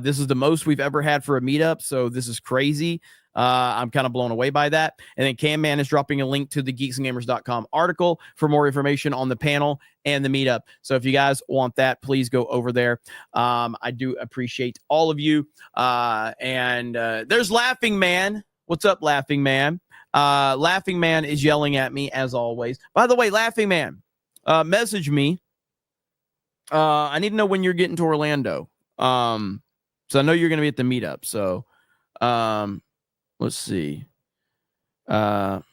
This is the most we've ever had for a meetup, so this is crazy. I'm kind of blown away by that. And then Cam Man is dropping a link to the geeksandgamers.com article for more information on the panel and the meetup. So if you guys want that, please go over there. I do appreciate all of you. And there's Laughing Man. What's up, Laughing Man? Laughing Man is yelling at me as always. By the way, Laughing Man, message me. I need to know when you're getting to Orlando. So I know you're going to be at the meetup. So, let's see. Let's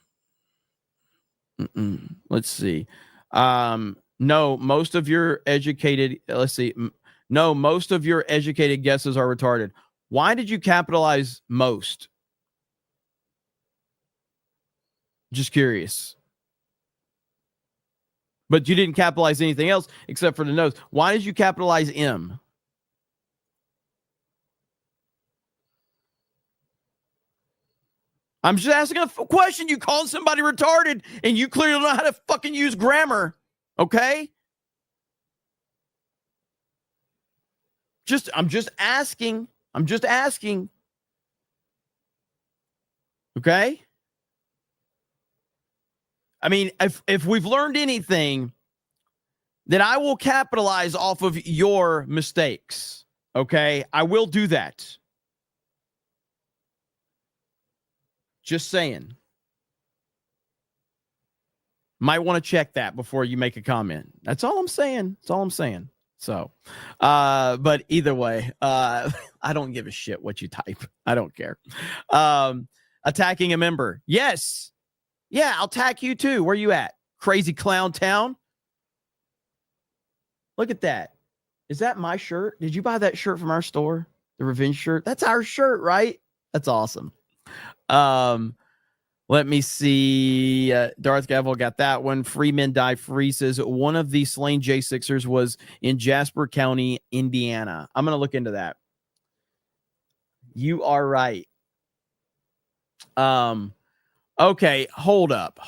see. No, most of your educated, let's see. No, most of your educated guesses are retarded. Why did you capitalize most? Just curious. But you didn't capitalize anything else except for the nose. Why did you capitalize M? I'm just asking a question. You called somebody retarded, and you clearly don't know how to fucking use grammar. Okay? I'm just asking. Okay? I mean, if we've learned anything, then I will capitalize off of your mistakes. Okay? I will do that. Just saying. Might want to check that before you make a comment. That's all I'm saying. So, but either way, I don't give a shit what you type. I don't care. Attacking a member. Yes. Yeah, I'll attack you too. Where you at? Crazy Clown Town. Look at that. Is that my shirt? Did you buy that shirt from our store? The revenge shirt? That's our shirt, right? That's awesome. Let me see. Darth Gavel got that one. Free Men Die Free says one of the slain J6ers was in Jasper County, Indiana. I'm going to look into that. You are right. Okay. Hold up.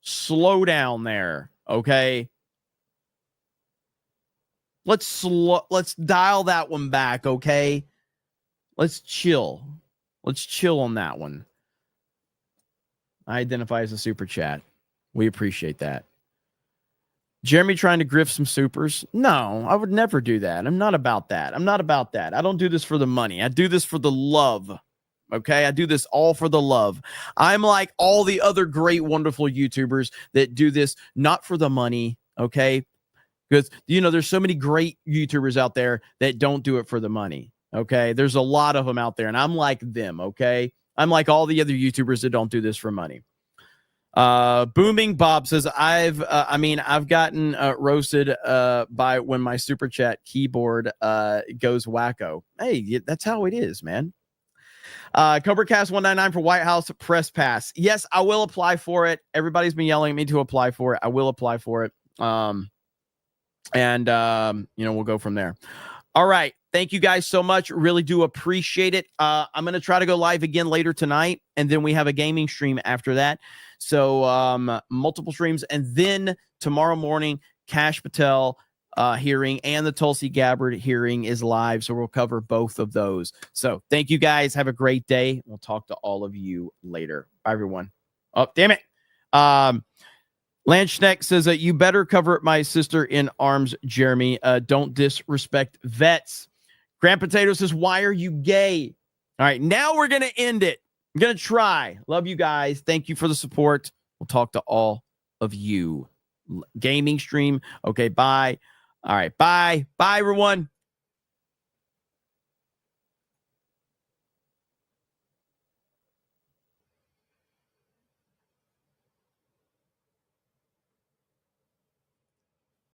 Slow down there. Okay. Let's dial that one back. Okay. Let's chill on that one. I identify as a super chat. We appreciate that. Jeremy trying to grift some supers? No, I would never do that. I'm not about that. I don't do this for the money. I do this for the love. Okay? I do this all for the love. I'm like all the other great, wonderful YouTubers that do this not for the money. Okay? Because, there's so many great YouTubers out there that don't do it for the money. Okay, there's a lot of them out there, and I'm like them. Okay, I'm like all the other YouTubers that don't do this for money. Booming Bob says I've gotten roasted by when my super chat keyboard goes wacko. Hey, that's how it is, man. CobraCast 199 for White House press pass. Yes, I will apply for it. Everybody's been yelling at me to apply for it. I will apply for it. We'll go from there. All right. Thank you guys so much. Really do appreciate it. I'm going to try to go live again later tonight, and then we have a gaming stream after that. So multiple streams. And then tomorrow morning, Kash Patel hearing and the Tulsi Gabbard hearing is live. So we'll cover both of those. So thank you guys. Have a great day. We'll talk to all of you later. Bye, everyone. Oh, damn it. Lance Schneck says that you better cover my sister in arms, Jeremy. Don't disrespect vets. Grand Potato says, why are you gay? All right, now we're going to end it. I'm going to try. Love you guys. Thank you for the support. We'll talk to all of you. Gaming stream. Okay, bye. All right, bye. Bye, everyone.